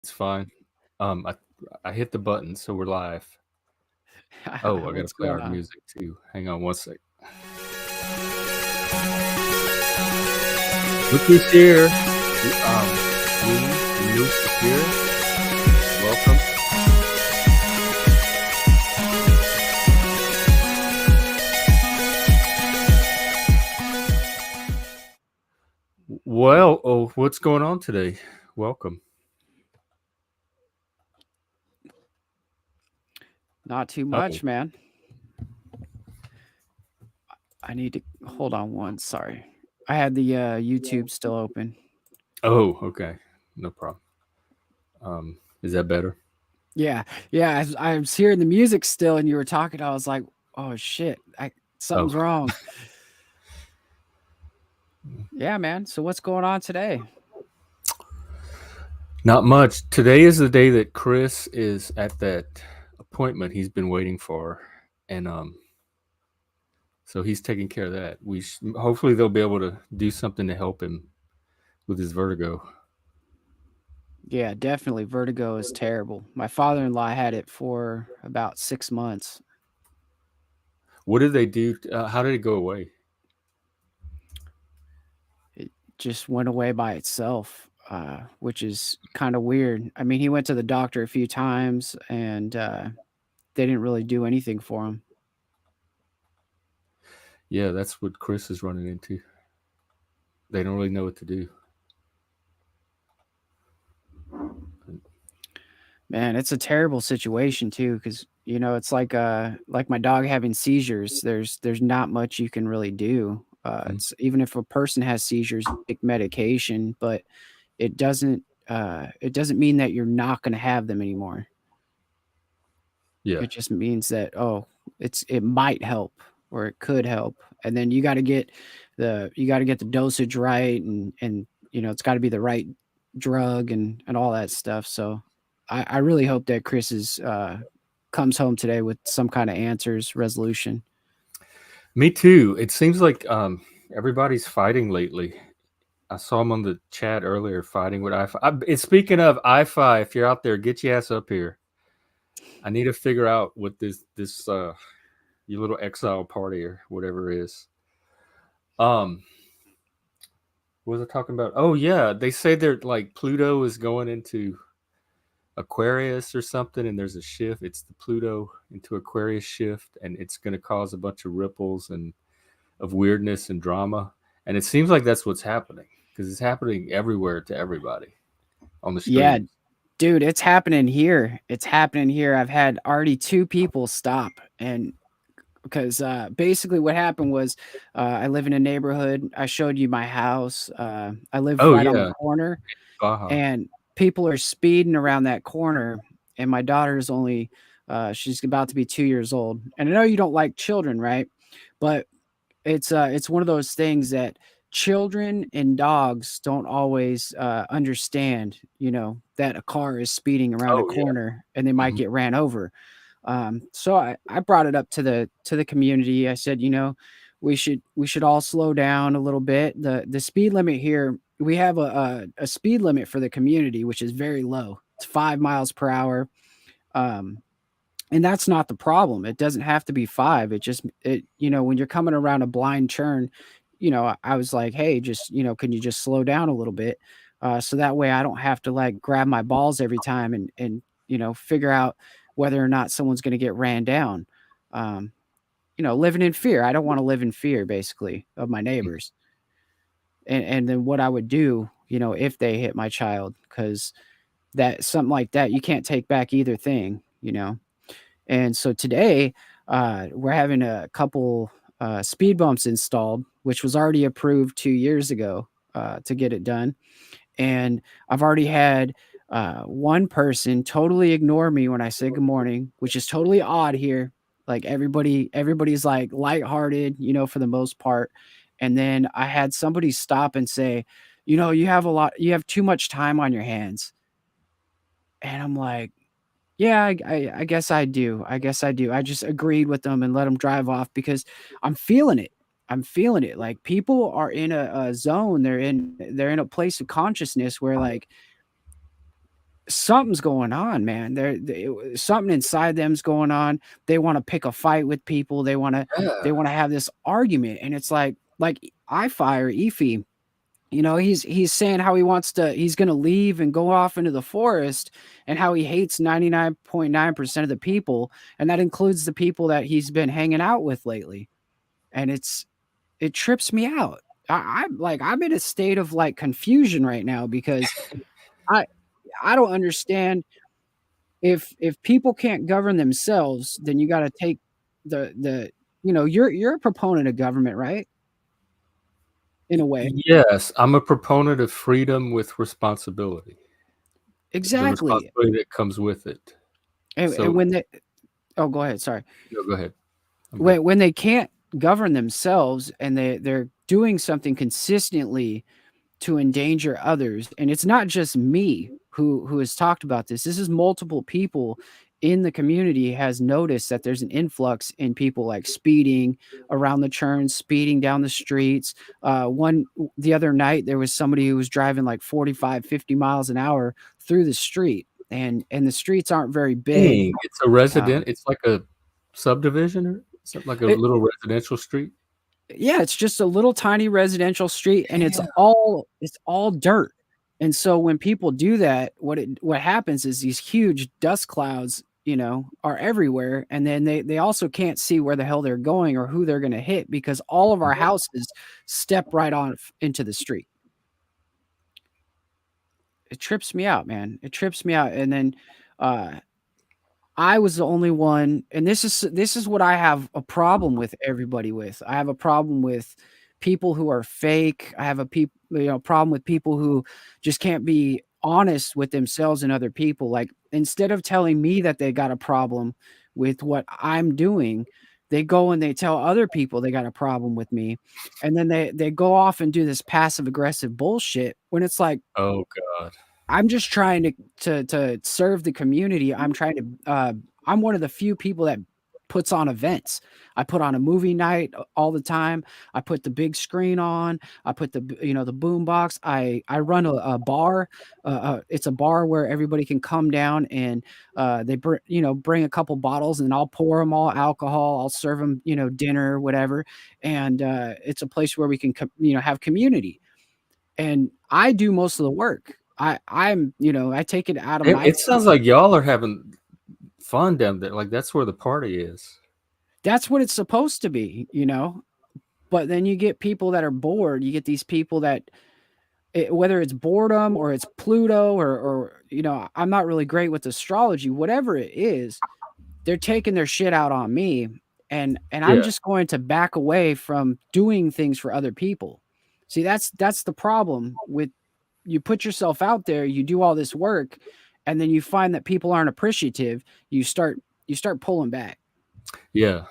It's fine. I hit the button, so we're live. Oh, I gotta What's play going our on? music too. Hang on one sec. Look who's here. MoOse is here. Welcome. Well, what's going on today? Welcome. Not too Oh, much, man. I need to hold on one. Sorry. I had the YouTube still open. oh, okay, no problem. Is that better? Yeah, yeah. I was hearing the music still, and you were talking. I was like, "Oh shit, Oh, something's wrong." Yeah, man. So what's going on today? not much. Today is the day that Chris is at that appointment he's been waiting for, and so he's taking care of that. Hopefully they'll be able to do something to help him with his vertigo. Yeah, definitely. Vertigo is terrible. My father-in-law had it for about 6 months. What did they do? How did it go away? It just went away by itself, which is kind of weird. I mean, he went to the doctor a few times, and they didn't really do anything for him. Yeah, that's what Chris is running into. They don't really know what to do. Man, it's a terrible situation too, because it's like my dog having seizures. There's not much you can really do. Mhm. It's even if a person has seizures, you take medication, but it doesn't it doesn't mean that you're not going to have them anymore. Yeah, It just means that, oh, it might help or it could help, and then you got to get the dosage right, and it's got to be the right drug and all that stuff. So I really hope that Chris is comes home today with some kind of answers, resolution. me too. It seems like everybody's fighting lately. I saw him on the chat earlier fighting with iPhi. Speaking of iPhi, if you're out there, get your ass up here. I need to figure out what this your little exile party or whatever is. Um, what was I talking about? Oh yeah, they say they're like Pluto is going into Aquarius or something, and there's a shift. It's the Pluto into Aquarius shift, and it's going to cause a bunch of ripples and of weirdness and drama. And it seems like that's what's happening because it's happening everywhere to everybody on the Yeah, stream. dude, it's happening here. It's happening here. I've had already two people stop, and because basically what happened was I live in a neighborhood. I showed you my house. I live Oh right on the yeah, corner, Baja. and people are speeding around that corner. And my daughter's only she's about to be 2 years old. And I know you don't like children, right? But it's one of those things that children and dogs don't always understand. That a car is speeding around a Oh yeah. corner and they might Mhm. get ran over. So I brought it up to the community. I said, we should all slow down a little bit. The speed limit here, we have a speed limit for the community, which is very low. It's 5 miles per hour. Um, and that's not the problem. It doesn't have to be five. When you're coming around a blind turn, I was like, hey, just, can you just slow down a little bit? So that way I don't have to like grab my balls every time and figure out whether or not someone's going to get ran down. Um, living in fear. I don't want to live in fear, basically, of my neighbors. And then what I would do, if they hit my child, because that something like that, you can't take back either thing. And so today, we're having a couple speed bumps installed, which was already approved 2 years ago to get it done. And I've already had one person totally ignore me when I say good morning, which is totally odd here. Like everybody's like lighthearted, for the most part. And then I had somebody stop and say, you have too much time on your hands. And I'm like, yeah, I guess I do. I guess I do. I just agreed with them and let them drive off because I'm feeling it. I'm feeling it. Like people are in a zone. They're in a place of consciousness where like something's going on, man. Something inside them's going on. They want to pick a fight with people. They Yeah. want to have this argument, and it's like iPhi or Efi. He's saying how he's going to leave and go off into the forest, and how he hates 99.9% of the people, and that includes the people that he's been hanging out with lately. And it trips me out. I'm in a state of like confusion right now because I I don't understand. If people can't govern themselves, then you got to take the you're a proponent of government, right? In a way. Yes, I'm a proponent of freedom with responsibility, the Exactly. responsibility that comes with it. And So, when they oh, go ahead, sorry. no, go ahead. I'm good. When they can't govern themselves and they're doing something consistently to endanger others, and it's not just me who has talked about this. This is multiple people in the community has noticed that there's an influx in people like speeding around the turns, speeding down the streets. One The other night there was somebody who was driving like 45, 50 miles an hour through the street, and the streets aren't very big. Dang, um, it's like a subdivision or something, like a it, little residential street? yeah, it's just a little tiny residential street, and Damn. it's all dirt. And so when people do that, what happens is these huge dust clouds, are everywhere, and then they also can't see where the hell they're going or who they're going to hit because all of our houses step right on into the street. It trips me out, man. It trips me out. And then uh I was the only one, and this is what I have a problem with everybody with. I have a problem with people who are fake. I have problem with people who just can't be honest with themselves and other people. Like instead of telling me that they got a problem with what I'm doing, they go and they tell other people they got a problem with me. And then they go off and do this passive aggressive bullshit when it's like Oh god. I'm just trying to serve the community. I'm one of the few people that puts on events. I put on a movie night all the time. I put the big screen on. I put the boom box. I run a bar. It's a bar where everybody can come down and bring a couple bottles, and I'll pour them all alcohol. I'll serve them dinner, whatever. And it's a place where we can have community, and I do most of the work. I take it out of Damn, my it sounds like y'all are having fun down there, like, that's where the party is. that's what it's supposed to be. But then you get people that are bored. You get these people that whether it's boredom or it's Pluto or I'm not really great with astrology, whatever it is, they're taking their shit out on me, and I'm Yeah, just going to back away from doing things for other people. See, that's the problem with you put yourself out there, you do all this work, and then you find that people aren't appreciative, you start pulling back. yeah.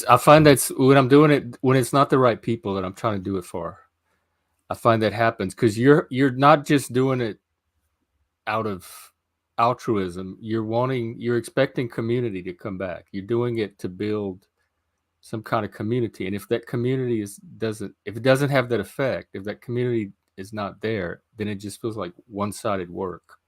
I find that's when I'm doing it when it's not the right people that I'm trying to do it for. I find that happens because you're not just doing it out of altruism. You're expecting community to come back. You're doing it to build some kind of community. And if that community if it doesn't have that effect, if that community is not there, then it just feels like one-sided work.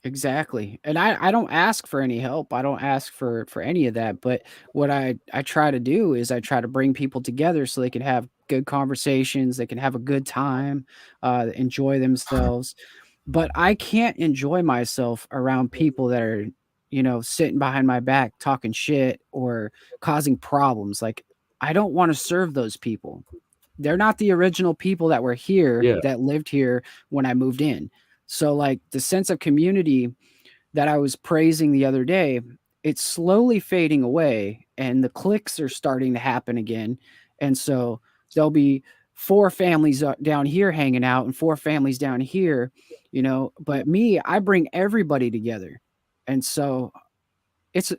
Exactly. And I don't ask for any help. I don't ask for any of that. But what I try to do is I try to bring people together so they can have good conversations, they can have a good time, enjoy themselves. But I can't enjoy myself around people that are, sitting behind my back talking shit or causing problems. Like I don't want to serve those people. They're not the original people that were here Yeah. that lived here when I moved in. So like the sense of community that I was praising the other day, it's slowly fading away and the clicks are starting to happen again. And so there'll be four families down here hanging out and four families down here, but me, I bring everybody together. And so it's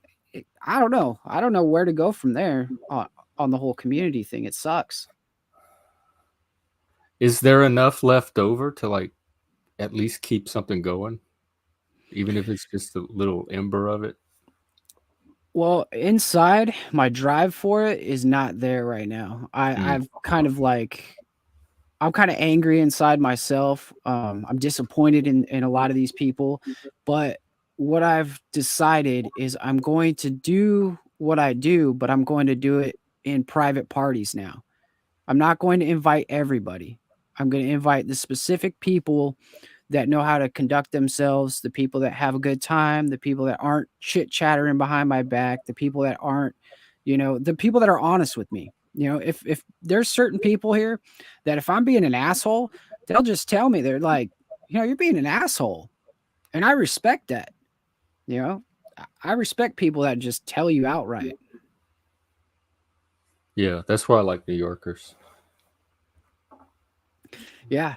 I don't know. I don't know where to go from there on the whole community thing. It sucks. Is there enough left over to like at least keep something going, even if it's just a little ember of it? Well, inside, my drive for it is not there right now. Mm. I've kind of like I'm kind of angry inside myself. I'm disappointed in a lot of these people, but what I've decided is I'm going to do what I do, but I'm going to do it in private parties now. I'm not going to invite everybody. I'm going to invite the specific people that know how to conduct themselves, the people that have a good time, the people that aren't chit chattering behind my back, the people that aren't, the people that are honest with me. If there's certain people here that if I'm being an asshole, they'll just tell me. They're like, you're being an asshole, and I respect that. You know, I respect people that just tell you outright. Yeah, that's why I like New Yorkers. Yeah,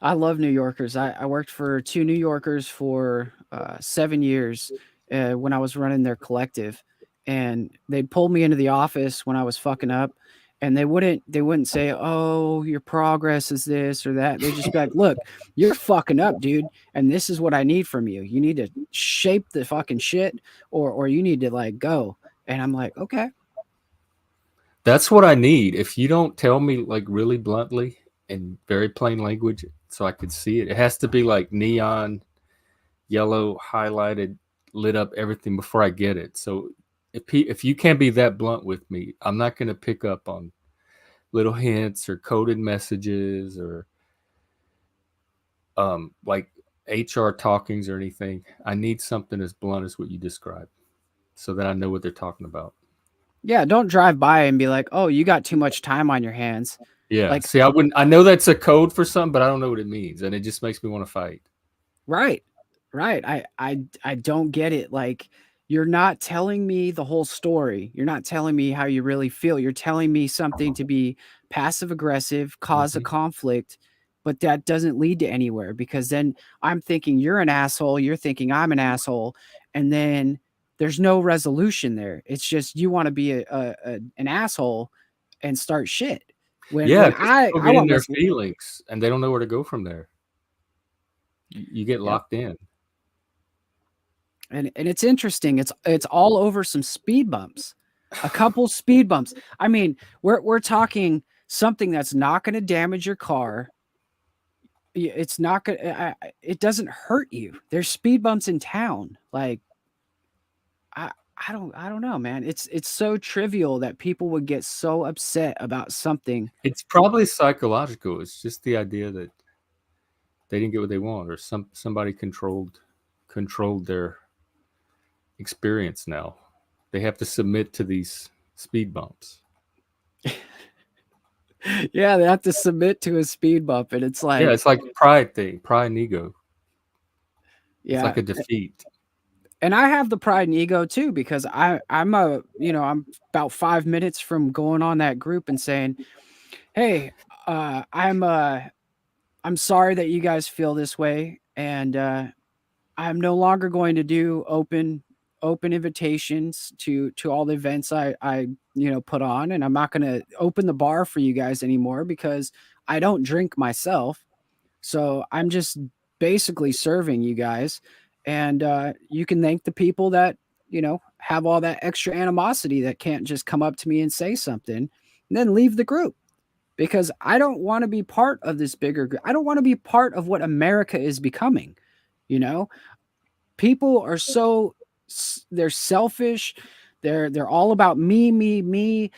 I love New Yorkers. I worked for two New Yorkers for 7 years when I was running their collective, and they'd pull me into the office when I was fucking up, and they wouldn't say, "Oh, your progress is this or that." They'd just be like, "Look, you're fucking up, dude, and this is what I need from you. You need to shape the fucking shit, or you need to like go." And I'm like, "Okay." That's what I need. If you don't tell me like really bluntly in very plain language so I could see it, it has to be like neon yellow highlighted, lit up everything before I get it. So if you can't be that blunt with me, I'm not going to pick up on little hints or coded messages or like HR talkings or anything. I need something as blunt as what you described so that I know what they're talking about. Yeah, don't drive by and be like, "Oh, you got too much time on your hands." Yeah. Like, See, I wouldn't. I know that's a code for something, but I don't know what it means, and it just makes me want to fight. right. Right. I don't get it. Like, you're not telling me the whole story. You're not telling me how you really feel. You're telling me something to be passive aggressive, cause a Mm-hmm. conflict, but that doesn't lead to anywhere because then I'm thinking you're an asshole, you're thinking I'm an asshole, and then there's no resolution there. It's just you want to be an asshole and start shit. When Yeah, when because I people I get in want their resolution. feelings and they don't know where to go from there. You get Yep. locked in. And it's interesting. It's all over some speed bumps. A couple speed bumps. I mean, we're talking something that's not going to damage your car. It's not going to it doesn't hurt you. There's speed bumps in town. Like I I don't know, man. It's so trivial that people would get so upset about something. It's probably psychological. It's just the idea that they didn't get what they want, or somebody controlled their experience. Now they have to submit to these speed bumps. Yeah, they have to submit to a speed bump and it's Yeah, like, it's like a pride thing, pride and ego. It's yeah. like a defeat. And I have the pride and ego too because I'm about 5 minutes from going on that group and saying, "Hey, I'm sorry that you guys feel this way, and I'm no longer going to do open invitations to all the events I put on, and I'm not going to open the bar for you guys anymore because I don't drink myself. So I'm just basically serving you guys, and you can thank the people that have all that extra animosity that can't just come up to me and say something, and then leave the group because I don't want to be part of this bigger group. I don't want to be part of what America is becoming. You know, people are they're selfish. They're all about me, me, me.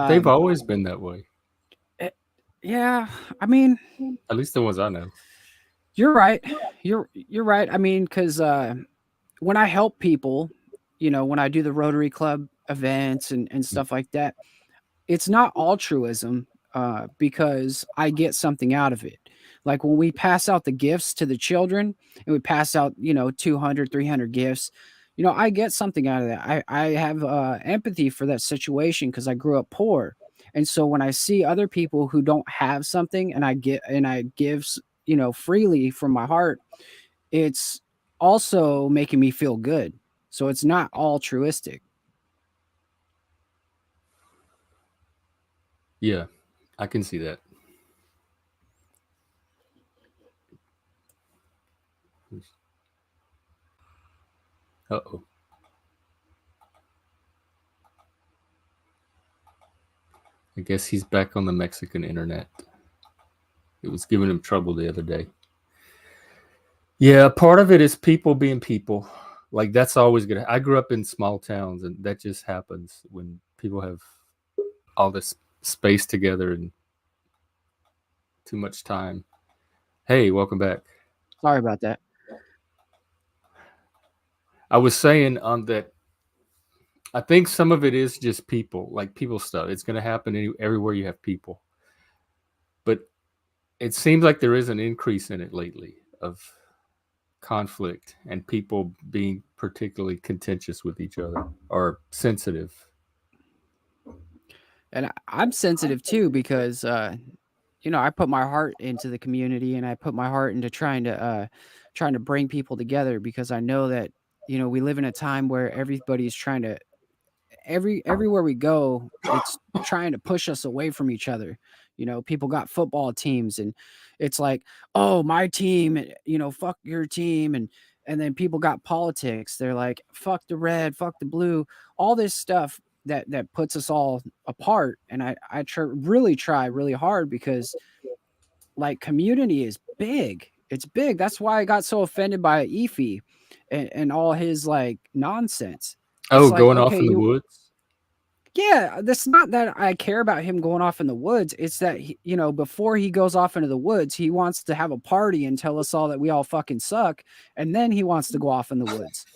They've Um, always been that way. eh, yeah, I mean, At least the ones I know. you're right. You're right. I mean, because when I help people, when I do the Rotary Club events and stuff like that, it's not altruism because I get something out of it. Like when we pass out the gifts to the children and we pass out, 200, 300 gifts, I get something out of that. I have empathy for that situation because I grew up poor. And so when I see other people who don't have something and I give, freely from my heart, it's also making me feel good. So it's not altruistic. Yeah, I can see that. Uh oh. I guess he's back on the Mexican internet. It was giving him trouble the other day. Yeah, part of it is people being people. Like that's always gonna. I grew up in small towns, and that just happens when people have all this space together and too much time. Hey, welcome back. Sorry about that. I was saying on that. I think some of it is just people, like people stuff. It's going to happen everywhere you have people, but it seems like there is an increase in it lately of conflict and people being particularly contentious with each other or sensitive. And I'm sensitive too because I put my heart into the community and I put my heart into trying to bring people together because I know that we live in a time where everybody's trying to everywhere we go, it's trying to push us away from each other. People got football teams and it's like, oh, my team, fuck your team. And then people got politics. They're like, fuck the red, fuck the blue, all this stuff that puts us all apart. And really try really hard because like community is big. It's big. That's why I got so offended by iPhi and all his like nonsense. It's Oh, like, going off okay, in the woods? yeah, that's not that I care about him going off in the woods. It's that, before he goes off into the woods, he wants to have a party and tell us all that we all fucking suck. And then he wants to go off in the woods.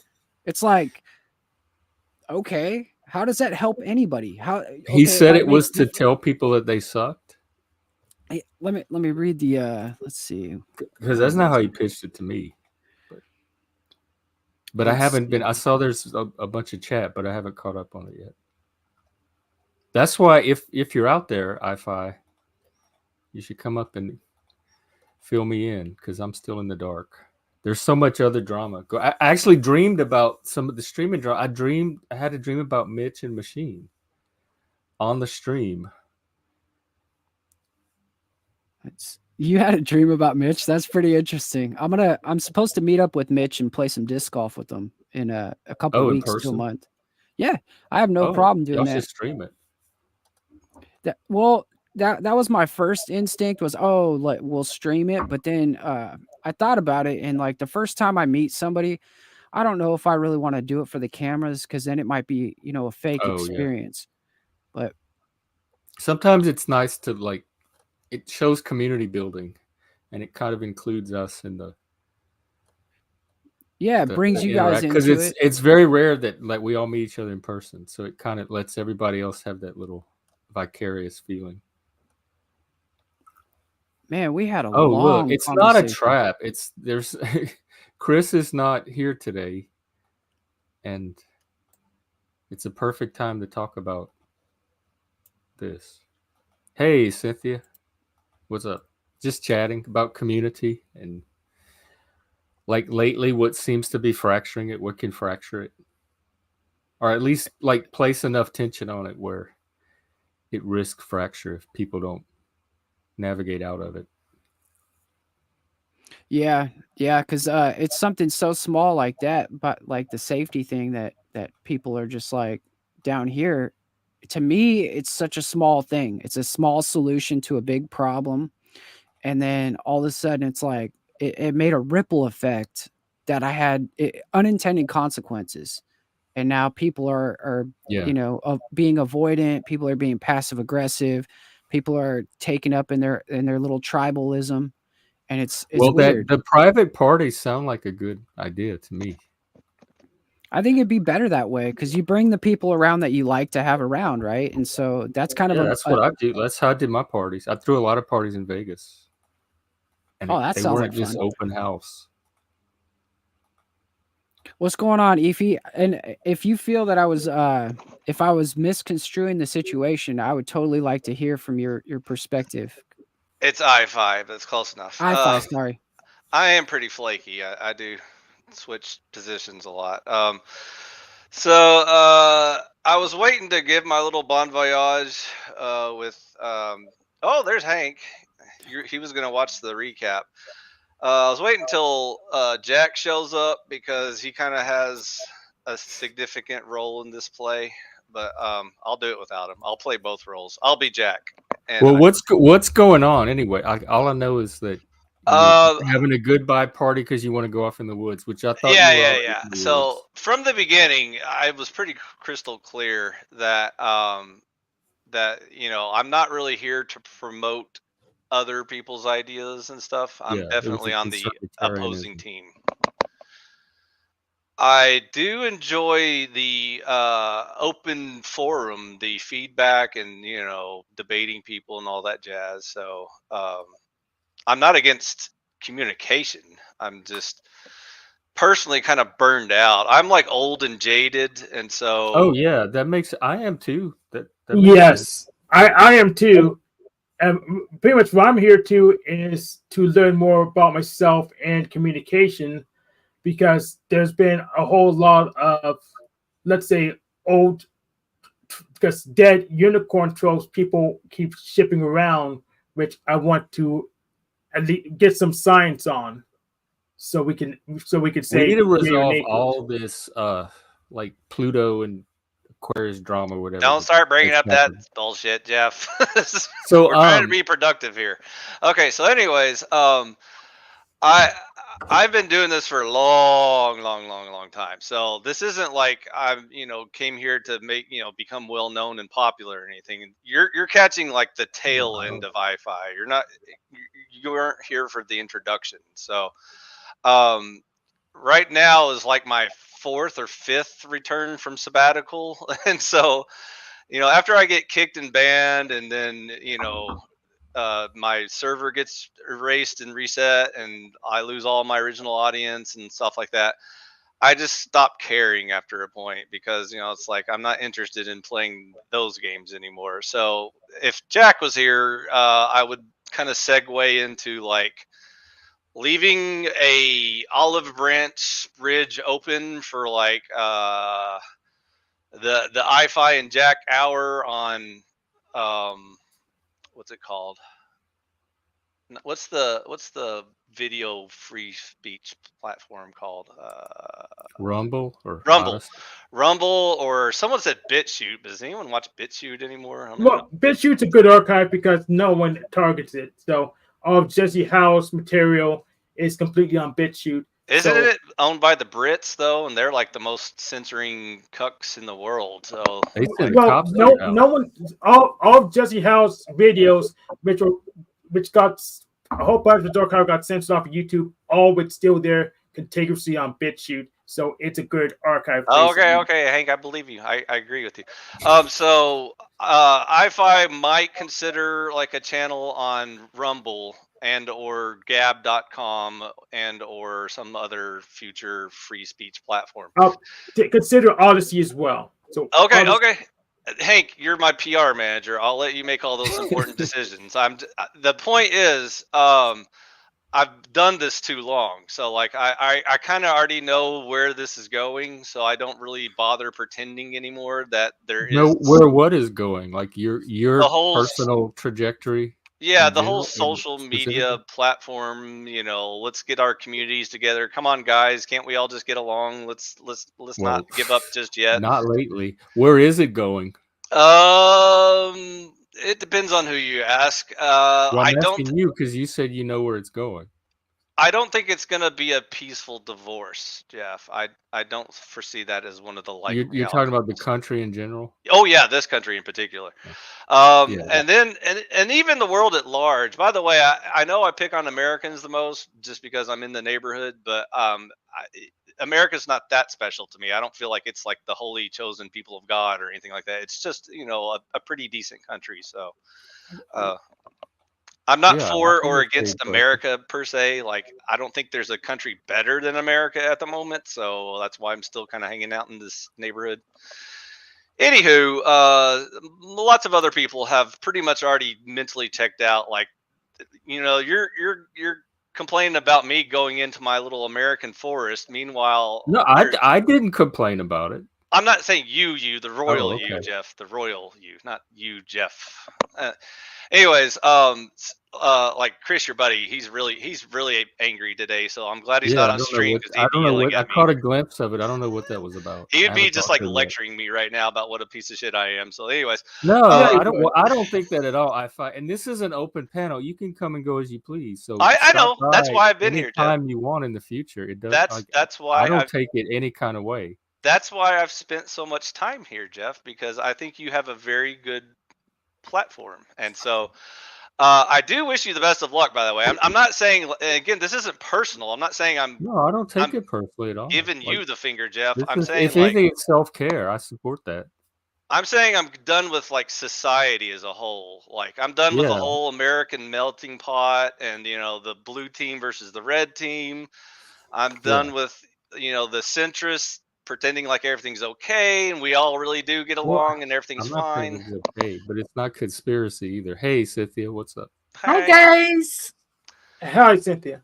It's like, okay, how does that help anybody? He Okay, it said might it make, was to tell people that they sucked let me read the, let's see. because that's not how he pitched it to me. But I Let's haven't been. I see. saw there's a bunch of chat, but I haven't caught up on it yet. That's why if you're out there, iPhi, you should come up and fill me in because I'm still in the dark. There's so much other drama. I actually dreamed about some of the streaming drama. I had a dream about Mitch and Machine on the stream. You had a dream about Mitch. That's pretty interesting. I'm supposed to meet up with Mitch and play some disc golf with him in a couple Oh, in weeks to a person? month. Yeah, I have no Oh, problem doing y'all that. should stream it. Well, that was my first instinct was, oh, like we'll stream it, but then I thought about it and like the first time I meet somebody, I don't know if I really want to do it for the cameras because then it might be, a fake Oh yeah. experience. But Sometimes it's nice to like. It shows community building, and it kind of includes us in yeah, it brings the you guys interact because into it. it's very rare that like we all meet each other in person. So it kind of lets everybody else have that little vicarious feeling. Man, we had a Oh, look, long it's not a conversation. trap. It's there's Chris is not here today, and it's a perfect time to talk about this. Hey, Cynthia, what's up? Just chatting about community and like lately what seems to be fracturing it, what can fracture it, or at least like place enough tension on it where it risks fracture if people don't navigate out of it. Yeah, yeah, because it's something so small like that, but like the safety thing that people are just like down here. To me, it's such a small thing. It's a small solution to a big problem, and then all of a sudden, it's like it made a ripple effect that I had unintended consequences, and now people are Yeah. being avoidant. People are being passive aggressive. People are taken up in their little tribalism, and it's Well, that weird. the private parties sound like a good idea to me. I think it'd be better that way because you bring the people around that you like to have around, right? And so that's kind of Yeah, that's what I do. That's how I did my parties. I threw a lot of parties in Vegas, and oh, that they sounds like weren't just fun. open house. What's going on, Efi? And if you feel that if I was misconstruing the situation, I would totally like to hear from your perspective. It's iPhi, but it's close enough. I sorry. I am pretty flaky. I do switch positions a lot. So I was waiting to give my little bon voyage with. Oh, there's Hank. He was gonna watch the recap. I was waiting until Jack shows up because he kind of has a significant role in this play. But I'll do it without him. I'll play both roles. I'll be Jack. And Well, what's going on anyway? All I know is that you're having a goodbye party because you want to go off in the woods, which I thought you were already in the So woods. from the beginning, I was pretty crystal clear that that I'm not really here to promote other people's ideas and stuff. I'm Yeah, it was definitely a on the opposing conservatarianism. team. I do enjoy the open forum, the feedback, and debating people and all that jazz. So I'm not against communication. I'm just personally kind of burned out. I'm like old and jaded, and so Oh yeah, I am too. That makes sense. Yes, I am too. And pretty much what I'm here to is to learn more about myself and communication, because there's been a whole lot of, let's say, old, because dead unicorn tropes people keep shipping around, which I want to at least get some science on, so we can We say need to we are resolve naked. all this like Pluto and Aquarius drama or whatever. don't start bringing that's up that happening. bullshit, Jeff. So We're trying to be productive here. Okay, so anyways, I've been doing this for a long time. So this isn't like I'm, came here to make, become well known and popular or anything. You're catching like the tail end of iPhi. You're not, you aren't here for the introduction. So, right now is like my fourth or fifth return from sabbatical, and so after I get kicked and banned, and then my server gets erased and reset, and I lose all my original audience and stuff like that. I just stopped caring after a point, because it's like I'm not interested in playing those games anymore. So if Jack was here, I would kind of segue into like leaving a olive branch bridge open for like the iPhi and Jack hour on what's it called? What's the video free speech platform called? Rumble or Rumble. Odyssey? Rumble, or someone said BitChute. Does anyone watch BitChute anymore? I don't Well, know. BitChute's a good archive because no one targets it. So all of Jesse Howe's material is completely on BitChute. Isn't it owned by the Brits though? And they're like the most censoring cucks in the world. So They send Well, cops to no, your house. no one. All of Jesse Howe's videos, which got a whole bunch of archive got censored off of YouTube, all but still there contiguously on BitChute. So it's a good archive. okay, Hank, I believe you. I agree with you. So iPhi might consider like a channel on Rumble and or Gab.com and or some other future free speech platform. Consider Odyssey as well. So Okay, Odyssey, okay. Hank, you're my PR manager. I'll let you make all those important decisions. The point is, I've done this too long, so like I kind of already know where this is going, so I don't really bother pretending anymore that there is No, where what is going? Like your the whole personal trajectory? Yeah, in the whole general, social specifically? media platform, let's get our communities together. Come on, guys, can't we all just get along? Let's Well, not give up just yet. Not lately. Where is it going? It depends on who you ask. Well, I I'm don't asking you because you said you know where it's going. I don't think it's gonna be a peaceful divorce, Jeff. I don't foresee that as one of the You're talking about the country in general? Oh yeah, this country in particular. Yeah. And then and even the world at large. By the way, I know I pick on Americans the most just because I'm in the neighborhood, but America's not that special to me. I don't feel like it's like the holy chosen people of God or anything like that. It's just a pretty decent country. So I'm not Yeah, I for think or it's pretty against close. America per se. Like I don't think there's a country better than America at the moment. So that's why I'm still kind of hanging out in this neighborhood. Anywho, lots of other people have pretty much already mentally checked out. Like, you're complaining about me going into my little American forest. Meanwhile, No, I didn't complain about it. I'm not saying you, the royal okay. you, Jeff, the royal you, not you, Jeff. Anyways, like Chris, your buddy, he's really angry today. So I'm glad he's not Yeah, on stream because I he'd be don't know yelling what I at me. caught a glimpse of it. I don't know what that was about. He'd I be haven't just talked like to him yet. lecturing me right now about what a piece of shit I am. So, anyways, No, Yeah, I you don't. would. Well, I don't think that at all. And this is an open panel. You can come and go as you please. So I stop know that's by why I've been here, Jeff. anytime you want in the future. It does. That's I why don't take it any kind of way. That's why I've spent so much time here, Jeff, because I think you have a very good platform, and so. I do wish you the best of luck. By the way, I'm not saying again. This isn't personal. I'm not saying No, I don't take I'm it personally at all. giving Like, you the finger, Jeff. this I'm is, saying if anything, it's self-care. I support that. I'm saying I'm done with like society as a whole. Like I'm done with the Yeah. whole American melting pot and the blue team versus the red team. I'm done with the centrists pretending like everything's okay and we all really do get Well, along and everything's I'm not saying fine. it's okay, but it's not conspiracy either. Hey, Cynthia, what's up? Hi, Hey. guys. Hi, Cynthia.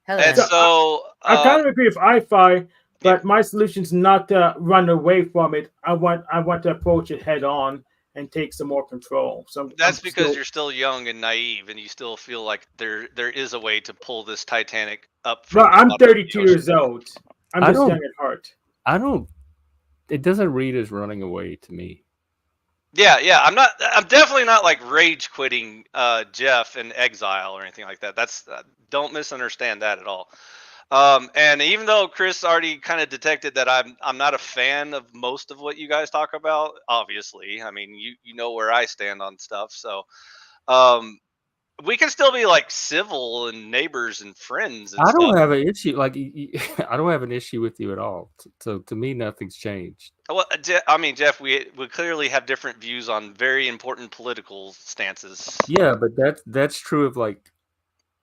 Hello. And so I kind of agree with iPhi, but my solution's not to run away from it. I want to approach it head on and take some more control. So that's because you're still young and naive, and you still feel like there is a way to pull this Titanic up. Well, I'm 32 years old. I'm just young at heart. It doesn't read as running away to me. Yeah. I'm definitely not like rage quitting Jeff in exile or anything like that. That's don't misunderstand that at all. And even though Chris already kind of detected that I'm not a fan of most of what you guys talk about, obviously, I mean you know where I stand on stuff. So we can still be like civil and neighbors and friends. And I don't stuff. have an issue. Like I don't have an issue with you at all. So to me, nothing's changed. Well, I mean, Jeff, we clearly have different views on very important political stances. Yeah, but that's true of like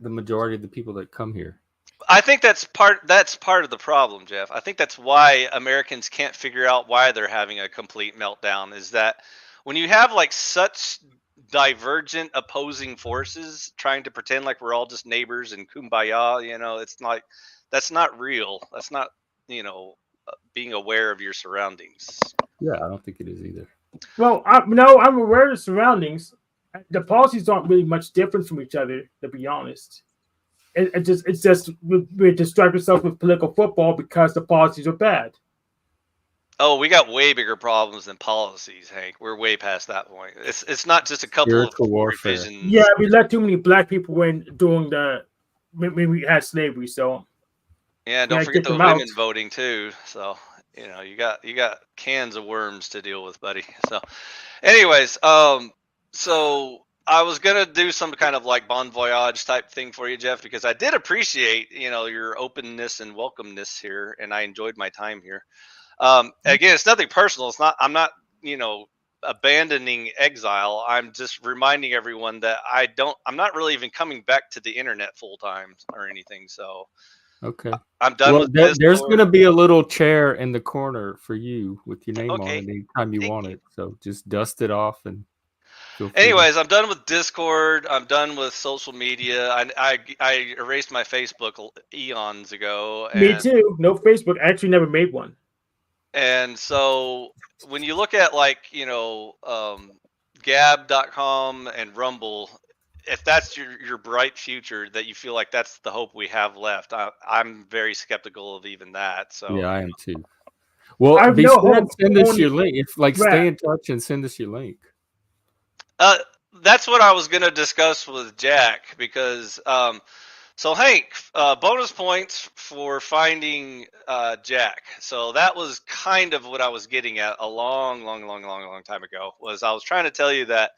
the majority of the people that come here. I think that's part of the problem, Jeff. I think that's why Americans can't figure out why they're having a complete meltdown. Is that when you have like such divergent opposing forces trying to pretend like we're all just neighbors and kumbaya, it's like that's not real. That's not being aware of your surroundings. Yeah, I don't think it is either. Well, I'm aware of the surroundings. The policies aren't really much different from each other, to be honest. It's just we distract ourselves with political football because the policies are bad. Oh, we got way bigger problems than policies, Hank. We're way past that point. It's not just a couple of revisions. Yeah, we let too many black people in during when we had slavery. So yeah, don't forget the women voting too. So you got cans of worms to deal with, buddy. So, anyways, so I was gonna do some kind of like bon voyage type thing for you, Jeff, because I did appreciate your openness and welcomeness here, and I enjoyed my time here. Again, it's nothing personal. I'm not abandoning exile. I'm just reminding everyone that I'm not really even coming back to the internet full time or anything. So okay, I'm done with this. There's going to be a little chair in the corner for you with your name on it anytime you want it. So just dust it off and. Anyways, I'm done with Discord. I'm done with social media. I erased my Facebook eons ago. Me too. No Facebook. I actually never made one. And so when you look at like, Gab.com and Rumble, if that's your bright future that you feel like that's the hope we have left, I'm very skeptical of even that. So yeah, I am too. Well, be sure and send us your link. Stay in touch and send us your link. That's what I was going to discuss with Jack because so Hank, bonus points for finding Jack. So that was kind of what I was getting at a long time ago. Was I was trying to tell you that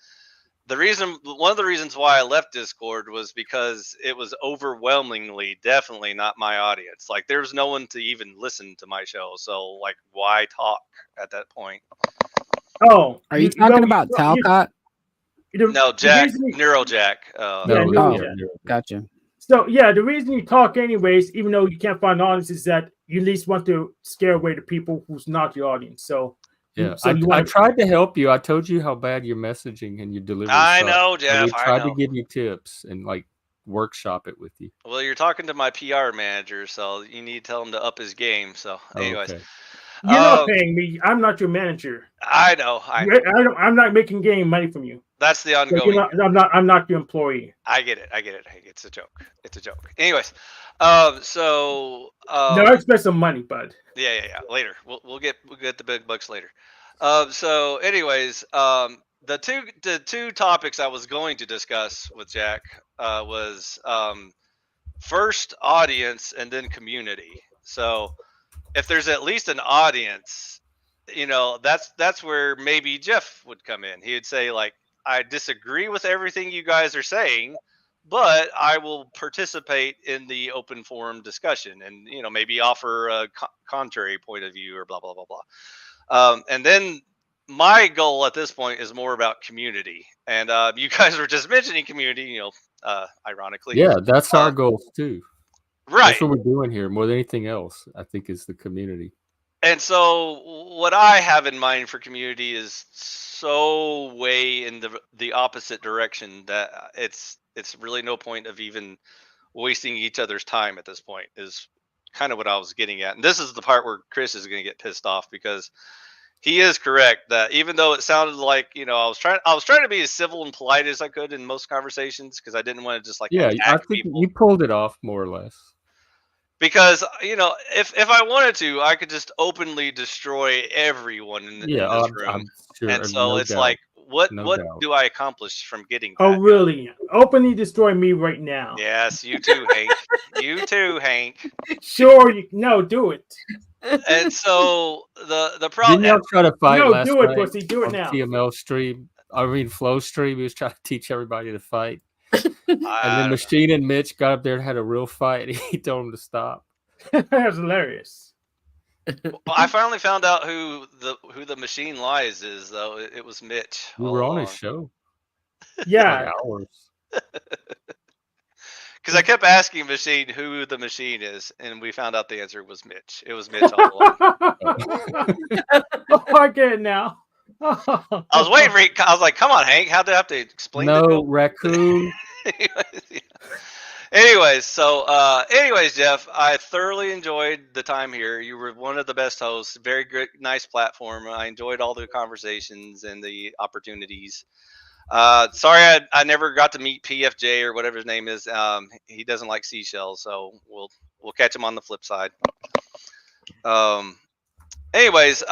one of the reasons why I left Discord was because it was overwhelmingly definitely not my audience. Like there was no one to even listen to my show. So like why talk at that point? Oh, are you talking about Talcott? No, Jack, NeuroJack. Gotcha. So yeah, the reason you talk anyways, even though you can't find an audience, is that you at least want to scare away the people who's not your audience. So yeah, I tried to help you. I told you how bad your messaging and your delivery. I know, Jeff. I tried to give you tips and like workshop it with you. Well, you're talking to my PR manager, so you need to tell him to up his game. So, anyways. Okay. You're not paying me. I'm not your manager. I know. I'm not making game money from you. That's the So ongoing. I'm not your employee. I get it. Hey, it's a joke. Anyways, so No, I expect some money, bud. Yeah. Later, we'll get the big bucks later. So anyways, the two topics I was going to discuss with Jack was first audience and then community. So if there's at least an audience, that's where maybe Jeff would come in. He would say like, I disagree with everything you guys are saying, but I will participate in the open forum discussion and, maybe offer a contrary point of view or blah, blah, blah, blah. And then my goal at this point is more about community. And you guys were just mentioning community, ironically. Yeah, that's our goal too. Right. That's what we're doing here more than anything else, I think, is the community. And so what I have in mind for community is so way in the opposite direction that it's really no point of even wasting each other's time at this point, is kind of what I was getting at. And this is the part where Chris is going to get pissed off, because he is correct that even though it sounded like, I was trying to be as civil and polite as I could in most conversations, because I didn't want to just like I think people. You pulled it off more or less. Because, if I wanted to, I could just openly destroy everyone in this room. I'm sure, and so no it's doubt. like, what doubt. do I accomplish from getting that? Oh, really? Openly destroy me right now. Yes, you too, Hank. You too, Hank. Sure, do it. And so the problem. Didn't y'all try to fight last do it, night pussy. Do it on now. TML stream. Flow stream. He was trying to teach everybody to fight. And then Machine and Mitch got up there and had a real fight. He told him to stop. That was hilarious. Well, I finally found out who the Machine Lies is, though. It was Mitch. We were on his show. Yeah. Like hours. Because I kept asking Machine who the Machine is, and we found out the answer was Mitch. It was Mitch all along. I get it now. I was waiting for I was like, come on, Hank. How do I have to explain it? No, raccoon. Anyways, Jeff, I thoroughly enjoyed the time here. You were one of the best hosts. Very good, nice platform. I enjoyed all the conversations and the opportunities. Sorry, I never got to meet PFJ or whatever his name is. He doesn't like seashells, so we'll catch him on the flip side. Anyways,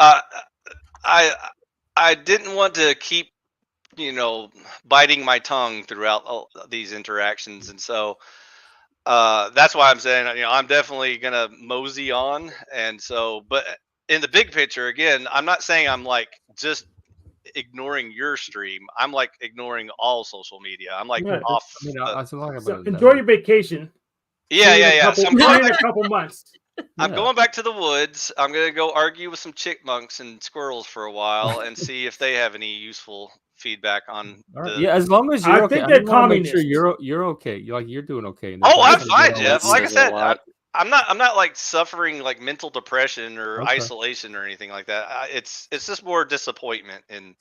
I didn't want to keep, biting my tongue throughout all these interactions, and so that's why I'm saying, I'm definitely gonna mosey on. And so, but in the big picture, again, I'm not saying I'm like just ignoring your stream. I'm like ignoring all social media. I'm like off. Enjoy your vacation. Yeah. So I'm going in a couple months. I'm going back to the woods. I'm gonna go argue with some chickmunks and squirrels for a while and see if they have any useful feedback on. As long as you're okay. I think they're communists. Make sure you're okay. You're doing okay. Oh, I'm fine, Jeff. Like I said, I'm not like suffering like mental depression or isolation or anything like that. It's just more disappointment in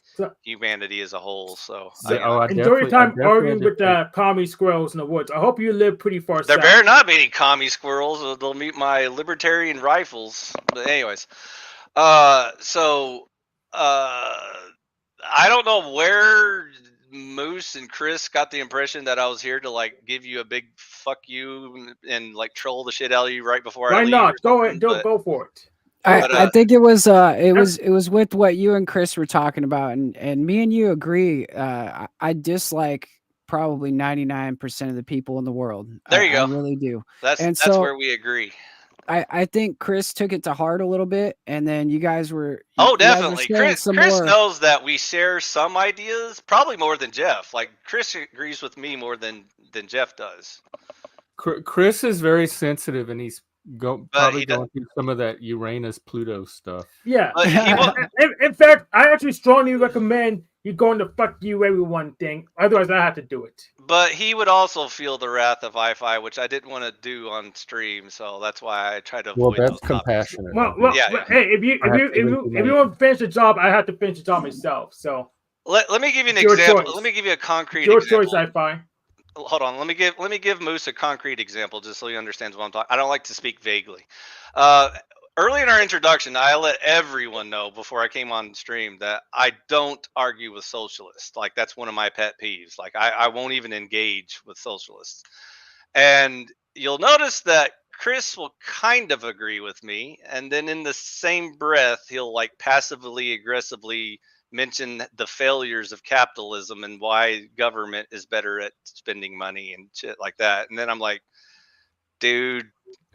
humanity as a whole. So enjoy your time arguing with the commie squirrels in the woods. I hope you live pretty far south. There better not be any commie squirrels. They'll meet my libertarian rifles. But anyways, I don't know where MoOse and Chris got the impression that I was here to like give you a big fuck you and like troll the shit out of you right before I leave. Why not? Go ahead, go for it. I think it was with what you and Chris were talking about, and me and you agree. I dislike probably 99% of the people in the world. There you go. I really do. That's where we agree. I think Chris took it to heart a little bit, and then you guys were. Definitely. Chris knows that we share some ideas, probably more than Jeff. Like Chris agrees with me more than Jeff does. Chris is very sensitive, and he's probably going through some of that Uranus-Pluto stuff. Yeah. In fact, I actually strongly recommend you going to fuck you everyone thing. Otherwise, I have to do it. But he would also feel the wrath of iPhi, which I didn't want to do on stream, so that's why I tried to avoid. Well, that's compassionate. Well, hey, if you want to finish the job, I have to finish the job myself. So let me give you an example. Let me give you a concrete example. Your choice, iPhi. Hold on. Let me give MoOse a concrete example, just so he understands what I'm talking. I don't like to speak vaguely. early in our introduction, I let everyone know before I came on stream that I don't argue with socialists. Like, that's one of my pet peeves. Like, I won't even engage with socialists. And you'll notice that Chris will kind of agree with me, and then in the same breath, he'll like passively aggressively mention the failures of capitalism and why government is better at spending money and shit like that. And then I'm like, dude,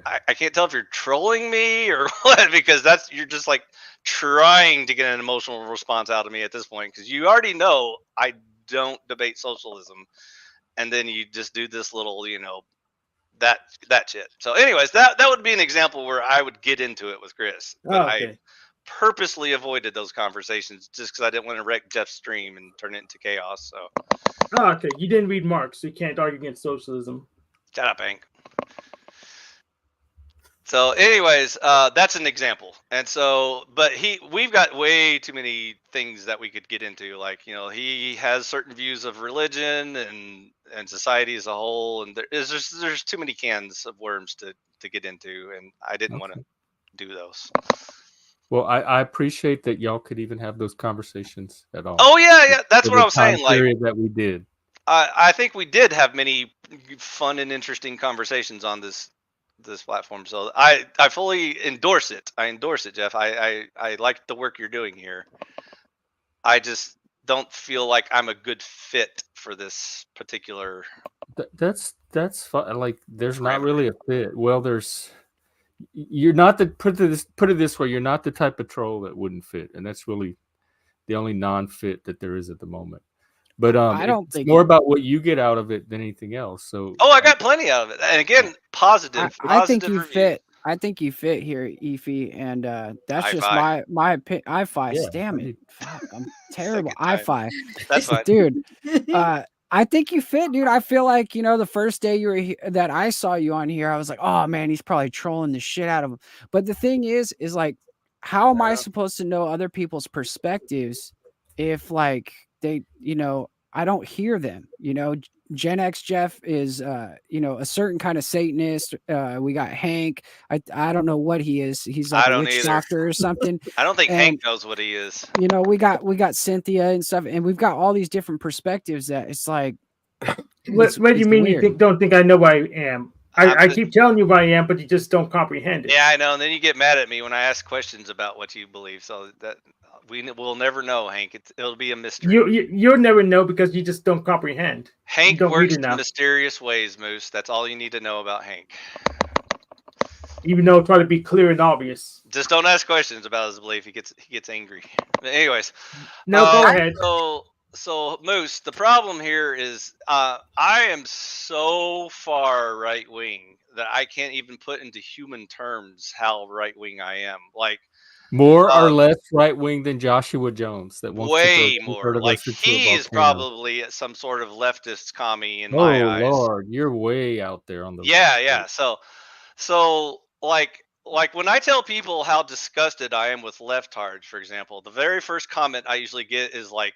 I can't tell if you're trolling me or what, because you're just like trying to get an emotional response out of me at this point, because you already know I don't debate socialism, and then you just do this little, that shit. So anyways, that would be an example where I would get into it with Chris, but I purposely avoided those conversations just because I didn't want to wreck Jeff's stream and turn it into chaos. So okay, you didn't read Marx, so you can't argue against socialism. shut up, Hank. So anyways, that's an example. And so, but we've got way too many things that we could get into. Like, he has certain views of religion and society as a whole. And there's too many cans of worms to get into. And I didn't want to do those. Well, I appreciate that y'all could even have those conversations at all. Oh yeah. That's what I was saying. Like, that we did. I think we did have many fun and interesting conversations on this platform. So I fully endorse it. I endorse it, Jeff. I like the work you're doing here. I just don't feel like I'm a good fit for this particular. That's fun. Like, there's not really a fit. Well, you're not put it this way. You're not the type of troll that wouldn't fit, and that's really the only non-fit that there is at the moment. But I don't it's think more about what you get out of it than anything else. So I got plenty out of it, and again, positive. I think you review. fit. I think you fit here, Efi, and that's just my opinion. iPhi, Yeah, damn it, fuck, I'm terrible. Second iPhi, That's fine. dude. I think you fit, dude. I feel like, the first day you were that I saw you on here, I was like, oh man, he's probably trolling the shit out of him. But the thing is like, how am I supposed to know other people's perspectives if like they, I don't hear them, Gen X Jeff is, a certain kind of Satanist. We got Hank. I don't know what he is. He's like a witch doctor or something. I don't think Hank knows what he is. We got Cynthia and stuff, and we've got all these different perspectives that it's like. What do you mean weird. Don't think I know who I am? I keep telling you who I am, but you just don't comprehend it. Yeah, I know. And then you get mad at me when I ask questions about what you believe. So that we'll never know, Hank. It'll be a mystery. You'll never know because you just don't comprehend. Hank works in mysterious ways, Moose. That's all you need to know about Hank. Even though try to be clear and obvious. Just don't ask questions about his belief. He gets angry. But anyways. No, go ahead. So Moose, the problem here is I am so far right wing that I can't even put into human terms how right wing I am. Like, more or less right wing than Joshua Jones, that wants way more. Like, he is probably some sort of leftist commie in my eyes. Oh Lord, you're way out there on the yeah. So like when I tell people how disgusted I am with leftards, for example, the very first comment I usually get is like,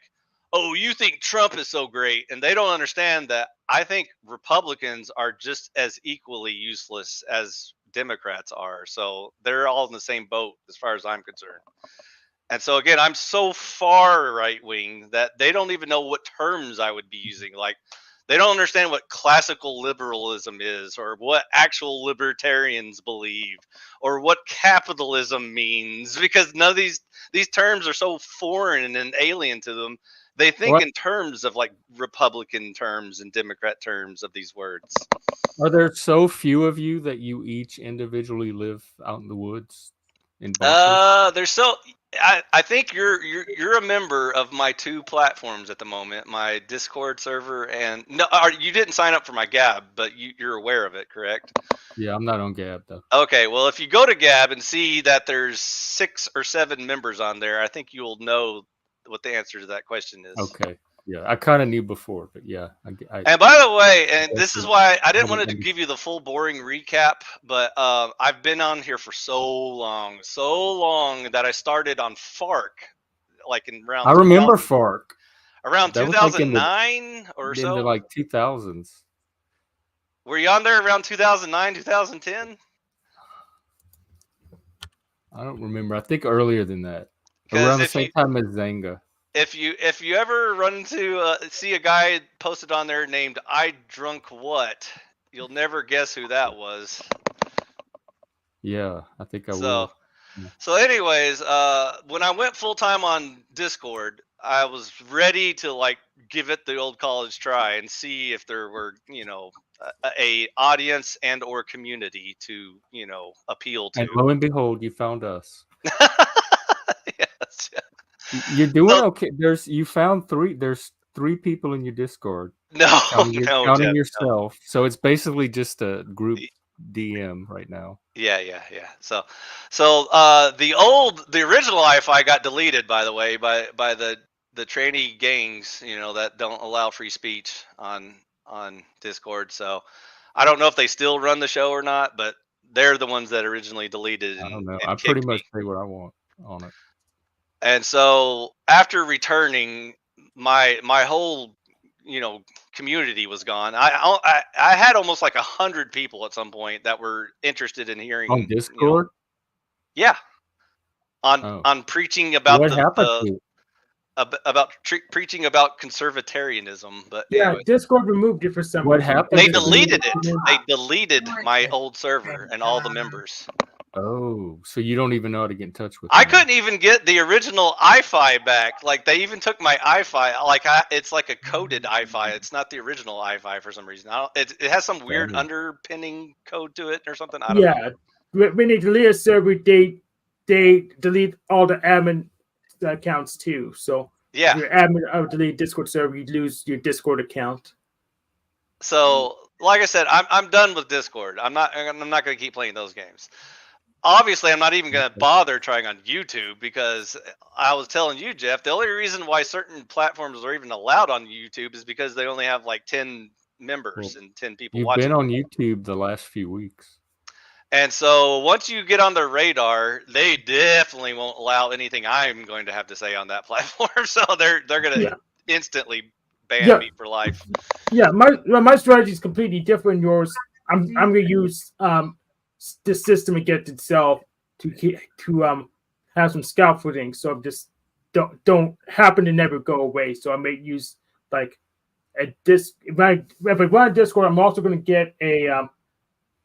oh, you think Trump is so great, and they don't understand that I think Republicans are just as equally useless as Democrats are. So they're all in the same boat as far as I'm concerned. And so again, I'm so far right wing that they don't even know what terms I would be using. Like, they don't understand what classical liberalism is, or what actual libertarians believe, or what capitalism means, because none of these terms are so foreign and alien to them. They think in terms of like Republican terms and Democrat terms of these words. Are there so few of you that you each individually live out in the woods? There's so. I think you're a member of my two platforms at the moment, my Discord server, and you didn't sign up for my Gab, but you're aware of it, correct? Yeah, I'm not on Gab though. Okay, well, if you go to Gab and see that there's 6 or 7 members on there, I think you'll know what the answer to that question is. Okay. Yeah, I kind of knew before, but yeah. And by the way, and this is why I didn't want to give you the full boring recap, but I've been on here for so long that I started on FARC, like in around. I remember FARC. Around 2009 or so. Into like 2000s. Were you on there around 2009, 2010? I don't remember. I think earlier than that, 'Cause around the if same time as Zanga. If you ever run into see a guy posted on there named I drunk what, you'll never guess who that was. Yeah, I think I So will. Yeah. so anyways, when I went full time on Discord, I was ready to like give it the old college try and see if there were, a audience and or community to, appeal And to. lo and behold, you found us. Yes. You're doing So- okay. There's three people in your Discord. No, Counting no, counting Jeff, no. yourself. So it's basically just a group DM right now. Yeah. So the original iPhi got deleted, by the way, by the trainee gangs, that don't allow free speech on Discord. So I don't know if they still run the show or not, but they're the ones that originally deleted I don't know. and I pretty kicked much me. say what I want on it. And so after returning, my whole community was gone. I had almost like 100 people at some point that were interested in hearing On Discord? Yeah, on Oh. preaching about What happened to it? preaching about conservatarianism. But Yeah, anyway, Discord removed it for some What reason. happened they to deleted it. They deleted my old server and all the members. Oh, so you don't even know how to get in touch with I them. couldn't even get the original iPhi back. Like they even took my iPhi. Like it's like a coded iPhi. It's not the original iPhi for some reason. It has some weird Dang. underpinning code to it or something. I don't know. Yeah, when they delete a server, they delete all the admin accounts too. So Yeah. if your admin of delete Discord server, you lose your Discord account. So, like I said, I'm done with Discord. I'm not going to keep playing those games. Obviously, I'm not even going to bother trying on YouTube because I was telling you, Jeff, the only reason why certain platforms are even allowed on YouTube is because they only have like 10 members and 10 people You've watching. been on YouTube the last few weeks. And so once you get on their radar, they definitely won't allow anything I'm going to have to say on that platform. So they're going to instantly ban me for life. Yeah, my strategy is completely different than yours. I'm going to use the system against itself to have some scaffolding, so just don't happen to never go away. So I may use like a disc. If I run Discord, I'm also going to get a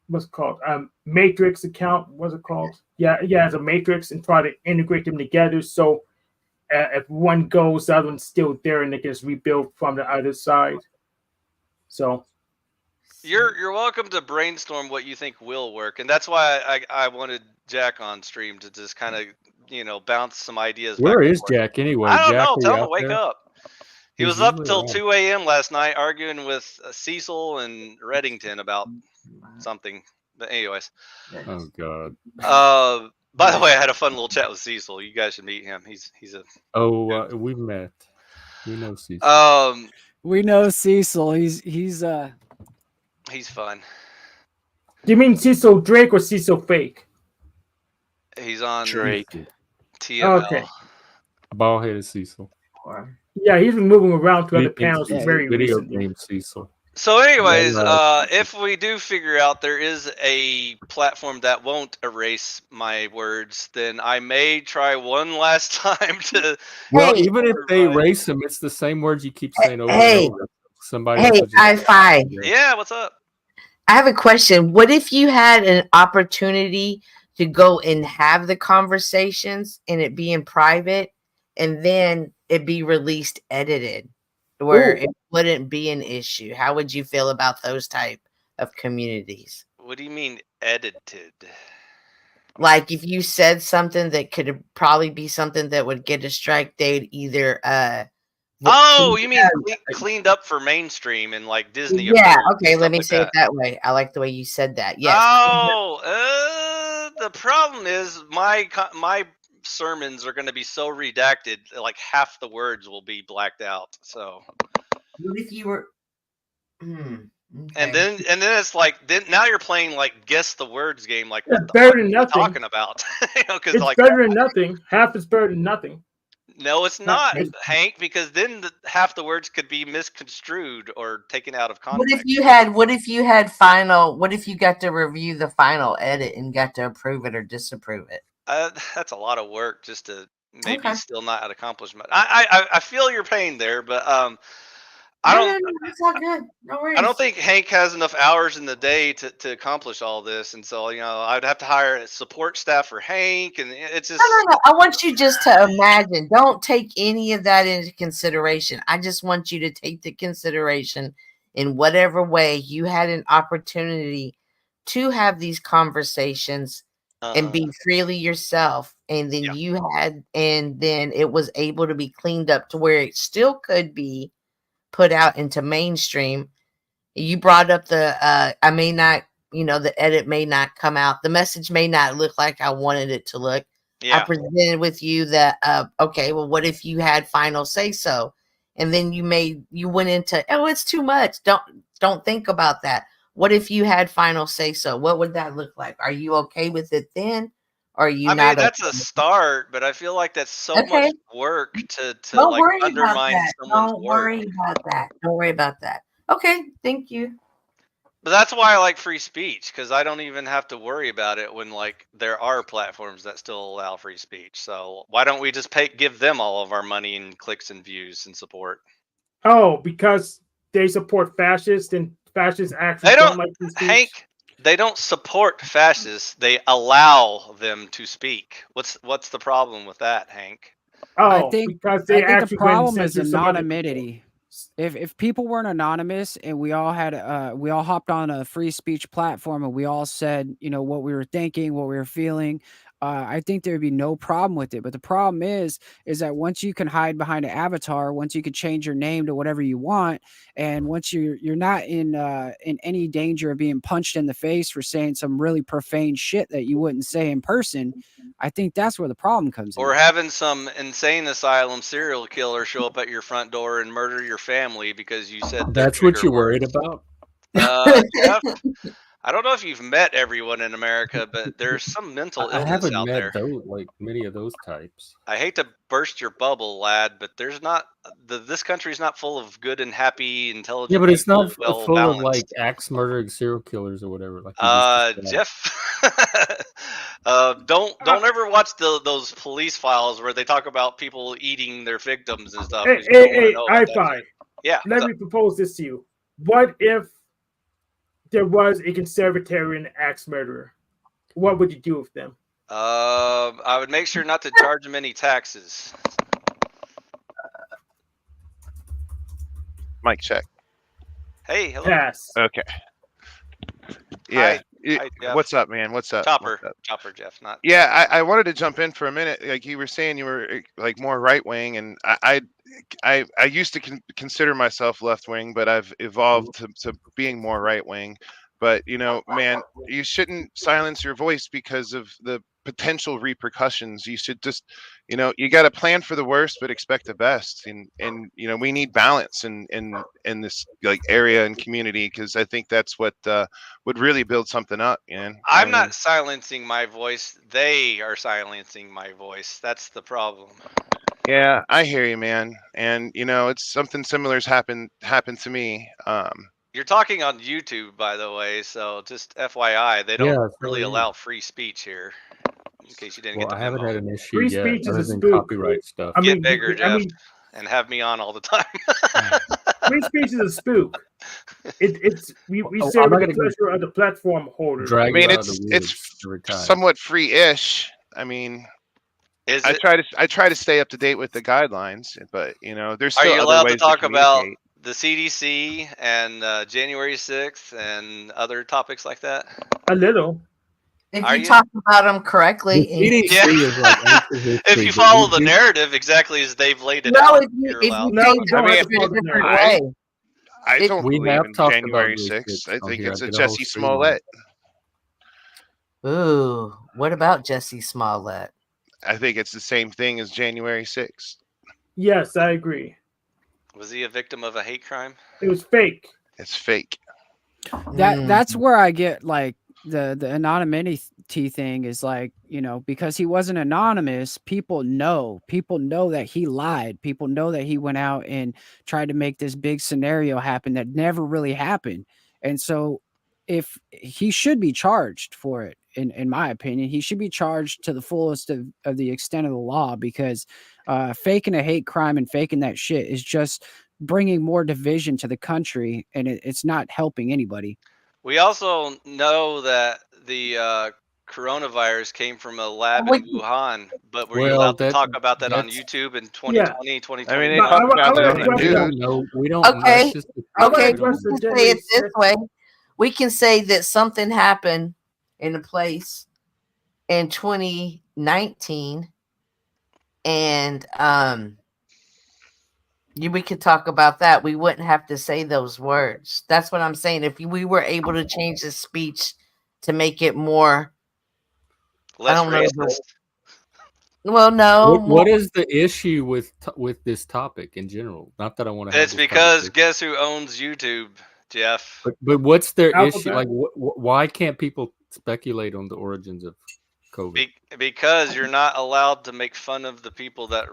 what's it called matrix account. What's it called? Yeah, as a matrix, and try to integrate them together. So if one goes, the other one's still there, and they can just rebuild from the other side. So you're welcome to brainstorm what you think will work, and that's why I wanted Jack on stream to just kind of bounce some ideas. Where is Jack anyway? I don't Jack, know. Tell him out to wake there? up. He was up till 2 a.m. last night arguing with Cecil and Redington about something. But anyways. Oh God. By the way, I had a fun little chat with Cecil. You guys should meet him. He's a. We've met. We know Cecil. We know Cecil. He's fun. Do you mean Cecil Drake or Cecil Fake? He's on Drake. TML. Okay. Bald-headed Cecil. Yeah, he's been moving around to other panels very video recently. game Cecil. So, anyways, if we do figure out there is a platform that won't erase my words, then I may try one last time to. Well, even if they erase them, it's the same words you keep saying over and over. Somebody. Hey, iPhi. Yeah, what's up? I have a question. What if you had an opportunity to go and have the conversations and it be in private, and then it be released edited, where it wouldn't be an issue? How would you feel about those type of communities? What do you mean edited? Like if you said something that could probably be something that would get a strike, they'd either you mean cleaned up for mainstream and like Disney? Yeah, okay, let me say it that way. I like the way you said that. Yes. The problem is my sermons are going to be so redacted, like half the words will be blacked out. So what if you were okay. And then it's like now you're playing like guess the words game, like what the fuck are you nothing. talking about? It's like better than nothing. Half is better than nothing. No, it's not, Hank, because then half the words could be misconstrued or taken out of context. What if you got to review the final edit and got to approve it or disapprove it? That's a lot of work just to maybe Okay. still not accomplish much. I feel your pain there, but I No, don't. no, no, that's all good. No I worries. don't think Hank has enough hours in the day to accomplish all this, and so I'd have to hire a support staff for Hank, and it's just No. I want you just to imagine. Don't take any of that into consideration. I just want you to take the consideration in whatever way you had an opportunity to have these conversations and be freely yourself, and then and then it was able to be cleaned up to where it still could be put out into mainstream. You brought up the I may not, the edit may not come out, the message may not look like I wanted it to look. I presented with you that okay, well, what if you had final say so? And then you went into, oh, it's too much. Don't think about that. What if you had final say so? What would that look like? Are you okay with it then? Or are you I not mean, that's okay a with it? start, but I feel like that's so much Okay. work to Don't like worry about undermine that. someone's Don't work. worry about that. Don't worry about that. Okay, thank you. But that's why I like free speech, because I don't even have to worry about it when like there are platforms that still allow free speech. So why don't we just give them all of our money and clicks and views and support? Oh, because they support fascists and fascists actually They don't don't, like free speech. Hank. They don't support fascists. They allow them to speak. What's the problem with that, Hank? Oh, think because they the actually went and problem is censored some other people. anonymity. If people weren't anonymous and we all hopped on a free speech platform and we all said, what we were thinking, what we were feeling, I think there would be no problem with it. But the problem is that once you can hide behind an avatar, once you can change your name to whatever you want, and once you're not in any danger of being punched in the face for saying some really profane shit that you wouldn't say in person, I think that's where the problem comes in. Or having some insane asylum serial killer show up at your front door and murder your family because you said their That's what trigger you're worried words. about? Jeff, I don't know if you've met everyone in America, but there's some mental I illness haven't out met there. those, like many of those types. I hate to burst your bubble, lad, but there's not this country's not full of good and happy, intelligent. Yeah, but it's people, not well full balanced. of like axe murdering serial killers or whatever. Like you just described. Jeff, don't ever watch those police files where they talk about people eating their victims and stuff. 'cause you don't wanna Hey, know about that iPhi. shit. Yeah. Let me propose this to you. What if there was a conservatarian axe murderer? What would you do with them? I would make sure not to charge them any taxes. Mic check. Hey, hello. Pass. Okay. Yeah. Hi, Jeff. What's up, man? What's up? Chopper, What's up? Chopper, Jeff. Not. Yeah, I wanted to jump in for a minute. Like you were saying, you were like more right wing, and I used to consider myself left wing, but I've evolved to being more right wing. But man, you shouldn't silence your voice because of the potential repercussions. You should just, you got to plan for the worst but expect the best. And we need balance in this like area and community, because I think that's what would really build something up. I'm not silencing my voice. They are silencing my voice. That's the problem. Yeah, I hear you, man. And it's something similar has happened to me. You're talking on YouTube, by the way, so just FYI, they don't really allow free speech here. In case you didn't get the memo. I haven't had an issue Free yet, speech is other a than spook. copyright stuff. Get bigger, Jeff, and have me on all the time. Free speech is a spook. We serve the pleasure of the platform holder. I mean, it's somewhat free-ish. I mean, I try to stay up to date with the guidelines, but there's still Are you other allowed ways to talk about communicate. the CDC and January 6th and other topics like that? A little. If you talk about them correctly, if you follow the narrative exactly as they've laid it out, you're allowed. I don't believe in January 6th. I think it's a Jesse Smollett. Ooh, what about Jesse Smollett? I think it's the same thing as January 6th. Yes, I agree. Was he a victim of a hate crime? It was fake. It's fake. That's where I get like the anonymity thing is like, because he wasn't anonymous, people know that he lied. People know that he went out and tried to make this big scenario happen that never really happened. And so if he should be charged for it, in my opinion. He should be charged to the fullest of the extent of the law, because faking a hate crime and faking that shit is just bringing more division to the country, and it's not helping anybody. We also know that the coronavirus came from a lab Well, in Wuhan, but were you Well, allowed to talk about that on that's YouTube in Yeah. 2020, 2021? I mean, they But talk about I that wanna on the we address don't news. know. We don't. Okay. That's just I wanna Okay, address we the can say it January this 6th. way. We can say that something happened in a place in 2019, and we could talk about that. We wouldn't have to say those words. That's what I'm saying. If we were able to change the speech to make it more, Less I don't know. racist. Well, no. what is the issue with this topic in general? Not that I want to have It's this because conversation. guess who owns YouTube, Jeff? But what's their issue? Alphabet. Like, why can't people speculate on the origins of COVID? Because you're not allowed to make fun of the people that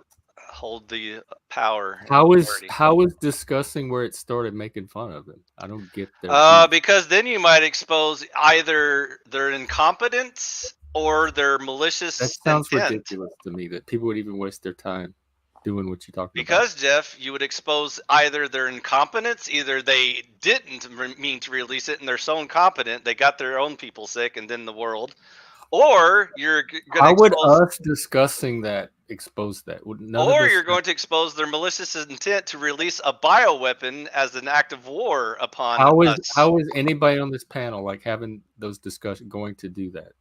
hold the power. and How authority. is discussing where it started making fun of them? I don't get their beef. Because then you might expose either their incompetence or their malicious That sounds intent. ridiculous to me that people would even waste their time doing what you're talking Because Jeff, you would expose either their incompetence, either they didn't mean to release it and they're so incompetent they got their own people sick and then the world, or you're about. going How to would expose, us discussing that expose that? None of or this you're going to expose their malicious intent to release a bioweapon as an act of war upon us. how is anybody on this panel like having those discussions going to do that?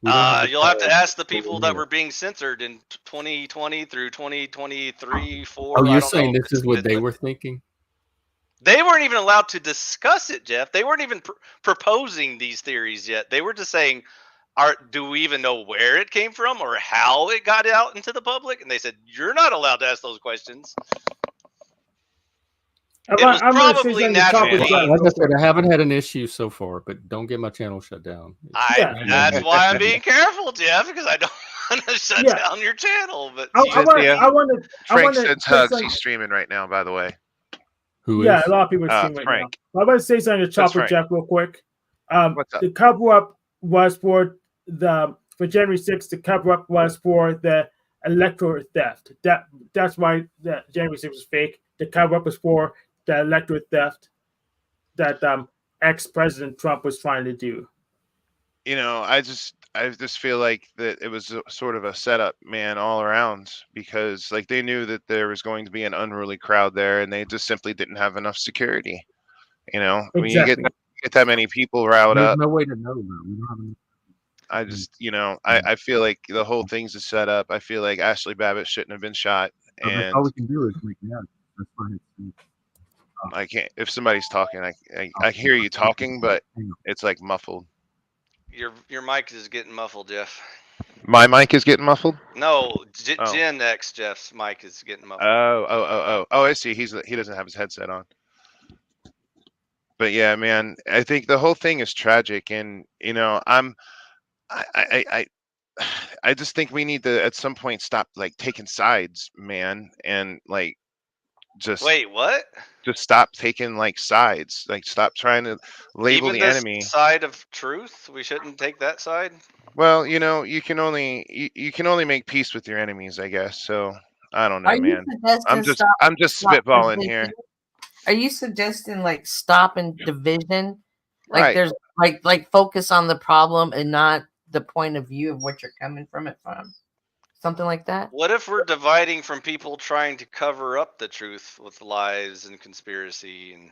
We don't have the You'll have to power. ask the people that Yeah. were being censored in 2020 through 2023, 4. Oh, I you're don't saying know if this it's is what good, they but were thinking? they weren't even allowed to discuss it, Jeff. They weren't even proposing these theories yet. They were just saying, do we even know where it came from or how it got out into the public? And they said, you're not allowed to ask those questions. It was I'm gonna say probably something to top natural with gain. Jeff Like I real said, quick. I haven't had an issue so far, but don't get my channel shut down. Yeah. That's why I'm being careful, Jeff, because I don't want to shut Yeah. down your channel. But I Cynthia, want Frank to sends hugs. He's streaming right now, by the way. Who Yeah, is? a lot of people are streaming right now. Frank. I want to say something to chop with Frank. Jeff real quick. What's up? The cover up was for January 6th. The cover up was for the electoral theft. That's why the January 6th was fake. The cover up was for the electoral theft that ex-President Trump was trying to do. You know, I just feel like that it was sort of a setup, man, all around, because like they knew that there was going to be an unruly crowd there, and they just simply didn't have enough security. You know, when you Exactly. get that many people riled There's up, no way to know, though. We don't have enough. I just, you know, I feel like the whole thing's a setup. I feel like Ashley Babbitt shouldn't have been shot, So that's and all we can do is make that. That's fine. I can't. If somebody's talking, I hear you talking, but it's like muffled. your mic is getting muffled, Jeff. My mic is getting muffled. No, Oh. Gen X Jeff's mic is getting muffled. Oh! I see. He doesn't have his headset on. But yeah, man, I think the whole thing is tragic, and you know, I just think we need to at some point stop like taking sides, man, and like just Wait, what? just stop taking like sides, like stop trying to label Even the this enemy. side of truth, we shouldn't take that side. Well, you know, you can only make peace with your enemies, I guess. So I don't know, Are you man. suggesting I'm just stop spitballing division? here. Are you suggesting like stopping division? Like Right. there's like focus on the problem and not the point of view of what you're coming from it from? Something like that? What if we're dividing from people trying to cover up the truth with lies and conspiracy and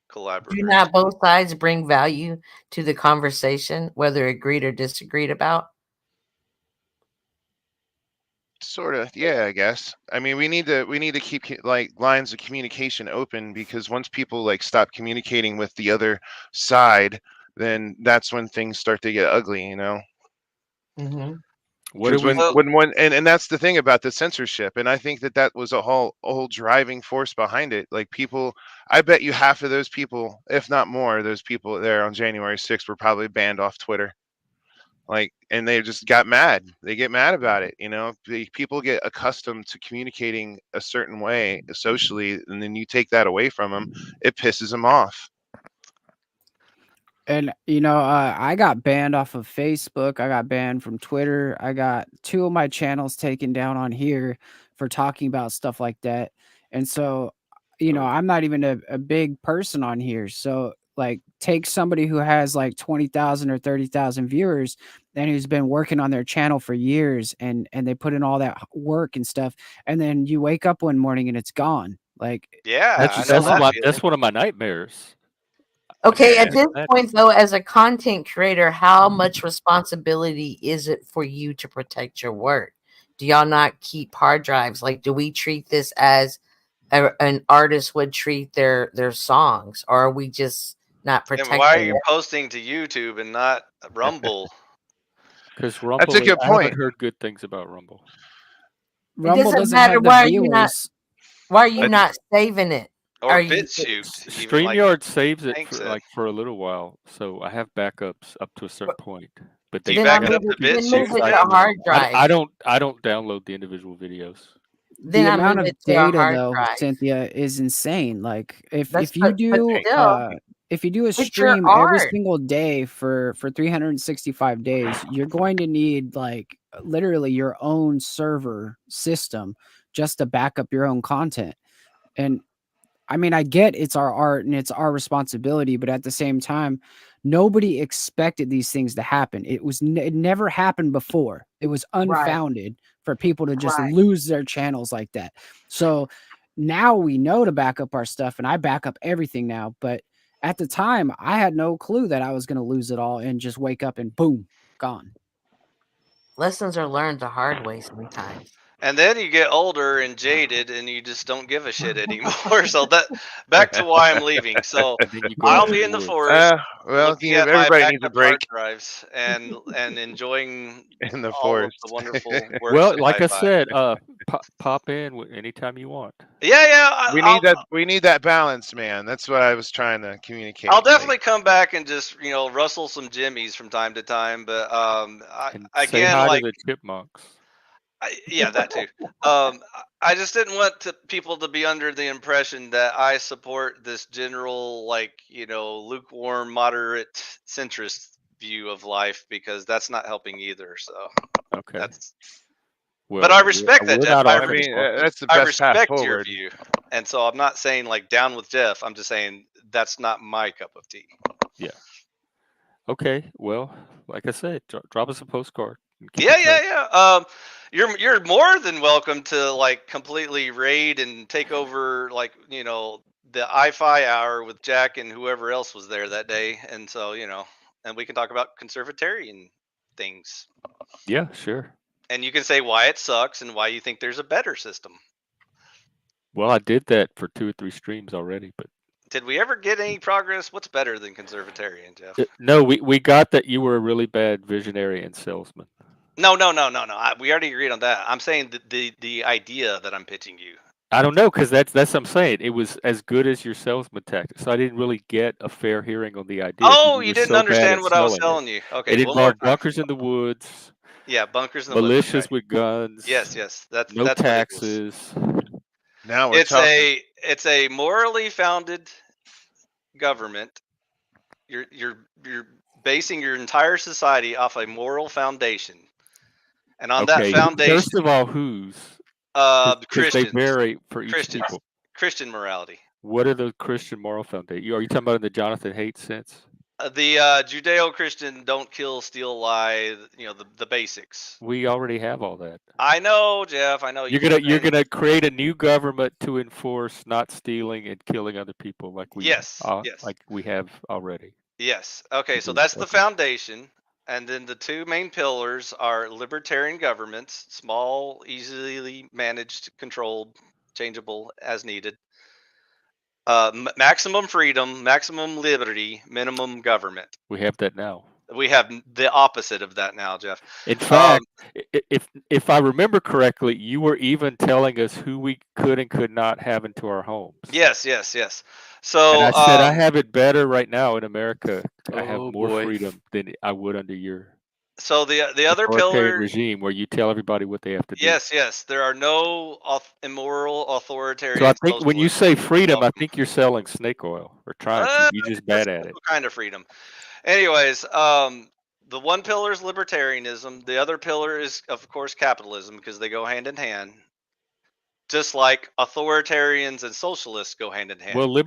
collaboration? Do not both sides bring value to the conversation, whether agreed or disagreed about? Sort of, yeah, I guess. I mean, we need to keep like lines of communication open, because once people like stop communicating with the other side, then that's when things start to get ugly, you know. Mm-hmm. What do we? When one and that's the thing about the censorship, and I think that was a whole driving force behind it. Like people, I bet you half of those people, if not more, those people there on January 6th were probably banned off Twitter. Like, and they just got mad. They get mad about it, you know. People get accustomed to communicating a certain way socially, and then you take that away from them, it pisses them off. And I got banned off of Facebook. I got banned from Twitter. I got 2 of my channels taken down on here for talking about stuff like that. And so, I'm not even a big person on here. So, like, take somebody who has like 20,000 or 30,000 viewers and who's been working on their channel for years, and they put in all that work and stuff, and then you wake up one morning and it's gone. Like, Yeah, I just know That's that my feeling. that's one of my nightmares. Okay, at Yeah. this point, though, as a content creator, how much responsibility is it for you to protect your work? Do y'all not keep hard drives? Like, do we treat this as an artist would treat their songs, or are we just not And protecting why are you it? posting to YouTube and not Rumble? Because That's a Rumble, good I haven't point. heard good things about Rumble. It Rumble doesn't doesn't matter. have the Why are you not? viewers. Why are you But- not saving it? Or Are you? BitChute, even like StreamYard saves it Hank for said. for a little while, so I have backups up to a certain point. But Do they you Then I back it up move to it. Then BitChute, move it to Hank? a hard drive. I don't download the individual videos. Then The I amount move of it to a data, hard though, drive. Cynthia, is insane. Like, That's if you but do still, if you do a it's your stream every art. single day for 365 days, you're going to need like literally your own server system just to back up your own content. And I mean, I get it's our art and it's our responsibility, but at the same time, nobody expected these things to happen. It never happened before. It was Right. unfounded for people to just Right. lose their channels like that. So now we know to back up our stuff, and I back up everything now. But at the time, I had no clue that I was going to lose it all and just wake up and boom, gone. Lessons are learned the hard way sometimes. And then you get older and jaded, and you just don't give a shit anymore. So that back to why I'm leaving. So And then you go I'll off be the in the woods. forest, Well, looking at my everybody needs a backup hard break drives and enjoying in the all of the forest. wonderful works Well, of like I iPhi. said, pop in anytime you want. Yeah, We need that. We need that balance, man. That's what I was trying to communicate. I'll definitely come back and just rustle some jimmies from time to time. But And say again, hi like to the chipmunks. yeah, that too. I just didn't want people to be under the impression that I support this general, like, lukewarm, moderate, centrist view of life, because that's not helping either. So Okay. that's. Well, But I respect that, we're Jeff. not I off the market. that's the I best path respect your forward. view, and so I'm not saying like down with Jeff. I'm just saying that's not my cup of tea. Okay. Well, like I said, drop us a postcard. And keep Yeah, in yeah, touch. yeah. You're more than welcome to like completely raid and take over, like, the iPhi hour with Jack and whoever else was there that day, and so and we can talk about conservatarian things, Yeah, sure. and you can say why it sucks and why you think there's a better system. Well, I did that for 2 or 3 streams already, but Did we ever get any progress? What's better than conservatarian, Jeff? no, we got that you were a really bad visionary and salesman. No. We already agreed on that. I'm saying the idea that I'm pitching you. I don't know, because that's what I'm saying. It was as good as your salesman tactic, so I didn't really get a fair hearing on the idea. 'cause Oh, you you were didn't so bad understand at what I was selling telling you. Okay, It one more involved time. bunkers in the woods, Yeah, bunkers in the woods. militias Okay. with guns. Yes, that's No that's what it was. taxes. Now we're talking. It's a morally founded government. You're basing your entire society off a moral foundation, and on that Okay. foundation, First of all, whose? the 'Cause they Christians, vary for each Christians, people. Christian morality, What are the Christian moral foundation? Are you talking about in the Jonathan Haidt sense? the Judeo-Christian don't kill, steal, lie. The basics. We already have all that. I know, Jeff. I know You're you gonna create a new government to enforce not stealing and killing other people like we Yes. like we have already. Yes. Okay, so Agreed. that's the Okay. foundation. And then the two main pillars are libertarian governments, small, easily managed, controlled, changeable as needed. Maximum freedom, maximum liberty, minimum government. We have that now. We have the opposite of that now, Jeff. In fact, if I remember correctly, you were even telling us who we could and could not have into our homes. Yes. So And I said I have it better right now in America. I have Oh, more boy. freedom than I would under your so the other authoritarian pillar. regime where you tell everybody what they have to do. Yes. There are no immoral authoritarian. So I think when you say freedom, I welcome. think you're selling snake oil or trying to. You're just bad at it. Kind of freedom. Anyways, the one pillar is libertarianism. The other pillar is, of course, capitalism, because they go hand in hand. Just like authoritarians and socialists go hand in hand. Well, the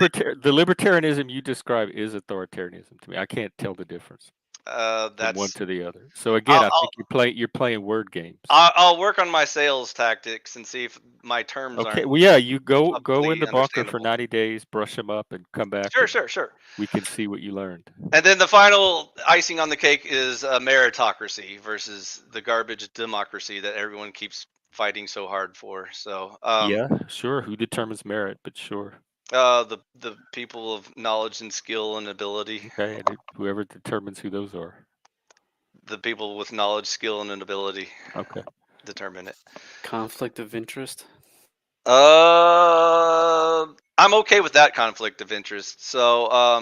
libertarianism you describe is authoritarianism to me. I can't tell the difference from one That's. to the other. So again, I think you're playing word games. I'll work on my sales tactics and see if my terms Okay. aren't. Well, yeah, you go in completely the bunker for understandable. 90 days, brush them up, and come back. Sure. We can see what you learned. And then the final icing on the cake is meritocracy versus the garbage democracy that everyone keeps fighting so hard for. So Yeah, sure. Who determines merit? But sure. the people of knowledge and skill and ability. Okay, and whoever determines who those are. The people with knowledge, skill, and an ability. Okay. Determine it. Conflict of interest. I'm okay with that conflict of interest. So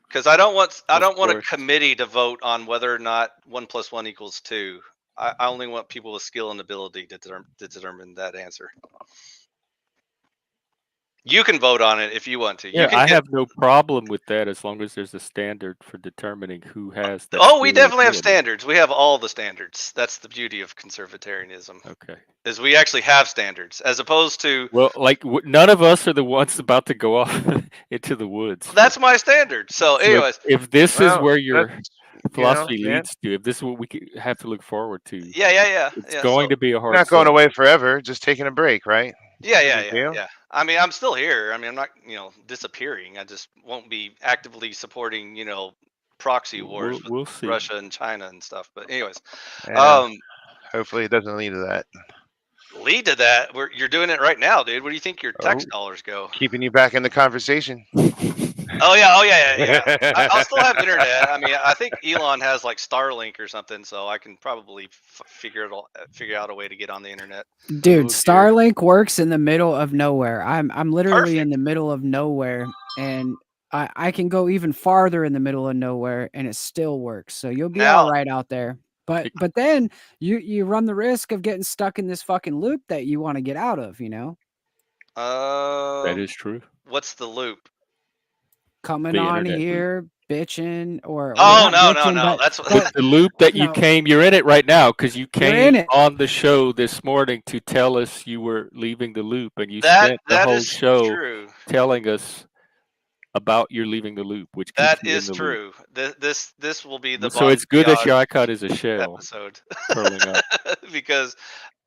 because I don't want a committee to vote on whether or not 1 + 1 = 2. I only want people with skill and ability to determine that answer. You can vote on it if you want to. Yeah, I have no problem with that as long as there's a standard for determining who has that. Oh, we definitely have standards. We have all the standards. That's the beauty of conservatarianism. Okay. Is we actually have standards as opposed to. Well, like none of us are the ones about to go off into the woods. That's my standard. So anyways. If this is where your philosophy leads to, if this is what we have to look forward to. Yeah. It's going to be a hard. Not going away forever, just taking a break, right? Yeah. I mean, I'm still here. I mean, I'm not, disappearing. I just won't be actively supporting, proxy wars with Russia and China and stuff. But anyways, hopefully it doesn't lead to that. Lead to that? You're doing it right now, dude. Where do you think your tax dollars go? Keeping you back in the conversation. Oh yeah. I'll still have internet. I mean, I think Elon has like Starlink or something, so I can probably figure out a way to get on the internet. Dude, Starlink works in the middle of nowhere. I'm literally in the middle of nowhere, and I can go even farther in the middle of nowhere, and it still works. So you'll be all right out there. But then you run the risk of getting stuck in this fucking loop that you want to get out of. That is true. What's the loop? Coming on here, bitching, or no. That's the loop that you came. You're in it right now because you came on the show this morning to tell us you were leaving the loop, and you spent the whole show telling us about your leaving the loop, which that is true. This will be the so it's good that your icon is a shell episode curling up. Because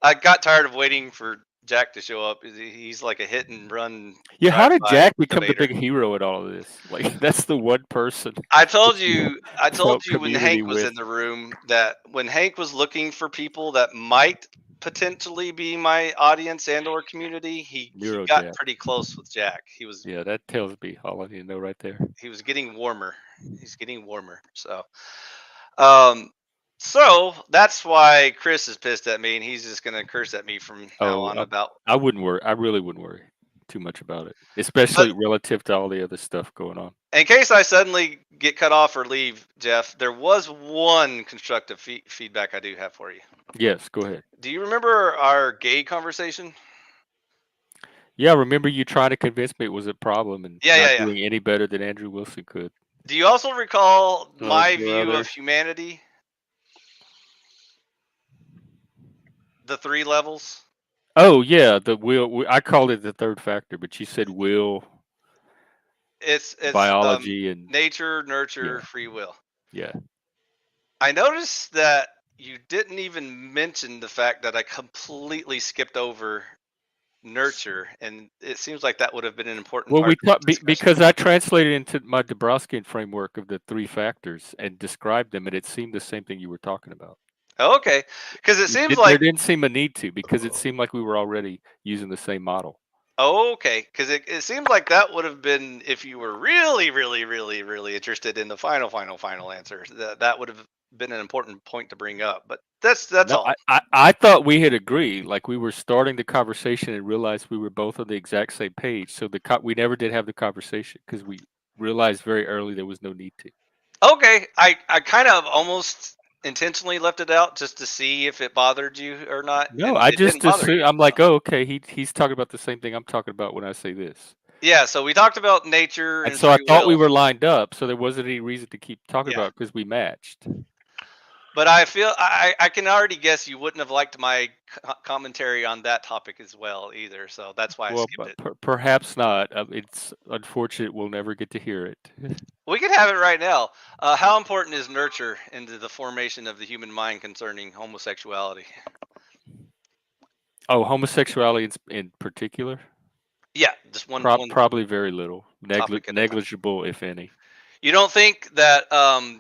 I got tired of waiting for Jack to show up. He's like a hit and run. Yeah, how did Jack become the big hero in all of this? Like, that's the one person. I told you when Hank was in the room that when Hank was looking for people that might potentially be my audience and or community, he got pretty close with Jack. He was. Yeah, that tells me all I need to know right there. He was getting warmer. He's getting warmer. So that's why Chris is pissed at me, and he's just gonna curse at me from now on about. I wouldn't worry. I really wouldn't worry too much about it, especially relative to all the other stuff going on. In case I suddenly get cut off or leave, Jeff, there was one constructive feedback I do have for you. Yes, go ahead. Do you remember our gay conversation? Yeah, remember you trying to convince me it was a problem and not doing any better than Andrew Wilson could. Do you also recall my view of humanity? The 3 levels. Oh yeah, the will. I called it the third factor, but you said will. It's biology and nature, nurture, free will. Yeah. I noticed that you didn't even mention the fact that I completely skipped over nurture, and it seems like that would have been an important. Well, we thought because I translated into my Dabrowskian framework of the 3 factors and described them, and it seemed the same thing you were talking about. Oh, okay, because it seems like there didn't seem a need to, because it seemed like we were already using the same model. Oh, okay, because it seems like that would have been, if you were really, really, really, really interested in the final answer, that would have been an important point to bring up. But that's all. I thought we had agreed, like we were starting the conversation and realized we were both on the exact same page. So we never did have the conversation because we realized very early there was no need to. Okay, I kind of almost intentionally left it out just to see if it bothered you or not. No, I just assumed. I'm like, oh, okay, he's talking about the same thing I'm talking about when I say this. Yeah, so we talked about nature And and so I free thought we will. were lined up, so there wasn't any reason to keep talking Yeah. about it because we matched. But I feel I can already guess you wouldn't have liked my commentary on that topic as well either. So that's why I Well, skipped it. perhaps not. It's unfortunate we'll never get to hear it. We can have it right now. How important is nurture into the formation of the human mind concerning homosexuality? Oh, homosexuality in particular? Yeah, just one Probably very little. topic at a time. Negligible, if any. You don't think that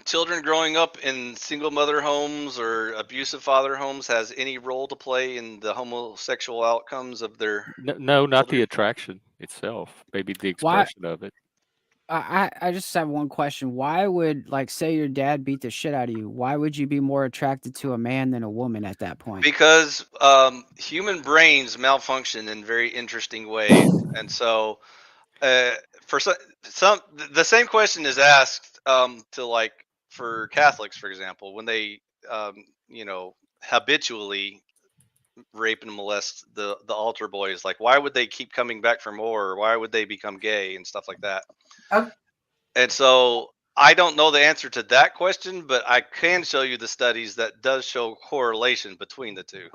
children growing up in single mother homes or abusive father homes has any role to play in the homosexual outcomes of their No, not the children? attraction itself. Maybe the Why? expression of it. I just have one question. Why would, like, say your dad beat the shit out of you? Why would you be more attracted to a man than a woman at that point? Because human brains malfunction in very interesting ways, and so for some the same question is asked to, like, for Catholics, for example, when they habitually rape and molest the altar boys. Like, why would they keep coming back for more? Or why would they become gay and stuff like that? Oh. And so I don't know the answer to that question, but I can show you the studies that does show correlation between the two.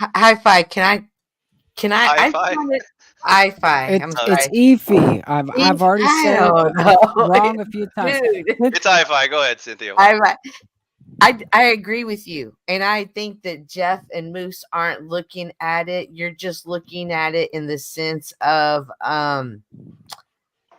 Hi-Fi. Can I? Hi-Fi? iPhi. I'm sorry. It's Efi. I've already said it wrong a few times. Dude. It's Hi-Fi. Go ahead, Cynthia. I agree with you, and I think that Jeff and MoOse aren't looking at it. You're just looking at it in the sense of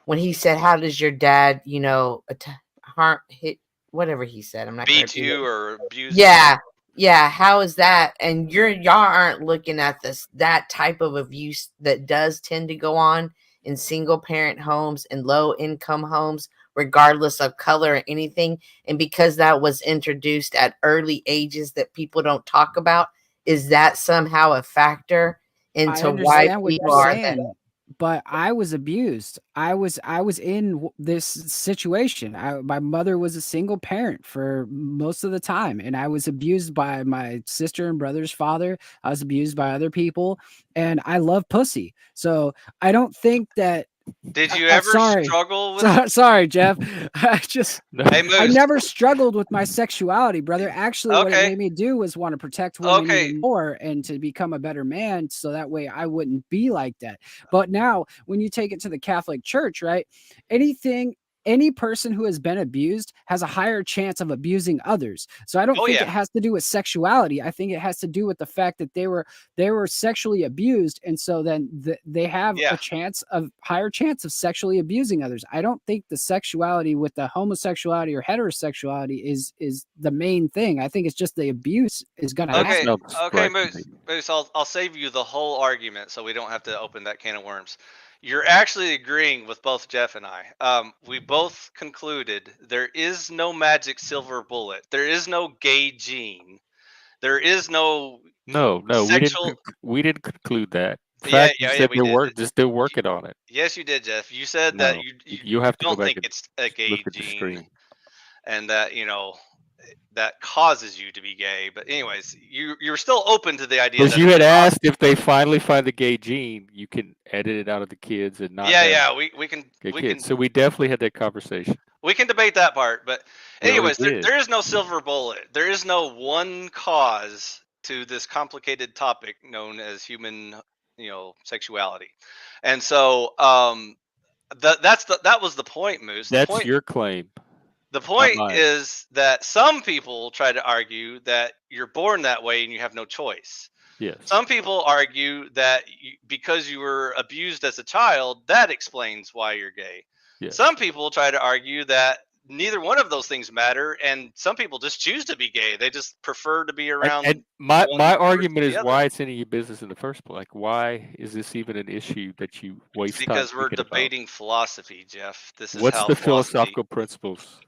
when he said, "How does your dad, hit whatever he said?" I'm not gonna beat you or abuse Yeah. Yeah, how is that? And y'all aren't looking at that type of abuse that does tend to go on in single parent homes and low income homes, regardless of color or anything. And because that was introduced at early ages that people don't talk about, is that somehow a factor into I why understand what people you're are saying, but I was abused. I was in this situation. My mother was a single parent for most of the time, and I was abused by my sister and brother's father. I was abused by other people, and I love pussy. So I don't think that. Did you ever struggle with? Sorry, Jeff. Hey, I MoOse. never struggled with my sexuality, brother. Actually, what it Okay. made me do was want to protect women Okay. even more and to become a better man, so that way I wouldn't be like that. But now, when you take it to the Catholic Church, right? Any person who has been abused has a higher chance of abusing others. So I don't think it has to do with sexuality. I think it has to do with the fact that they were sexually abused, and so then they have a higher chance of sexually abusing others. I don't think the sexuality with the homosexuality or heterosexuality is the main thing. I think it's just the abuse is going to happen. Okay, MoOse, I'll save you the whole argument so we don't have to open that can of worms. You're actually agreeing with both Jeff and I. We both concluded there is no magic silver bullet. There is no gay gene. There is no sexual... we didn't conclude that. In fact, you said they're still working on it. Yes, you did, Jeff. You said that you have to don't go back think and it's a gay look at the gene, stream. and that that causes you to be gay. But anyways, you're still open to the idea. Because you had asked if they finally find the gay gene, you can edit it out of the kids and not. We can. So we definitely had that conversation. We can debate that part, but anyways, there is no silver bullet. There is no one cause to this complicated topic known as human, sexuality, and so that was the point, MoOse. That's your claim. The point is that some people try to argue that you're born that way and you have no choice. Yes. Some people argue that because you were abused as a child, that explains why you're gay. Yes. Some people try to argue that neither one of those things matter, and some people just choose to be gay. They just prefer to be around. And my argument is why it's any of your business in the first place. Like, why is this even an issue that you waste time? Because we're debating philosophy, Jeff. This is what's the philosophical principles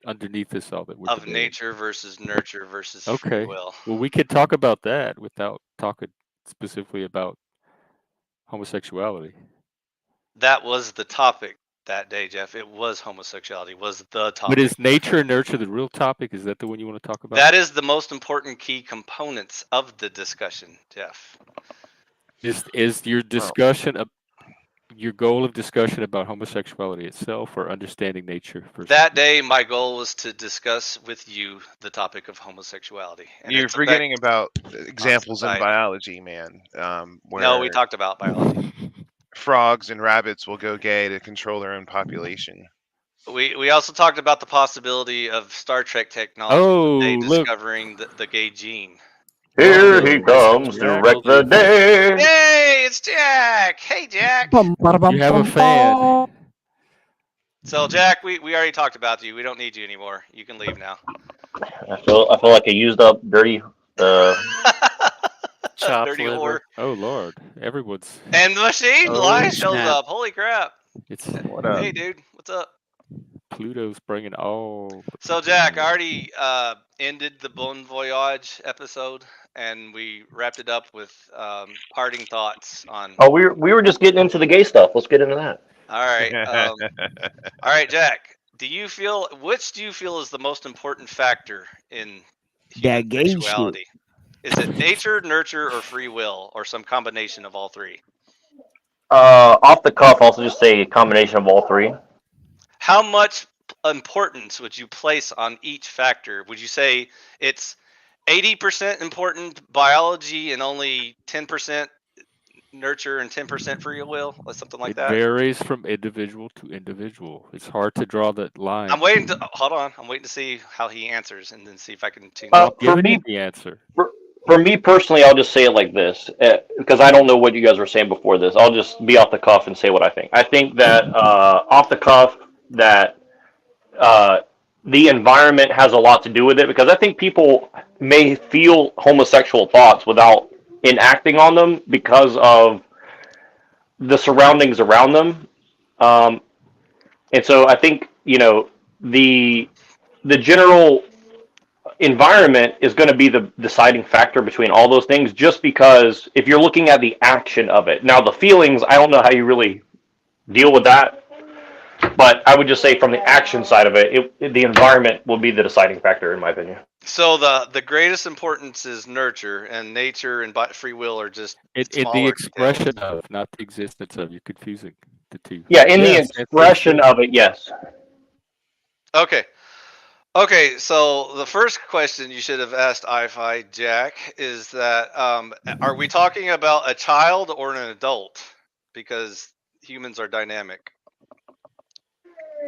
underneath this all that we're of debating? Nature versus nurture versus free will. Well, we could talk about that without talking specifically about homosexuality. That was the topic that day, Jeff. It was homosexuality was the topic. But is nature and nurture the real topic? Is that the one you want to talk about? That is the most important key components of the discussion, Jeff. Is your discussion your goal of discussion about homosexuality itself or understanding nature? That day, my goal was to discuss with you the topic of homosexuality. And You're its forgetting effect about on examples in society. biology, man. Where No, we talked about biology. frogs and rabbits will go gay to control their own population. We also talked about the possibility of Star Trek technology Oh, one day look. discovering the gay gene. Here he Whoa. comes to Jack. wreck the day. Yay, it's Jack! Hey, Jack! Bum, bada, bum, You have a bum, fan. bum. So, Jack, we already talked about you. We don't need you anymore. You can leave now. I feel like a used up, dirty. Chopped Dirty liver. whore. Oh Lord, everyone's. And the machine Oh, live shows snap. up. Holy crap. It's What up? Hey, dude. What's up? Pluto's bringing all. the So, people Jack, I down. already ended the Bon Voyage episode, and we wrapped it up with parting thoughts on. Oh, we were just getting into the gay stuff. Let's get into that. All right. All right, Jack. Which do you feel is the most important factor in human That gay shit. sexuality? Is it nature, nurture, or free will, or some combination of all three? Off the cuff, I'll just say a combination of all three. How much importance would you place on each factor? Would you say it's 80% important biology and only 10% nurture and 10% free will, or something like It that? varies from individual to individual. It's hard to draw that line. I'm waiting to hold on. I'm waiting to see how he answers, and then see if I can tune. I'm For giving me, you the answer. for me personally, I'll just say it like this, because I don't know what you guys were saying before this. I'll just be off the cuff and say what I think. I think that off the cuff that the environment has a lot to do with it, because I think people may feel homosexual thoughts without enacting on them because of the surroundings around them. And so I think, the general environment is going to be the deciding factor between all those things, just because if you're looking at the action of it. Now, the feelings, I don't know how you really deal with that, but I would just say from the action side of it, the environment will be the deciding factor, in my opinion. So the greatest importance is nurture, and nature and free will are just In the smaller expression details. of, not the existence of. You're confusing the two. Yeah, in the Yes, expression of it, yes. Okay. Okay, so the first question you should have asked iPhi, Jack, is that are we talking about a child or an adult? Because humans are dynamic.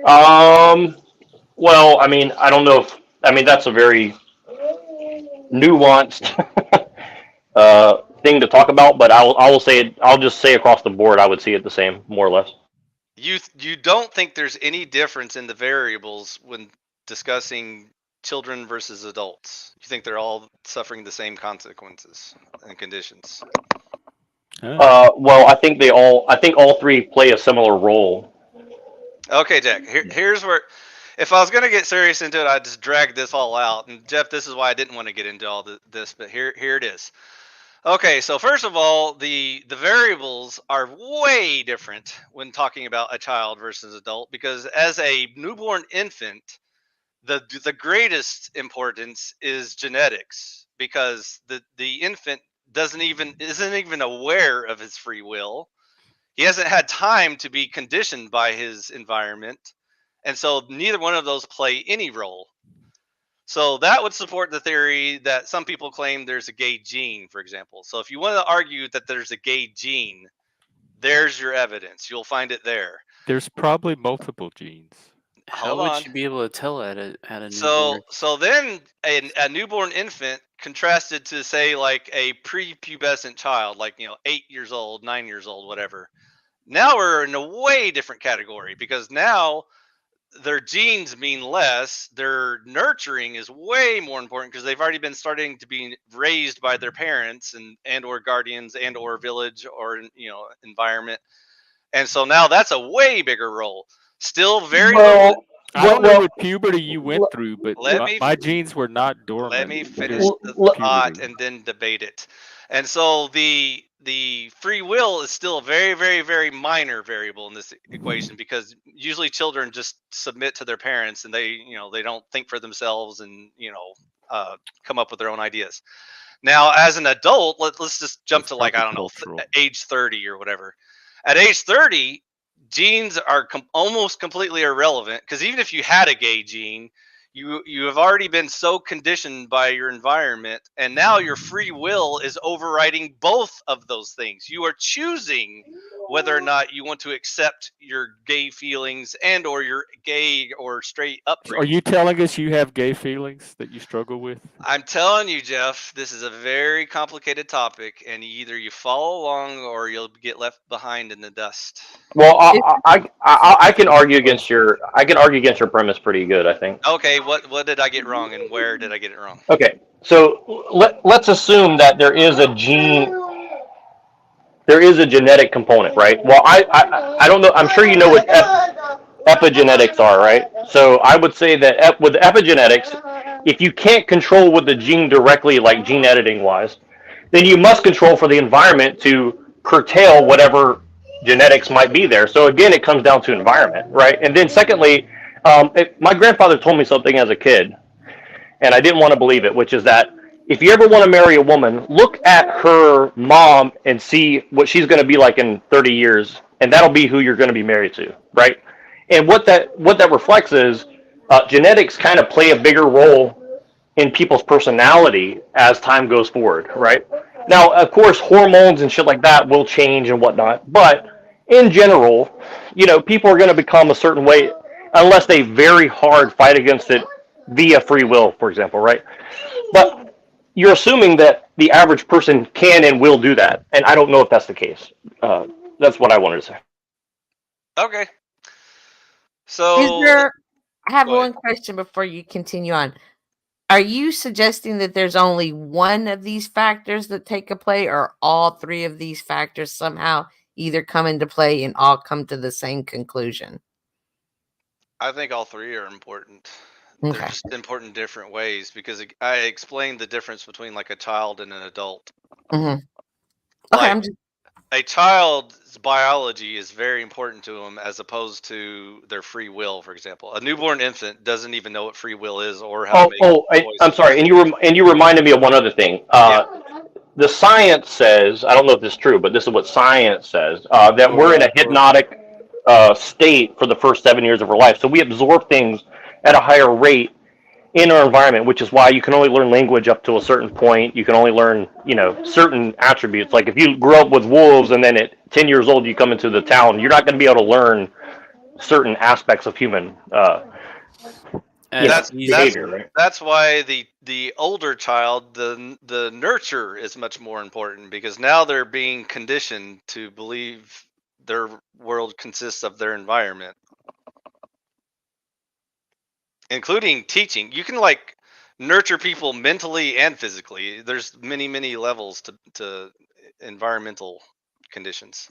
Well, I mean, I don't know if, that's a very nuanced thing to talk about, but I will say it. I'll just say across the board, I would see it the same, more or less. You don't think there's any difference in the variables when discussing children versus adults? You think they're all suffering the same consequences and conditions? Well, I think all three play a similar role. Okay, Jack. Here's where, if I was gonna get serious into it, I'd just drag this all out. And Jeff, this is why I didn't want to get into all this, but here it is. Okay, so first of all, the variables are way different when talking about a child versus adult, because as a newborn infant, the greatest importance is genetics, because the infant isn't even aware of his free will. He hasn't had time to be conditioned by his environment, and so neither one of those play any role. So that would support the theory that some people claim there's a gay gene, for example. So if you want to argue that there's a gay gene, there's your evidence. You'll find it there. There's probably multiple genes. How Hold would on. you be able to tell at a newborn? So then a newborn infant contrasted to, say, like a prepubescent child, like 8 years old, 9 years old, whatever. Now we're in a way different category, because now their genes mean less. Their nurturing is way more important, because they've already been starting to be raised by their parents and or guardians and or village or environment. And so now that's a way bigger role. Still very limited. I don't know what puberty you went through, but Let my genes were not dormant. Let me finish during the thought puberty. and then debate it. And so the free will is still a very, very, very minor variable in this equation, because usually children just submit to their parents, and they don't think for themselves and come up with their own ideas. Now, as an adult, let's just jump That's to, like, I probably don't know, cultural. age 30 or whatever. At age 30, genes are almost completely irrelevant, because even if you had a gay gene, you have already been so conditioned by your environment, and now your free will is overriding both of those things. You are choosing whether or not you want to accept your gay feelings and or your gay or straight upbringing. Are you telling us you have gay feelings that you struggle with? I'm telling you, Jeff, this is a very complicated topic, and either you follow along or you'll get left behind in the dust. Well, I can argue against your premise pretty good, I think. Okay, what did I get wrong, and where did I get it wrong? Okay, so let's assume that there is a genetic component, right? Well, I don't know. I'm sure you know what epigenetics are, right? So I would say that with epigenetics, if you can't control with the gene directly, like gene editing wise, then you must control for the environment to curtail whatever genetics might be there. So again, it comes down to environment, right? And then secondly, my grandfather told me something as a kid, and I didn't want to believe it, which is that if you ever want to marry a woman, look at her mom and see what she's going to be like in 30 years, and that'll be who you're going to be married to, right? And what that reflects is genetics kind of play a bigger role in people's personality as time goes forward, right? Now, of course, hormones and shit like that will change and whatnot, but in general, people are going to become a certain way unless they very hard fight against it via free will, for example, right? But you're assuming that the average person can and will do that, and I don't know if that's the case. That's what I wanted to say. Okay. So, I have go ahead. one question before you continue on. Are you suggesting that there's only one of these factors that take a play, or all three of these factors somehow either come into play and all come to the same conclusion? I think all three are important. Okay. They're just important in different ways, because I explained the difference between like a child and an adult. Mm-hmm. Okay, Like, a child's biology is very important to them, as opposed to their free will. For example, a newborn infant doesn't even know what free will is or how to make choices. I'm sorry, and you reminded me of one other thing. The science says, I don't know if this is true, but this is what science says, that we're in a hypnotic state for the first 7 years of our life. So we absorb things at a higher rate in our environment, which is why you can only learn language up to a certain point. You can only learn, certain attributes. Like if you grow up with wolves and then at 10 years old you come into the town, you're not going to be able to learn certain aspects of human behavior, right? That's why the older child, the nurture is much more important, because now they're being conditioned to believe their world consists of their environment, including teaching. You can nurture people mentally and physically. There's many levels to environmental conditions,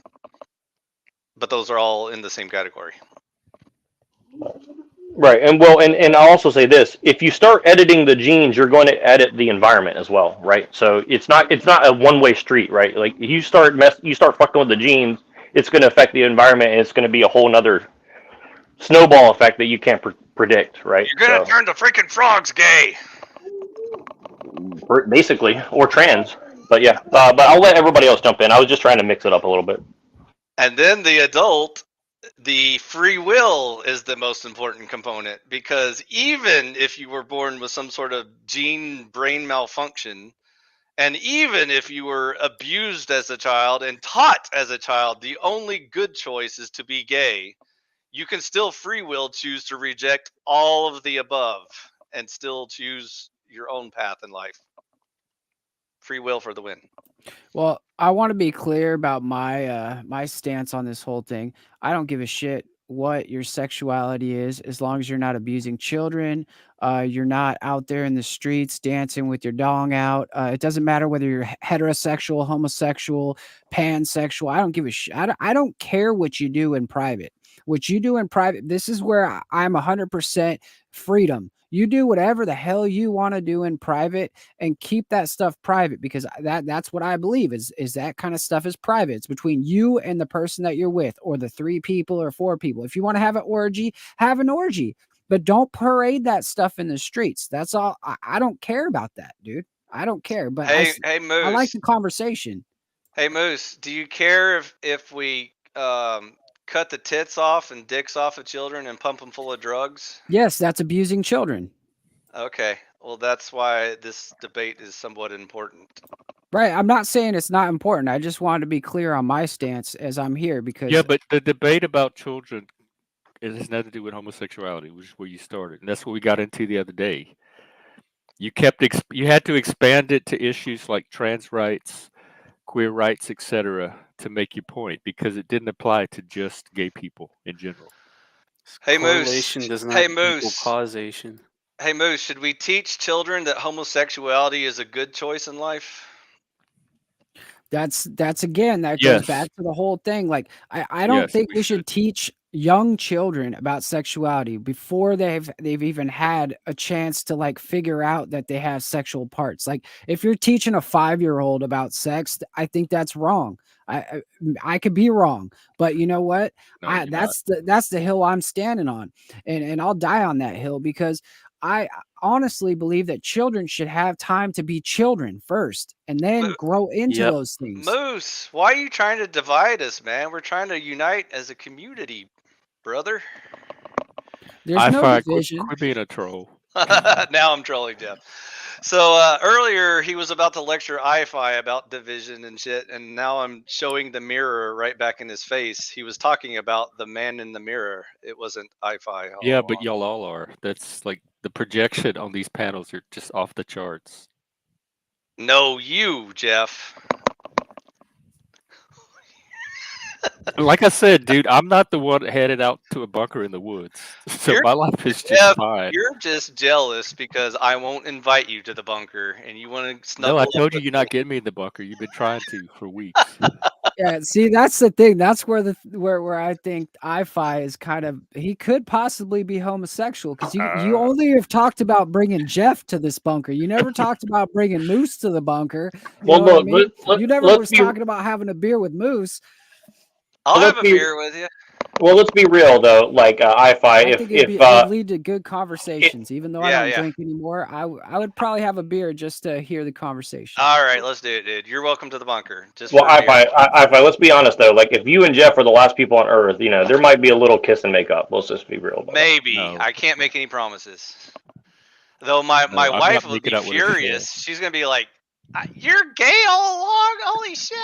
but those are all in the same category. Right, and I'll also say this: if you start editing the genes, you're going to edit the environment as well, right? So it's not a one-way street, right? Like you start fucking with the genes, it's going to affect the environment, and it's going to be a whole nother snowball effect that you can't predict, right? You're gonna turn the freaking frogs gay, basically, or trans. But yeah, but I'll let everybody else jump in. I was just trying to mix it up a little bit. And then the adult. The free will is the most important component, because even if you were born with some sort of gene brain malfunction, and even if you were abused as a child and taught as a child the only good choice is to be gay, you can still free will choose to reject all of the above and still choose your own path in life. Free will for the win. Well, I want to be clear about my stance on this whole thing. I don't give a shit what your sexuality is, as long as you're not abusing children. You're not out there in the streets dancing with your dong out. It doesn't matter whether you're heterosexual, homosexual, pansexual. I don't give a shit. I don't care what you do in private. What you do in private, this is where I'm 100% freedom. You do whatever the hell you want to do in private, and keep that stuff private, because that's what I believe is that kind of stuff is private. It's between you and the person that you're with, or the 3 people or 4 people. If you want to have an orgy, have an orgy, but don't parade that stuff in the streets. That's all. I don't care about that, dude. I don't care. But hey, MoOse. I like the conversation. Hey, MoOse, do you care if we cut the tits off and dicks off of children and pump them full of drugs? Yes, that's abusing children. Okay. Well, that's why this debate is somewhat important. Right. I'm not saying it's not important. I just wanted to be clear on my stance as I'm here because Yeah, but the debate about children, it has nothing to do with homosexuality, which is where you started, and that's what we got into the other day. You you had to expand it to issues like trans rights, queer rights, etc., to make your point, because it didn't apply to just gay people in general. Hey, Moose. Correlation does not Hey, equal Moose. causation. Hey, Moose, should we teach children that homosexuality is a good choice in life? that's again, that goes Yes. back to the whole thing. Like, I don't Yes, think we we should teach young children about sexuality before they've even had a chance to like figure out that they have sexual parts. Like, if you're teaching a 5-year-old about sex, I think that's wrong. I could be wrong, but you know what? No, you're not. That's the hill I'm standing on, and I'll die on that hill because I honestly believe that children should have time to be children first and then Mo- grow into Yep. those things. Moose, why are you trying to divide us, man? We're trying to unite as a community, brother. There's no iPhi, division. quit being a troll. Now I'm trolling Jeff. So earlier he was about to lecture iPhi about division and shit, and now I'm showing the mirror right back in his face. He was talking about the man in the mirror. It wasn't iPhi. all Yeah, but along. y'all all are. That's like the projection on these panels are just off the charts. No, you, Jeff. Like I said, dude, I'm not the one headed out to a bunker in the woods. So You're- my life is just Jeff, fine. you're just jealous because I won't invite you to the bunker, and you want to snuggle. No, I up told you with you're me. not getting me in the bunker. You've been trying to for weeks. Yeah, see, that's the thing. That's where where I think iPhi is kind of, he could possibly be homosexual because you only have talked about bringing Jeff to this bunker. You never talked about bringing Moose to the bunker. You Well, know what I look, mean? let- You never let's was be- talking about having a beer with Moose. I'll let's have a be- beer with you. Well, let's be real though. Like I iPhi, think if it would lead to good conversations. Even though I Yeah, don't yeah. drink anymore, I would probably have a beer just to hear the conversation. All right, let's do it, dude. You're welcome to the bunker. Just well, for a beer. iPhi, let's be honest though. Like if you and Jeff are the last people on Earth, you know there might be a little kiss and make up. Let's just be real. About it. Maybe. No. I can't make any promises. Though my No, I'm wife not would be making out with her furious. She's gonna be like, "You're gay all along? Holy shit!"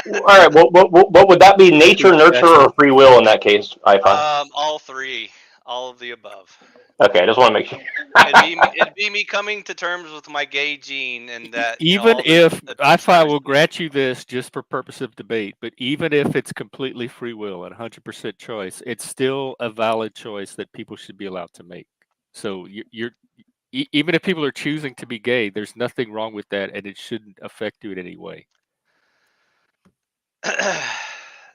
All right. What would that be? Nature, nurture, or free will in that case, iPhi? All three, all of the above. Okay, I just want to make sure. It'd be me coming to terms with my gay gene, and that Even all if the iPhi will grant you this just for purpose of debate, but even if it's completely free will and 100% choice, it's still a valid choice that people should be allowed to make. So even if people are choosing to be gay, there's nothing wrong with that, and it shouldn't affect you in any way.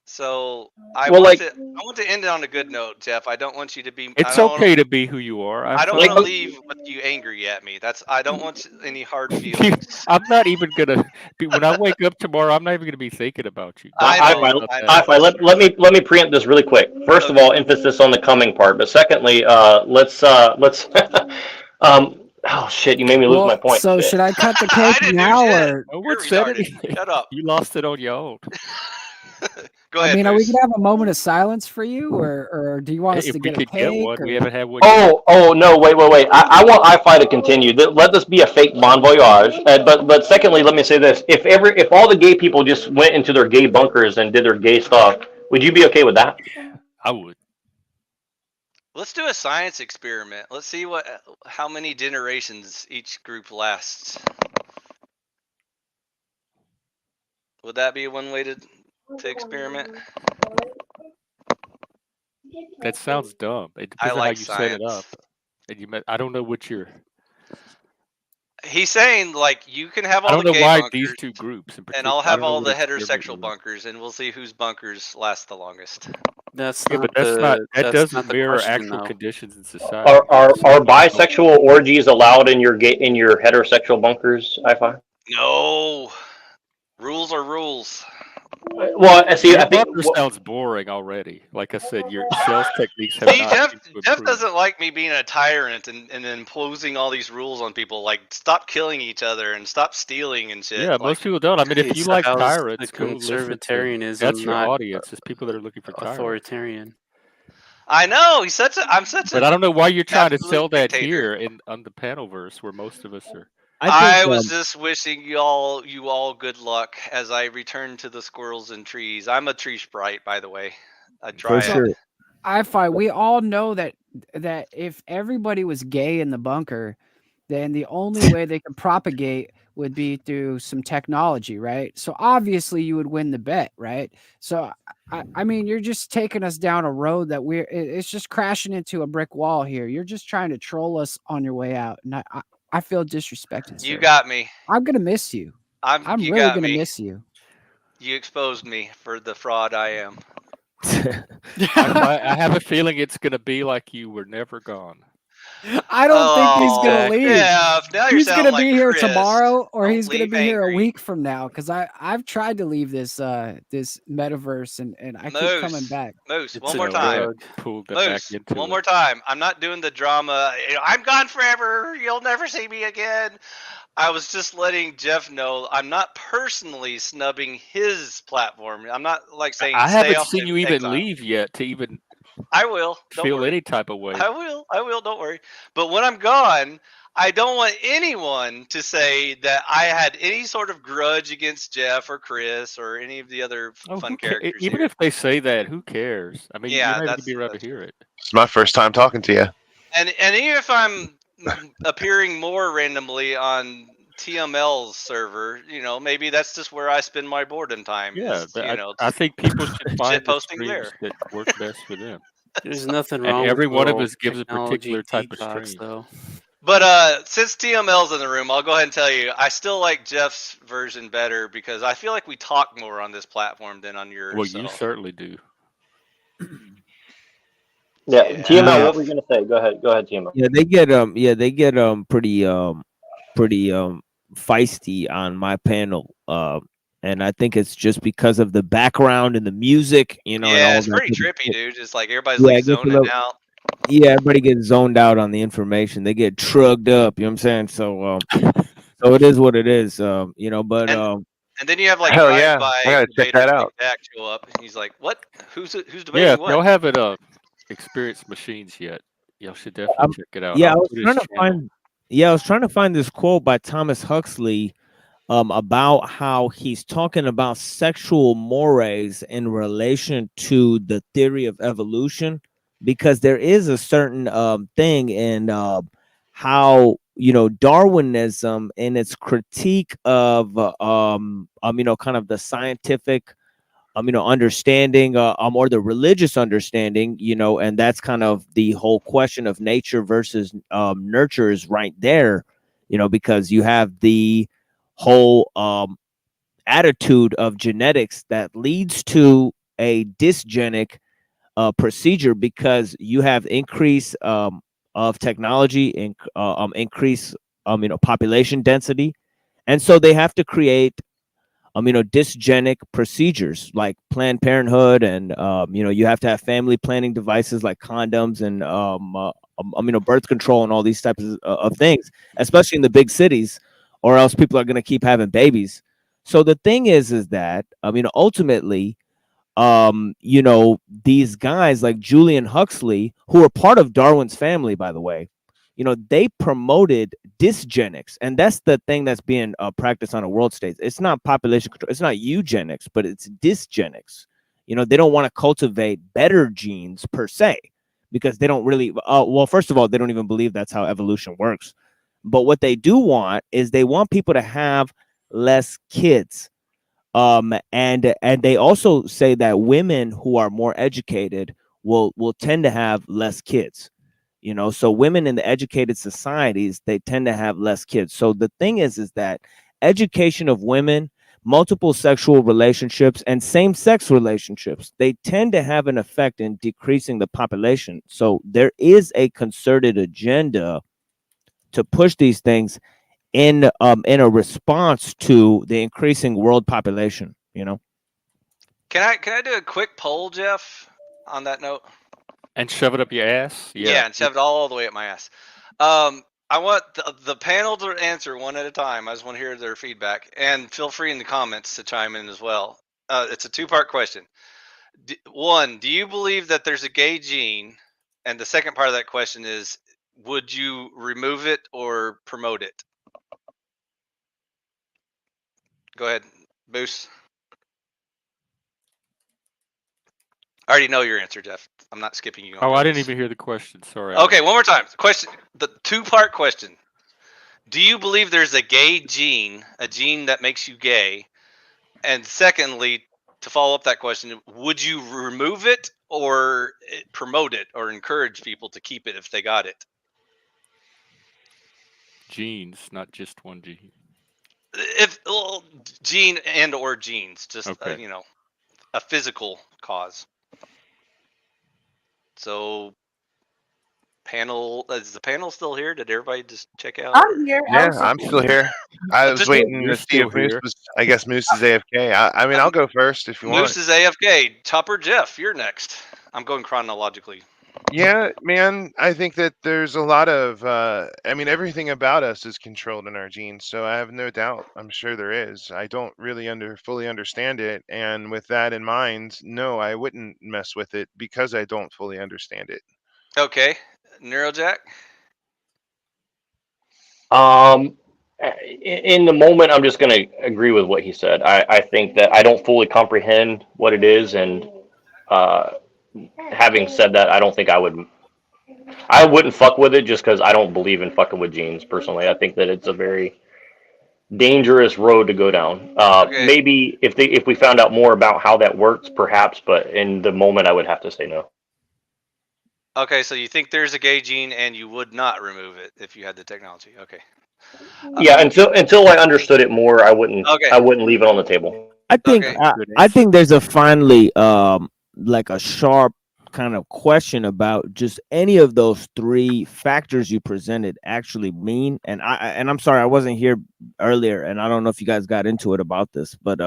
So I Well, want like- to end it on a good note, Jeff. I don't want you to be. It's I don't okay to be who you are. I don't iPhi. want to leave with you angry at me. I don't want any hard You- feelings. I'm not even gonna be when I wake up tomorrow. I'm not even gonna be thinking about you. I Don't know, worry about I that. know. iPhi, let me preempt this really quick. First of all, emphasis on the coming part, but secondly, let's oh shit, you made me lose my point. So Shit. should I cut the I cake didn't do now, shit. or No You're one said retarded. anything. Shut up. You lost it on your own. Go I ahead. mean, are we Moose. gonna have a moment of silence for you, or do you want us If to we get a could get cake? one, or- we haven't had one. yet. Oh no, wait. I want iPhi to continue. Let this be a fake bon voyage. But secondly, let me say this: if all the gay people just went into their gay bunkers and did their gay stuff, would you be okay with that? I would. Let's do a science experiment. Let's see how many generations each group lasts. Would that be one way to experiment? That sounds dumb. It I depends on how like you set it up. science. And I don't know what you're. He's saying like you can have I all don't the know gay why bunkers, these two groups in and particular. I'll I have don't know all what the experiment heterosexual you're- bunkers, and we'll see whose bunkers last the longest. That's Yeah, not but that's the, not. That that's doesn't not the mirror question, actual though. conditions in society. Are bisexual orgies allowed in your heterosexual bunkers, iPhi? No, rules are rules. Well, see, Your I think bunker sounds boring already. Like I said, your sales techniques have See, not Jeff seemed to Jeff improve. doesn't like me being a tyrant and imposing all these rules on people. Like, stop killing each other and stop stealing and shit. Yeah, Like, most people don't. I mean, if Hey, you so like how's the tyrants, go listen to. conservatarianism That's your not audience. It's people that are looking for tyrants. authoritarian? I know I'm such But a I don't know why you're trying to absolute sell that dictator. here on the Panelverse, where most of us are. I was just wishing you all good luck as I return to the squirrels and trees. I'm a tree sprite, by the way. A dryad. sure. iPhi, we all know that if everybody was gay in the bunker, then the only way they could propagate would be through some technology, right? So obviously you would win the bet, right? So I mean, you're just taking us down a road that it's just crashing into a brick wall here. You're just trying to troll us on your way out, and I feel disrespected. You sir. got me. I'm gonna miss you. I'm You really got gonna me. miss you. You exposed me for the fraud I am. I have a feeling it's going to be like you were never gone. I don't think he's gonna Oh, leave. Jeff, now you're He's sounding gonna like be here Chris. tomorrow, or Don't he's gonna leave be here a angry. week from now. Because I've tried to leave this this metaverse, and I keep coming back. MoOse, It's one a more time. drug. Pulled that back MoOse, into one it. more time. I'm not doing the drama. I'm gone forever. You'll never see me again. I was just letting Jeff know I'm not personally snubbing his platform. I'm not like saying I stay haven't off seen to you even exile. leave yet to even I will. Don't feel worry. any type of way. I will. Don't worry. But when I'm gone, I don't want anyone to say that I had any sort of grudge against Jeff or Chris or any of the other fun characters Even here. if they say that, who cares? I mean, Yeah, you're not even that's- gonna be around to that's hear it. It's my first time talking to you. And even if I'm appearing more randomly on TML's server, maybe that's just where I spend my boredom time. Yeah, is, I think people should find the shitposting streams there. that work best for them. There's nothing And wrong every with one of little us gives a technology particular type of detox, stream. though. But since TML's in the room, I'll go ahead and tell you, I still like Jeff's version better because I feel like we talk more on this platform than on yours. Well, you certainly do. Yeah, Yeah. TML, what were you gonna say? Go ahead, TML. Yeah, they get pretty feisty on my panel. And I think it's just because of the background and the music, and all Yeah, it's that pretty type of trippy, shit. dude. It's like everybody's Yeah, like it gets a zoning little- out. Yeah, everybody gets zoned out on the information. They get trugged up, you know what I'm saying? So so it is what it is. But And then you have like Hell yeah, drive-by I gotta check debaters that like out. Jack show up, and he's like, "What? Who's debating Yeah, if what?" y'all haven't experienced machines yet, y'all should definitely check it out. yeah, I I'll was put his trying to channel. find I was trying to find this quote by Thomas Huxley about how he's talking about sexual mores in relation to the theory of evolution, because there is a certain thing in how Darwinism in its critique of kind of the scientific understanding or the religious understanding, and that's kind of the whole question of nature versus nurture is right there, because you have the whole attitude of genetics that leads to a dysgenic procedure, because you have increase of technology and increase population density, and so they have to create dysgenic procedures like Planned Parenthood, and you have to have family planning devices like condoms and birth control and all these types of things, especially in the big cities, or else people are going to keep having babies. So the thing is that ultimately, these guys like Julian Huxley, who are part of Darwin's family, by the way, they promoted dysgenics, and that's the thing that's being practiced on a world stage. It's not population control, it's not eugenics, but it's dysgenics. They don't want to cultivate better genes per se, because they don't really well, first of all, they don't even believe that's how evolution works. But what they do want is they want people to have less kids. And they also say that women who are more educated will tend to have less kids. So women in the educated societies, they tend to have less kids. So the thing is that education of women, multiple sexual relationships, and same-sex relationships, they tend to have an effect in decreasing the population. So there is a concerted agenda to push these things in a response to the increasing world population. Can I do a quick poll, Jeff, on that note? And shove it up your ass? Yeah, and shove it all the way up my ass. I want the panel to answer one at a time. I just want to hear their feedback. And feel free in the comments to chime in as well. It's a two-part question. One, do you believe that there's a gay gene? And the second part of that question is, would you remove it or promote it? Go ahead, MoOse. I already know your answer, Jeff. I'm not skipping you. Oh, I didn't even hear the question. Sorry. Okay, one more time. Question. The two-part question. Do you believe there's a gay gene, a gene that makes you gay? And secondly, to follow up that question, would you remove it or promote it or encourage people to keep it if they got it? Genes, not just one gene. Gene and or genes, just okay. A physical cause. So, panel, is the panel still here? Did everybody just check out? I'm here. Yeah, I'm still here. I was waiting to see if MoOse was. I guess MoOse is AFK. I mean, I'll go first if you want. MoOse is AFK. Chopper Jeff, you're next. I'm going chronologically. Yeah, man. I think that there's a lot of. I mean, everything about us is controlled in our genes, so I have no doubt. I'm sure there is. I don't really fully understand it, and with that in mind, no, I wouldn't mess with it because I don't fully understand it. Okay, NeuroJack. In the moment, I'm just going to agree with what he said. I think that I don't fully comprehend what it is, and having said that, I don't think I wouldn't fuck with it just because I don't believe in fucking with genes personally. I think that it's a very dangerous road to go down. Okay. Maybe if we found out more about how that works, perhaps, but in the moment, I would have to say no. Okay, so you think there's a gay gene and you would not remove it if you had the technology. Okay. Yeah, until I understood it more, I wouldn't. Okay. I wouldn't leave it on the table. I think Okay. I think there's a finally like a sharp kind of question about just any of those three factors you presented actually mean. And I'm sorry I wasn't here earlier, and I don't know if you guys got into it about this, but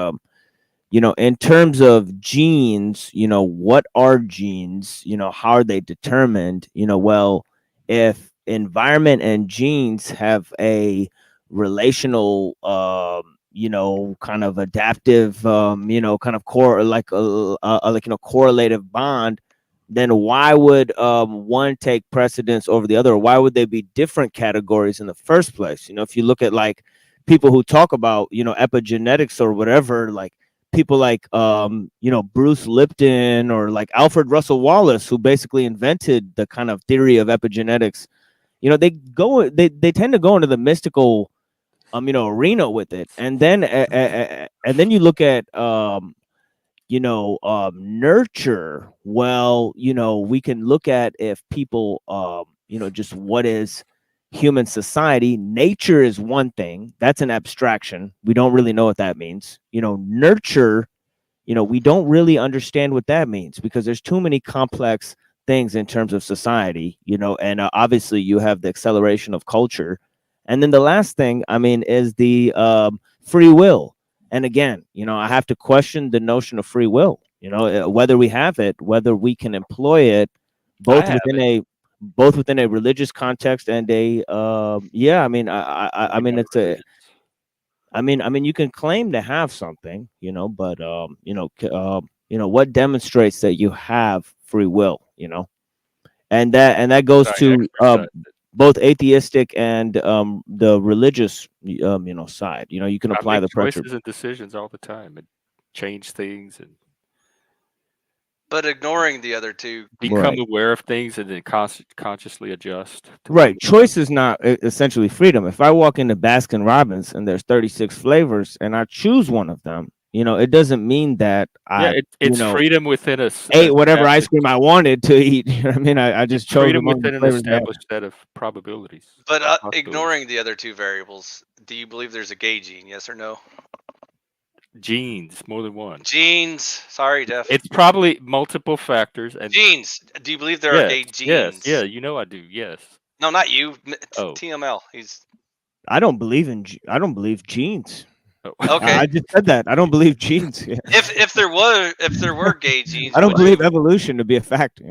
in terms of genes, what are genes? How are they determined? Well, if environment and genes have a relational kind of adaptive kind of correlative bond, then why would one take precedence over the other? Why would they be different categories in the first place? If you look at like people who talk about epigenetics or whatever, like people like Bruce Lipton or like Alfred Russell Wallace, who basically invented the kind of theory of epigenetics, they tend to go into the mystical arena with it. And then you look at nurture. Well, we can look at if people just what is human society. Nature is one thing. That's an abstraction. We don't really know what that means. Nurture, we don't really understand what that means because there's too many complex things in terms of society, and obviously you have the acceleration of culture. And then the last thing, is the free will. And again, I have to question the notion of free will, whether we have it, whether we can employ it, both within a religious context and a it's a you can claim to have something, but what demonstrates that you have free will, and that goes to both atheistic and the religious side. You can apply the pressure. Choices and decisions all the time and change things and but ignoring the other two, become aware of things and then consciously adjust. Right. Choice is not essentially freedom. If I walk into Baskin Robbins and there's 36 flavors and I choose one of them, it doesn't mean that it's freedom within us. Ate whatever ice cream I wanted to eat. I just chose freedom within an established set of probabilities. But ignoring the other two variables, do you believe there's a gay gene? Yes or no? Genes, more than one. Genes. Sorry, Jeff. It's probably multiple factors. And genes. Do you believe there are gay genes? Yes. Yeah, I do. Yes. No, not you. TML. I don't believe genes. Okay. I just said that. I don't believe genes. Yeah. If there were gay genes, I don't would believe you, evolution to be a fact.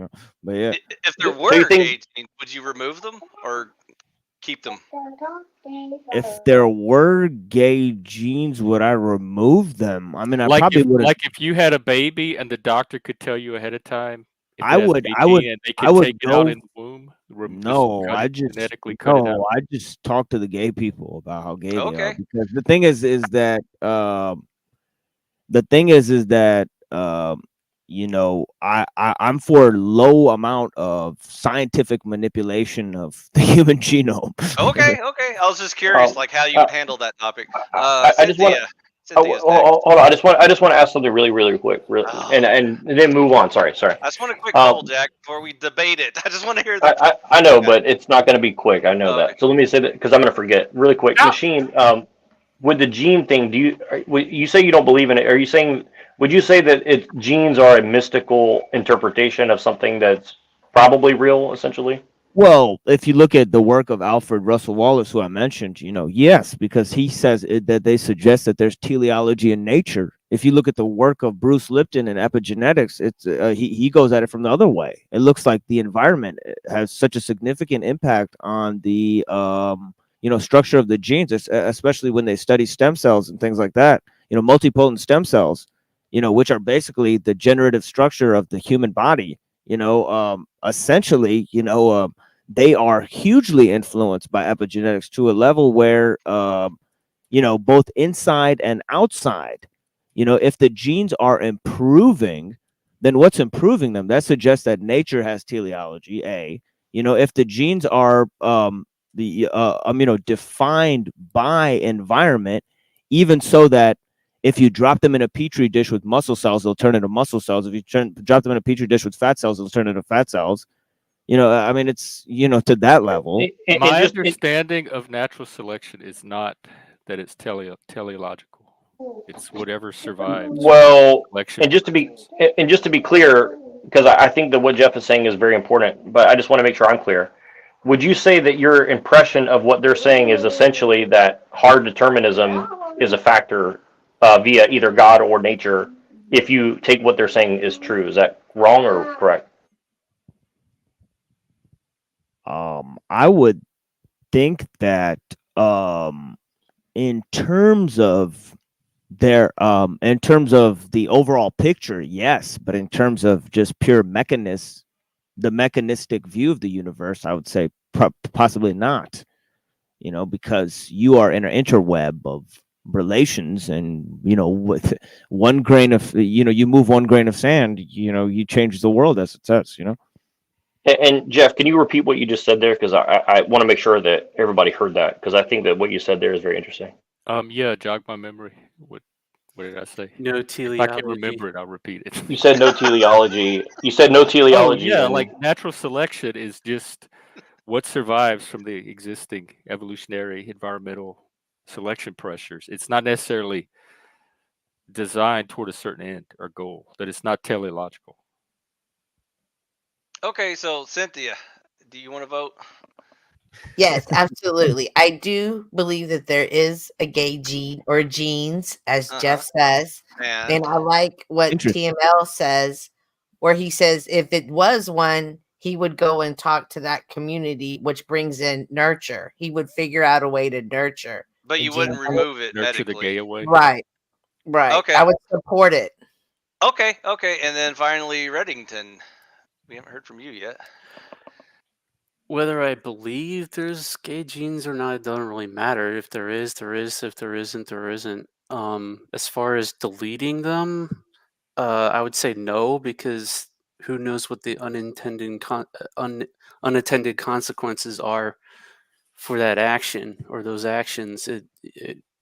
But yeah. if there So were you think gay genes, would you remove them or keep them? If there were gay genes, would I remove them? I mean, I Like probably if, would. if you had a baby and the doctor could tell you ahead of time if I it has would. gay I would. gene and they I could would take it out go. in the womb, No, I just genetically cut it out. I just talk to the gay people about how gay they are, Okay. because the thing is that I'm for low amount of scientific manipulation of the human genome. Okay. Okay. I was just curious, like how you would handle that topic. I just want Cynthia. Oh, Cynthia's next. hold on. I just want to ask something really quick, and then move on. Sorry. I just want a quick double jack before we debate it. I just want to hear the. I know, but it's not going to be quick. I know Okay. that. So let me say that because I'm going to forget really quick. No. Machine, with the gene thing, you say you don't believe in it? Are you saying? Would you say that genes are a mystical interpretation of something that's probably real, essentially? Well, if you look at the work of Alfred Russel Wallace, who I mentioned, yes, because he says that they suggest that there's teleology in nature. If you look at the work of Bruce Lipton in epigenetics, it's he goes at it from the other way. It looks like the environment has such a significant impact on the structure of the genes, especially when they study stem cells and things like that. Multipotent stem cells, which are basically the generative structure of the human body. Essentially, they are hugely influenced by epigenetics to a level where, both inside and outside, if the genes are improving, then what's improving them? That suggests that nature has teleology. If the genes are defined by environment, even so that if you drop them in a petri dish with muscle cells, they'll turn into muscle cells. If you drop them in a petri dish with fat cells, they'll turn into fat cells. It's to that level. My understanding of natural selection is not that it's teleological. It's whatever survives. Well, and just to be clear, because I think that what Jeff is saying is very important, but I just want to make sure I'm clear. Would you say that your impression of what they're saying is essentially that hard determinism is a factor via either God or nature, if you take what they're saying is true? Is that wrong or correct? I would think that in terms of in terms of the overall picture, yes, but in terms of just pure the mechanistic view of the universe, I would say possibly not. Because you are in an interweb of relations, and with one grain of you move one grain of sand, you change the world, as it says. And Jeff, can you repeat what you just said there? Because I want to make sure that everybody heard that, because I think that what you said there is very interesting. Yeah, jog my memory. What did I say? No teleology. If I can remember it, I'll repeat it. You said no teleology. You said no teleology. Oh, yeah, like natural selection is just what survives from the existing evolutionary environmental selection pressures. It's not necessarily designed toward a certain end or goal, that it's not teleological. Okay, so Cynthia, do you want to vote? Yes, absolutely. I do believe that there is a gay gene or genes, as Jeff says. And I like what TML says, where he says if it was one, he would go and talk to that community, which brings in nurture. He would figure out a way to nurture. But you wouldn't remove it Nurture the medically. gay away. Right. Okay. I would support it. Okay. And then finally, Redington. We haven't heard from you yet. Whether I believe there's gay genes or not, it doesn't really matter. If there is, there is. If there isn't, there isn't. As far as deleting them, I would say no, because who knows what the unattended consequences are for that action or those actions.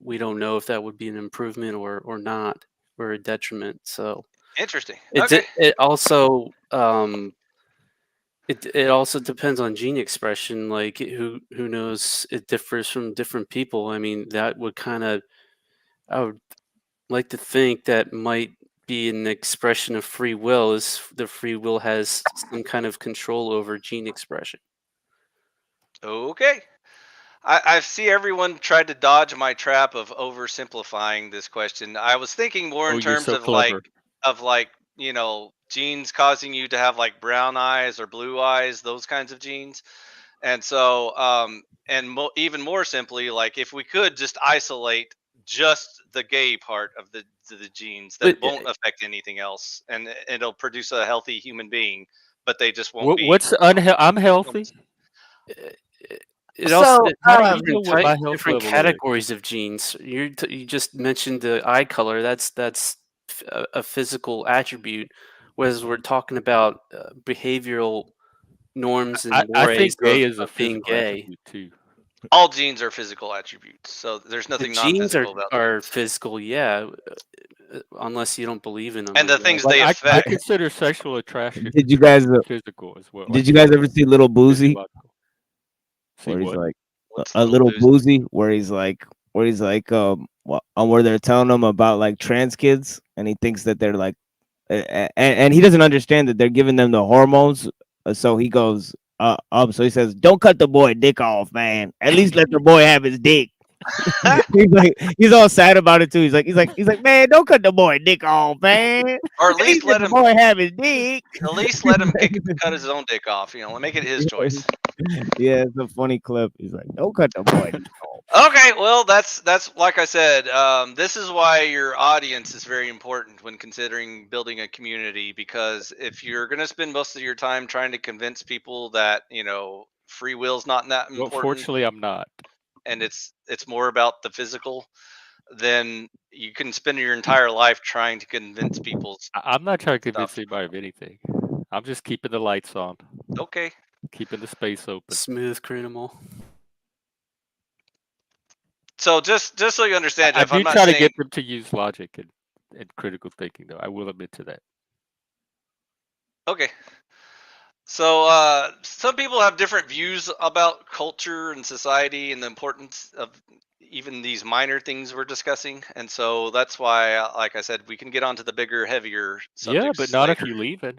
We don't know if that would be an improvement or not, or a detriment. So interesting. It also it also depends on gene expression. Like who knows? It differs from different people. I mean, that would I would like to think that might be an expression of free will. Is the free will has some kind of control over gene expression. Okay. I see everyone tried to dodge my trap of oversimplifying this question. I was thinking more in Oh, you're terms so of clever. genes causing you to have like brown eyes or blue eyes, those kinds of genes. And so, even more simply, like if we could just isolate just the gay part of the genes that But won't affect anything else, and it'll produce a healthy human being, but they just won't be. What's I'm healthy. it So, also How do you different, know what my health different level is? categories of genes. You just mentioned the eye color. That's a physical attribute, whereas we're talking about behavioral norms and I think mores gay is a of being physical gay. attribute too. All genes are physical attributes, so there's The nothing genes non-physical about are genes. physical, yeah, unless you don't believe in them. And I the things guess. they I affect. consider sexual attraction Did you guys physical as well. did you guys ever see Little Boozy? physiological. See Where he's what? like What's a Little little Boozy? Boozy, where he's like where they're telling him about like trans kids, and he thinks that they're like, and he doesn't understand that they're giving them the hormones. So he goes so he says, "Don't cut the boy dick off, man. At least let the boy have his dick." he's all sad about it too. He's like, man, don't cut the boy dick off, man. Or at At least least let let the him boy have his dick. cut his own dick off. Make it his choice. Yeah, it's a funny clip. He's like, don't cut the boy dick off. Okay, well, that's like I said. This is why your audience is very important when considering building a community, because if you're going to spend most of your time trying to convince people that free will's not that Well, important, fortunately, I'm not. and it's more about the physical, then you can spend your entire life trying to convince people. I'm not trying to convince Stuff. anybody of anything. I'm just keeping the lights on, Okay. keeping the space open. Smooth criminal. So just so you understand, I Jeff, do I'm not try to saying. get them to use logic and critical thinking, though. I will admit to that. Okay. So some people have different views about culture and society and the importance of even these minor things we're discussing, and so that's why, like I said, we can get onto the bigger, heavier subjects. Yeah, but not later. if you're leaving.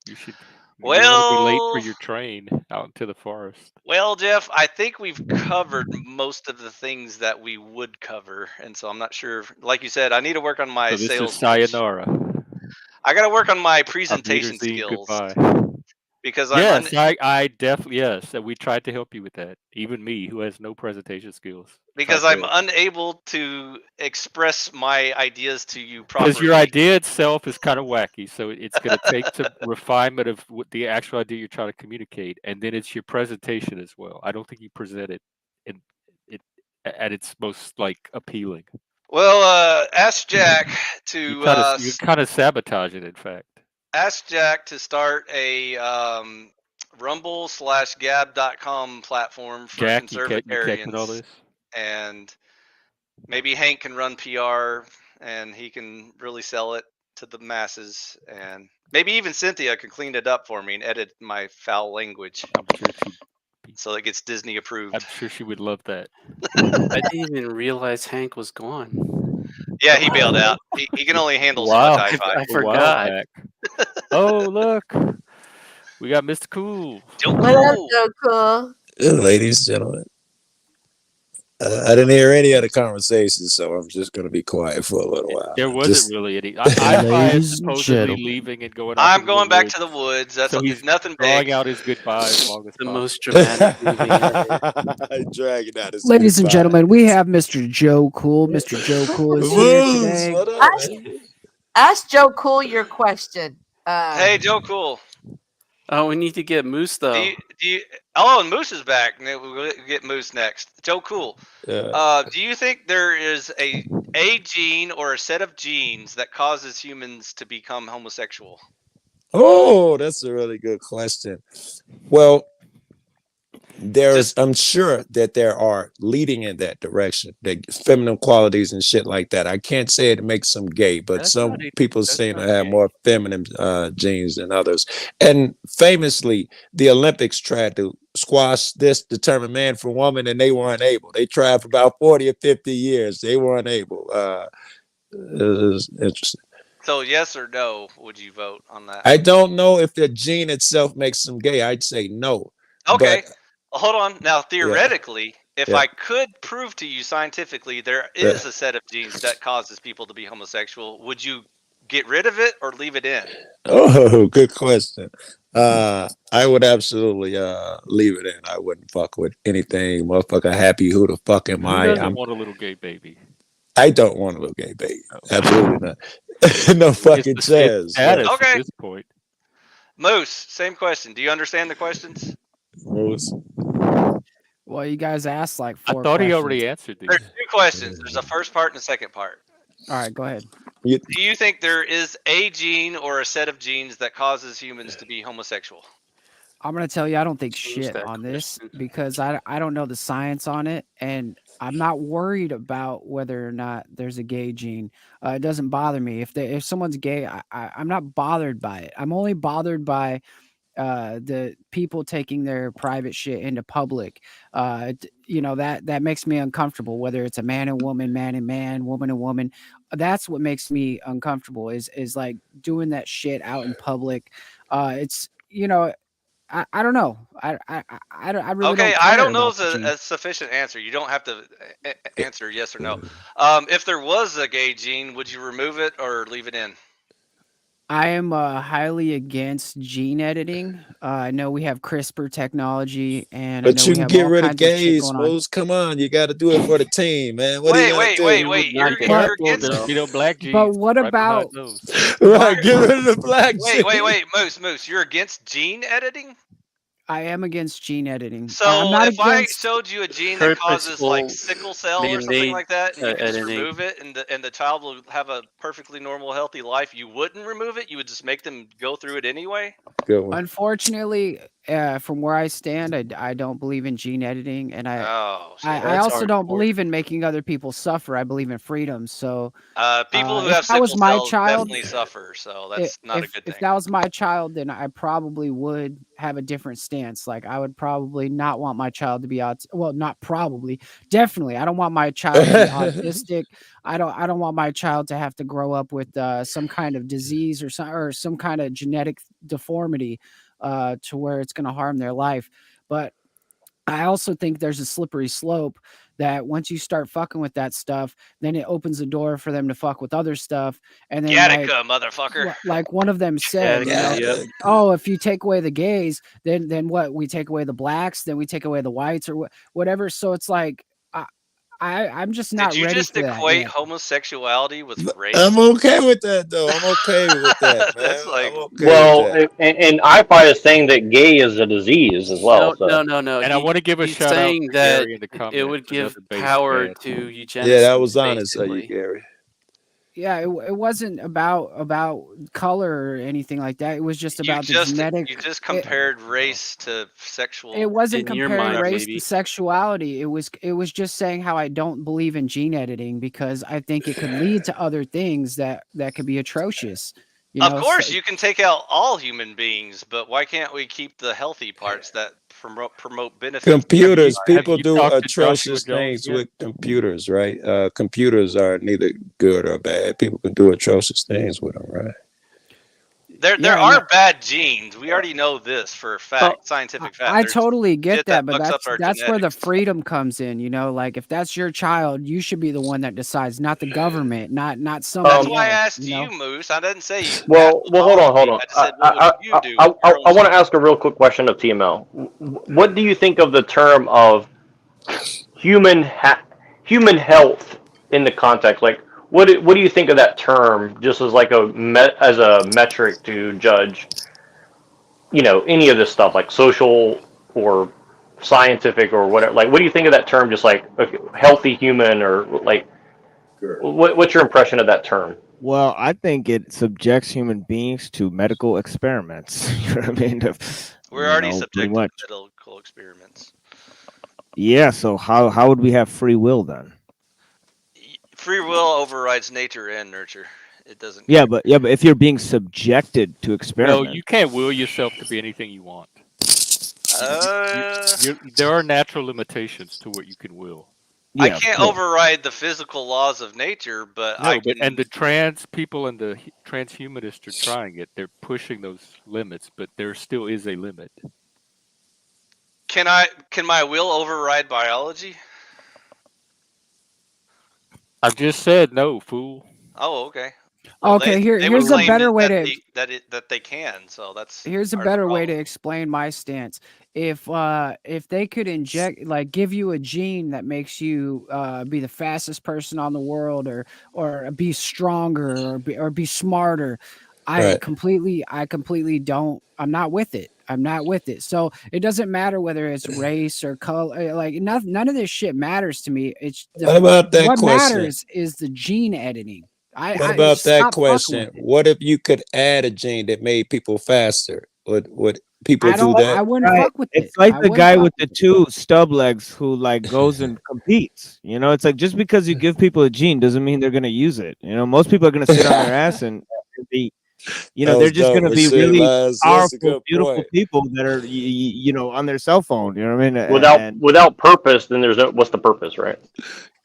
You should. You don't want to be late for Well, your train out into the forest. well, Jeff, I think we've covered most of the things that we would cover, and so I'm not sure. Like you said, I need to work on my So this is sales pitch. sayonara. I got to work on my Auf presentation Wiedersehen, skills goodbye. because Yes, I definitely, yes. And we tried to help you with that. Even me, who has no presentation skills. because tried to I'm help. unable to express my ideas to you Because properly. your idea itself is kind of wacky, so it's going to take some refinement of what the actual idea you're trying to communicate, and then it's your presentation as well. I don't think you present it at its most appealing. Well, ask Jack You to kind of sabotage it. In fact, ask Jack to start a Rumble/Gab.com platform for Jack, you catching all conservatarians, this? and maybe Hank can run PR, and he can really sell it to the masses, and maybe even Cynthia can clean it up for me and edit my foul language, I'm sure so it gets Disney approved. I'm sure she would love that. I didn't even realize Hank was gone. Yeah, he bailed out. He can only handle so Wow. much iPhi. I forgot. Oh, look. We got Mr. Cool. What up, JoeCool. JoeCool? Ladies, gentlemen. I didn't hear any other conversations, so I'm just going to be quiet for a little while. There wasn't Just, really any. iPhi is Ladies and supposedly gentlemen. leaving and going. I'm going back to the woods. That's So he's nothing drawing big. out his goodbye as long as The possible. most dramatic movie ever. dragging out his Ladies and goodbye. gentlemen, we have Mr. JoeCool. Mr. JoeCool is here MoOse, today. what up, man? Ask JoeCool your question. Hey, JoeCool. Oh, we need to get MoOse though. Oh, and MoOse is back. We'll get MoOse next. JoeCool. Yeah. Do you think there is a gene or a set of genes that causes humans to become homosexual? Oh, that's a really good question. Well, I'm sure that there are leading in that direction, the feminine qualities and shit like that. I can't say it makes them gay, but some people seem to have more feminine genes than others. And famously, the Olympics tried to squash this determined man for woman, and they weren't able. They tried for about 40 or 50 years. They weren't able. It was interesting. So yes or no, would you vote on that? I don't know if the gene itself makes them gay. I'd say no. Okay. Hold on. Now, theoretically, if I could prove to you scientifically there is a set of genes that causes people to be homosexual, would you get rid of it or leave it in? Oh, good question. I would absolutely leave it in. I wouldn't fuck with anything, motherfucker. Happy, who the fuck am Who I? doesn't want a little gay baby? I don't want a little gay baby. Absolutely not. No fucking chance. Okay. At this point. MoOse, same question. Do you understand the questions? MoOse. Well, you guys asked like 4 I thought questions. he already answered these. There's 2 questions. There's a first part and a second part. All right, go ahead. Do you think there is a gene or a set of genes that causes humans to be homosexual? I'm gonna tell you, I don't think shit on this because I don't know the science on it, and I'm not worried about whether or not there's a gay gene. It doesn't bother me if someone's gay. I'm not bothered by it. I'm only bothered by the people taking their private shit into public. That makes me uncomfortable, whether it's a man and woman, man and man, woman and woman. That's what makes me uncomfortable is like doing that shit out in public. It's I don't know. I really Okay, don't I care don't know about is the gene. a sufficient answer. You don't have to answer yes or no. If there was a gay gene, would you remove it or leave it in? I am highly against gene editing. I know we have CRISPR technology, and I But know you we can have get all rid of kinds of shit gays, going on. MoOse. Come on, you got to do it for the team, man. What are you gonna do? Wait. You're against black genes. But what right about? behind those. Right, get rid of the black Wait, genes. MoOse, you're against gene editing? I am against gene editing. I'm So not if I against. showed you a gene that causes like Purposeful sickle cell or something man-made like that, and you could just editing. remove it, and the child will have a perfectly normal, healthy life, you wouldn't remove it? You would just make them go through it anyway? Good one. Unfortunately, from where I stand, I don't believe in gene editing, and I that's also don't believe in making other people suffer. I believe in freedom. So people who if have that was sickle my cells child, definitely suffer, so that's not a good if thing. that was my child, then I probably would have a different stance. Like I would probably not want my child to be not probably, definitely. I don't want my child to be autistic. I don't want my child to have to grow up with some kind of disease or some kind of genetic deformity to where it's going to harm their life. But I also think there's a slippery slope that once you start fucking with that stuff, then it opens the door for them to fuck with other stuff. And then Gattaca, motherfucker. like one of them said, oh, if you take away the gays, then what? We take away the blacks, then we take away the whites or whatever. So it's like I'm just not Did you ready just for that equate yet. homosexuality with race? I'm okay with that, though. I'm okay with that, man. That's like, I'm okay with that. and iPhi is saying that gay is a disease as well. No. And I want to give a He's shout out saying to that Gary in the comments. it would give another basic power ad. to eugenicists. Yeah, that was honest of you, basically. Gary. Yeah, it wasn't about color or anything like that. It was just about the genetic. You just compared race to sexual. It wasn't In your comparing mind, race maybe. to sexuality. It was just saying how I don't believe in gene editing because I think it could lead to other things that could be atrocious. Of course, you can take out all human beings, but why can't we keep the healthy parts that promote benefits? Computers, people you do talked to atrocious Joshua Jones things yet? with computers, right? Computers are neither good or bad. People can do atrocious things with them, right? There are bad genes. We already know this for a fact, scientific fact. I There's totally get shit that, but fucks up our that's where the genetics. freedom comes in. Like if that's your child, you should be the one that decides, not the government, not somebody That's why I else, asked you, MoOse. I didn't say you. Well, hold on. I just said, what would you do? I want to ask a real quick question of TML. What do you think of the term of human health in the context? Like, what do you think of that term? Just as like as a metric to judge, any of this stuff, like social or scientific or whatever. Like, what do you think of that term? Just like a healthy human, or like, what's your impression of that term? Well, I think it subjects human beings to medical experiments. You know what I mean? We're already subject to medical experiments. Yeah, so how would we have free will then? Free will overrides nature and nurture. It doesn't. Yeah, but if you're being subjected to experiments, No, you can't will yourself to be anything you want. There are natural limitations to what you can will. Yeah, I can't override the physical laws of nature, but no, I can. And the trans people and the transhumanists are trying it. They're pushing those limits, but there still is a limit. Can my will override biology? I just said no, fool. Oh, okay. Well, Okay, they would here's a claim better way to that they can. So that's here's a part of the better way to problem. explain my stance. If they could inject, like, give you a gene that makes you be the fastest person on the world, or be stronger, or be smarter, I Right. completely don't. I'm not with it. I'm not with it. So it doesn't matter whether it's race or color. Like, none of this shit matters to me. What about that What question? matters is the gene editing. What I about that stop fucking with question? it. What if you could add a gene that made people faster? Would people do I that? wouldn't Right. fuck with it. It's like I the wouldn't guy fuck with the with it. 2 stub legs who like goes and competes. You know, it's like just because you give people a gene doesn't mean they're gonna use it. You know, most people are gonna sit on their ass and be, you know, That they're was just dope, gonna be Rasheed. really That's a powerful, good beautiful point. people that are you know, on their cell phone. You know what I mean? And Without purpose, then there's no, what's the purpose, right?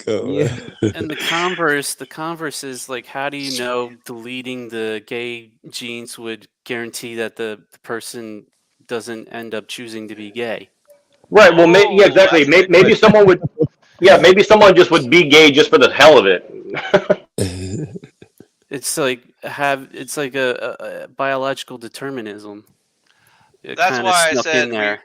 Go, yeah, And the converse is like, how do you know deleting the gay genes would guarantee that the person doesn't end up choosing to be gay? Right. Well, yeah, Oh, exactly. that's a good Maybe question. someone would. Yeah, maybe someone just would be gay just for the hell of it. It's like it's like a biological determinism. It That's kind of why I snuck in said there.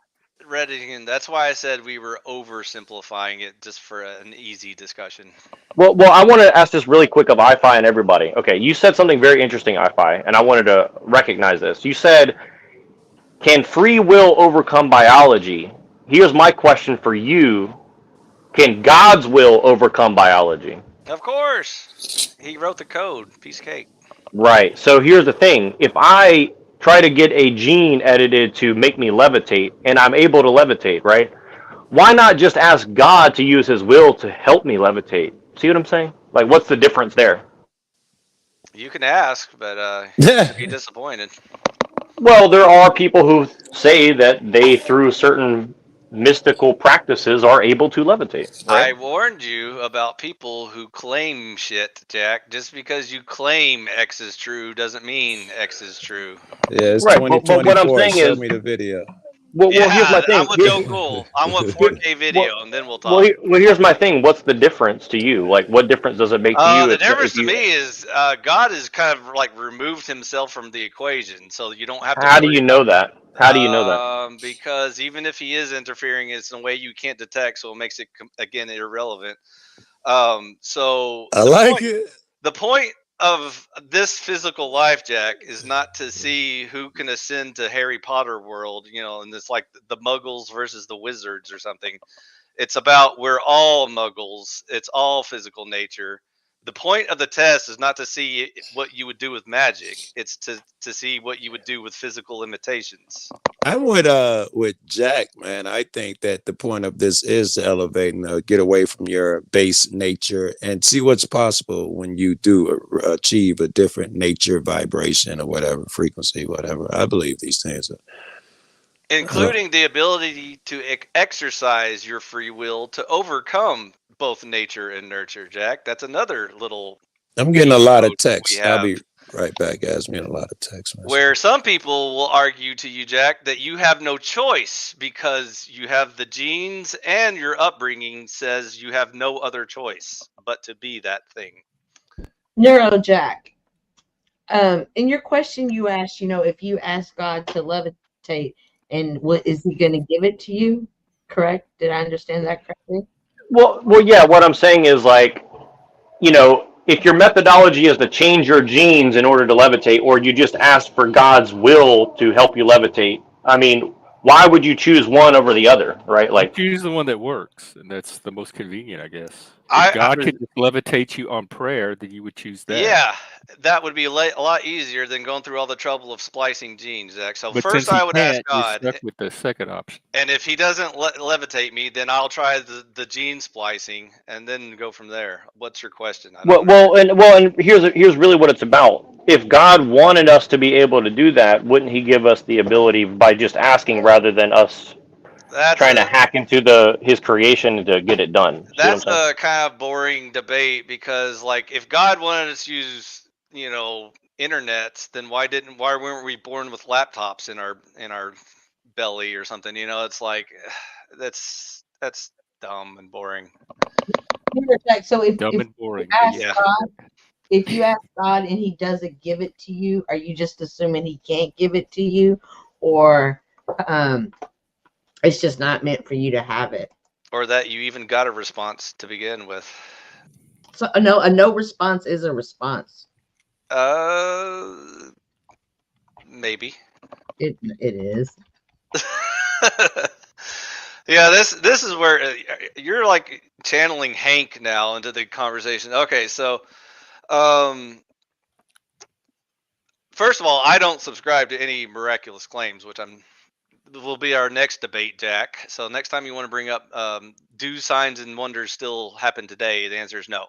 Redington. That's why I said we were oversimplifying it just for an easy discussion. Well, I want to ask this really quick of iPhi and everybody. Okay, you said something very interesting, iPhi, and I wanted to recognize this. You said, "Can free will overcome biology?" Here's my question for you: can God's will overcome biology? Of course, he wrote the code. Piece of cake. Right. So here's the thing: if I try to get a gene edited to make me levitate, and I'm able to levitate, right? Why not just ask God to use His will to help me levitate? See what I'm saying? Like, what's the difference there? You can ask, but you're gonna be ahead. disappointed. Well, there are people who say that they, through certain mystical practices, are able to levitate, right? I warned you about people who claim shit, Jack. Just because you claim X is true doesn't mean X is true. Yeah, it's Right. But what I'm 2024. saying Show is, me the video. well, here's Yeah, my thing. I'm with JoeCool. I want Here, 4K well, video, and then we'll talk. here's my thing. What's the difference to you? Like, what difference does it make to you The if difference to you? me is God has kind of like removed himself from the equation, so you don't have to How do worry you about know that? How do you know that? because even if he is interfering, it's in a way you can't detect, so it makes it again irrelevant. So I like it. the point of this physical life, Jack, is not to see who can ascend to Harry Potter world, and it's like the Muggles versus the Wizards or something. It's about we're all Muggles. It's all physical nature. The point of the test is not to see what you would do with magic. It's to see what you would do with physical limitations. I'm with Jack, man. I think that the point of this is to elevate and get away from your base nature and see what's possible when you do achieve a different nature, vibration, or whatever frequency, whatever. I believe these things. Including the ability to exercise your free will to overcome both nature and nurture, Jack. That's another little I'm getting a cheat lot code of we texts. I'll have. be right back, guys. I'm getting a lot of text Where messages. some people will argue to you, Jack, that you have no choice because you have the genes and your upbringing says you have no other choice but to be that thing. NeuroJack. In your question, you asked, if you ask God to levitate, and what is He going to give it to you? Correct? Did I understand that correctly? Well, yeah. What I'm saying is like, if your methodology is to change your genes in order to levitate, or you just ask for God's will to help you levitate, I mean, why would you choose one over the other, right? You Like, choose the one that works, and that's the most convenient, I guess. I If God could just levitate you on prayer, then you would choose that. Yeah, that would be a lot easier than going through all the trouble of splicing genes, Zach. So But first since he I would ask can't, you're God, stuck with the second option. and if he doesn't levitate me, then I'll try the gene splicing and then go from there. What's your question? I don't and here's really what it's about. If God wanted us to be able to do that, wouldn't He give us the ability by just asking rather than us That's trying to hack into His creation to get it done? See what I'm saying? a kind of boring debate because like if God wanted us to use, internets, then why weren't we born with laptops in our belly or something? It's like that's dumb and boring. NeuroJack, so Dumb if and boring. you ask Yeah. God, if you ask God and He doesn't give it to you, are you just assuming He can't give it to you, or it's just not meant for you to have it? Or that you even got a response to begin with. So a no response is a response. Maybe. It is. Yeah, this is where you're like channeling Hank now into the conversation. Okay, so first of all, I don't subscribe to any miraculous claims, which will be our next debate, Jack. So next time you want to bring up do signs and wonders still happen today, the answer is no.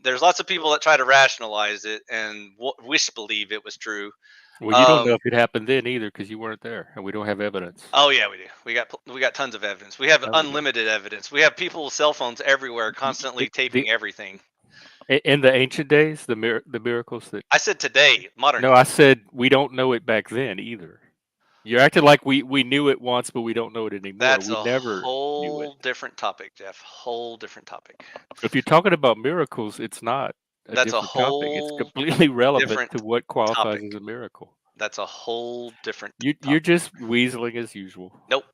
There's lots of people that try to rationalize it and wish believe it was true. Well, you don't know if it happened then either because you weren't there, and we don't have evidence. Oh yeah, we do. We got tons of evidence. We have unlimited evidence. We have people with cell phones everywhere, constantly taping everything. In the ancient days, the miracles that I said today, modern. No, I said we don't know it back then either. You're acting like we knew it once, but we don't know it anymore. That's we a never whole different topic, Jeff. Whole different topic. If you're talking about miracles, it's not. That's a different topic. It's whole completely relevant different to what qualifies topic. as a miracle. That's a whole different. You're just weaseling as usual. Nope.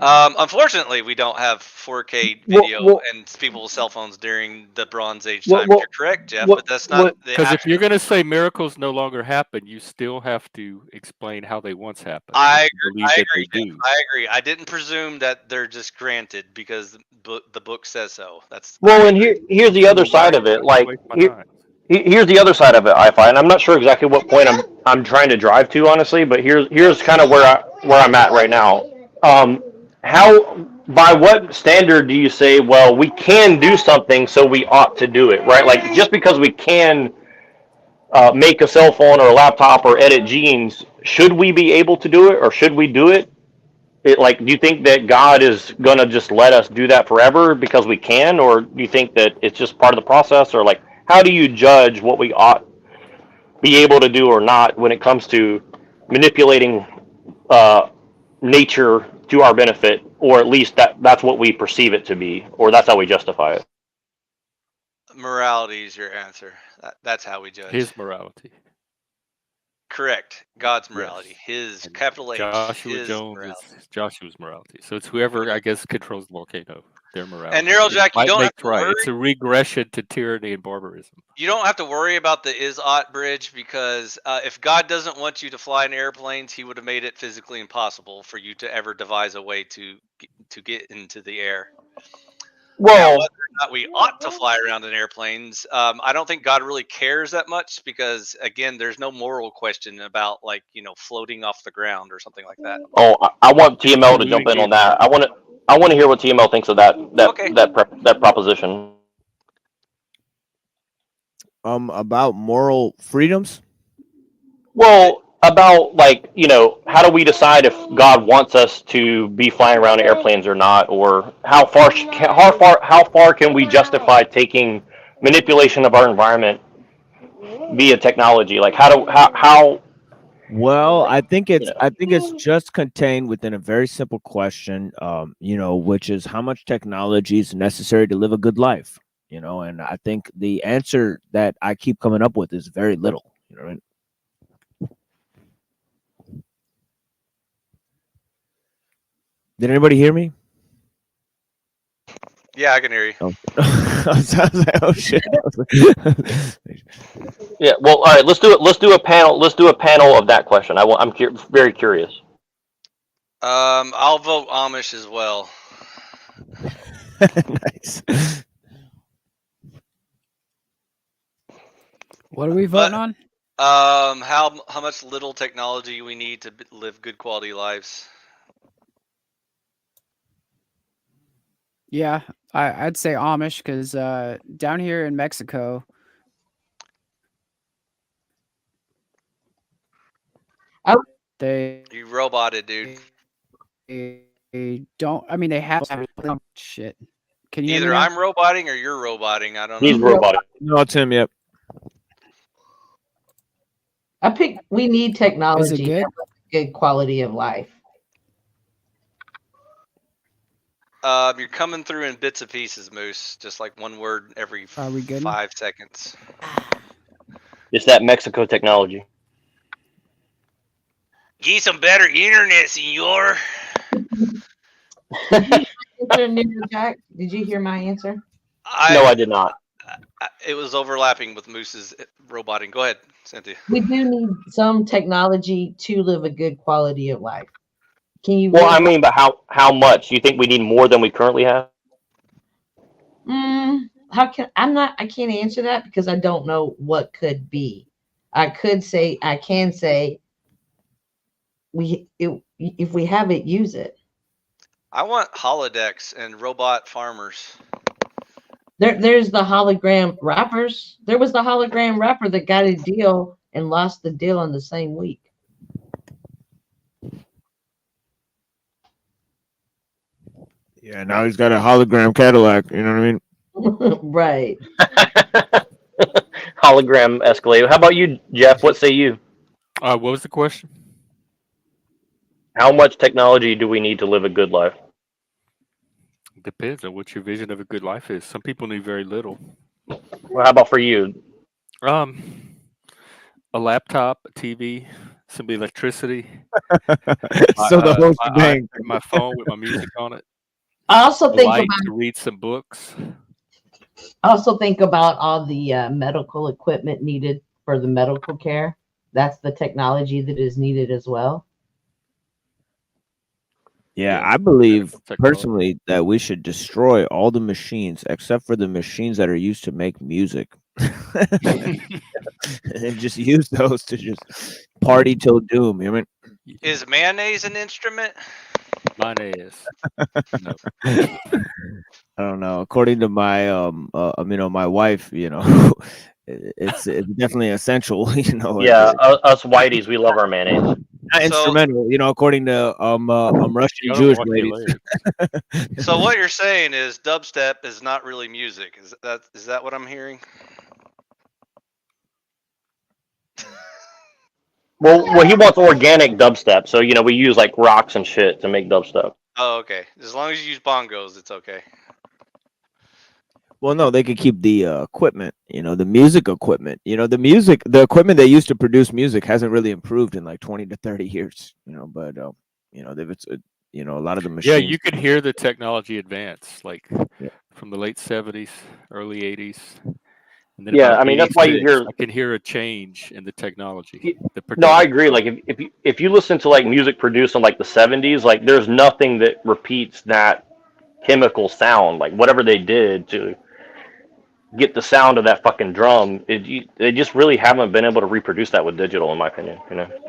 Unfortunately, we don't have 4K video and people with cell phones during the Bronze Age time. You're correct, Jeff, but that's not because if you're going to say miracles no longer happen, you still have to explain how they once happened. I agree. I didn't presume that they're just granted because the book says so. That's well, and here's the other side of it. Like here's the other side of it, iPhi, and I'm not sure exactly what point I'm trying to drive to, honestly, but here's kind of where I'm at right now. By what standard do you say, well, we can do something, so we ought to do it, right? Like, just because we can make a cell phone or a laptop or edit genes, should we be able to do it, or should we do it? Do you think that God is going to just let us do that forever because we can, or do you think that it's just part of the process, or how do you judge what we ought be able to do or not when it comes to manipulating nature to our benefit, or at least that's what we perceive it to be, or that's how we justify it? Morality is your answer. That's how we judge. His morality. Correct. God's morality. His capital H. Joshua Jones is Joshua's morality. So it's whoever, I guess, controls the volcano. Their morality. And NeuroJack, you don't have to worry. It's a regression to tyranny and barbarism. You don't have to worry about the is-ought bridge because if God doesn't want you to fly in airplanes, He would have made it physically impossible for you to ever devise a way to get into the air. Well, now, whether or not we ought to fly around in airplanes, I don't think God really cares that much because, again, there's no moral question about floating off the ground or something like that. Oh, I want TML to jump in on that. I want to hear what TML thinks of that proposition. About moral freedoms? Well, about how do we decide if God wants us to be flying around in airplanes or not, or how far can we justify taking manipulation of our environment via technology? How? Well, I think it's just contained within a very simple question, which is how much technology is necessary to live a good life, and I think the answer that I keep coming up with is very little, right? Did anybody hear me? Yeah, I can hear you. Oh, oh shit. Yeah. Well, all right. Let's do it. Let's do a panel. Let's do a panel of that question. I'm very curious. I'll vote Amish as well. Nice. What are we voting on? How much little technology we need to live good quality lives. Yeah, I'd say Amish because down here in Mexico, You roboted, dude. They don't. I mean, they have shit. Can you? Either I'm roboting or you're roboting. I don't know. He's roboting. No, Tim. Yep. We need technology Is it good? for good quality of life. You're coming through in bits and pieces, Moose. Just like one word every Are we good? 5 seconds. It's that Mexico technology. Get some better internet, senor. NeuroJack, did you hear my answer? No, I did not. It was overlapping with Moose's roboting. Go ahead, Cynthia. We do need some technology to live a good quality of life. Can you? Well, I mean, but how much? Do you think we need more than we currently have? I can't answer that because I don't know what could be. I can say if we have it, use it. I want holodecks and robot farmers. There's the hologram rappers. There was the hologram rapper that got a deal and lost the deal in the same week. Yeah, now he's got a hologram Cadillac. You know what I mean? Right. Hologram Escalade. How about you, Jeff? What say you? What was the question? How much technology do we need to live a good life? Depends on what your vision of a good life is. Some people need very little. Well, how about for you? A laptop, a TV, some electricity. So the whole shebang. My phone with my music on it. I also think Light about to read some books. all the medical equipment needed for the medical care. That's the technology that is needed as well. Yeah, I believe personally that we should destroy all the machines except for the machines that are used to make music. And just use those to just party till doom. You know what I mean? Is mayonnaise an instrument? Mayonnaise. No. I don't know. According to my my wife, it's definitely essential. Yeah, us whiteys, we love our mayonnaise. Instrumental, according to Russian Jewish ladies. So what you're saying is dubstep is not really music. Is that what I'm hearing? Well, he wants organic dubstep, so we use like rocks and shit to make dubstep. Oh, okay. As long as you use bongos, it's okay. Well, no, they could keep the equipment, the music equipment. The equipment they used to produce music hasn't really improved in like 20 to 30 years, but it's a lot of the machines. Yeah, you could hear the technology advance, like from the late 70s, early 80s. And then I mean, that's why you hear. I can hear a change in the technology. No, I agree. Like if you listen to like music produced in like the 70s, like there's nothing that repeats that chemical sound. Like whatever they did to get the sound of that fucking drum, they just really haven't been able to reproduce that with digital, in my opinion.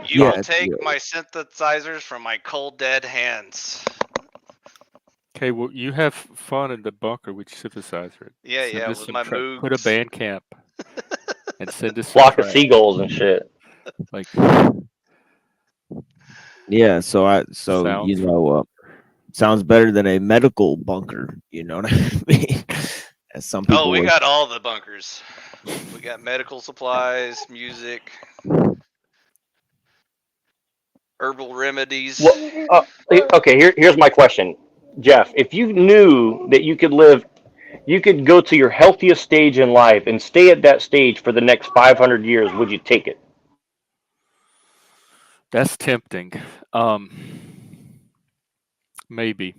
You will take my synthesizers from my cold dead hands. Okay, well, you have fun in the bunker with your synthesizer. Yeah, with my MoOse. Put a band camp and send us flock of seagulls and shit. Like, yeah. So sounds better than a medical bunker. You know what I mean? As some people. Oh, we got all the bunkers. We got medical supplies, music, herbal remedies. Well, okay. Here's my question. Jeff, if you knew that you could go to your healthiest stage in life and stay at that stage for the next 500 years, would you take it? That's tempting. Maybe.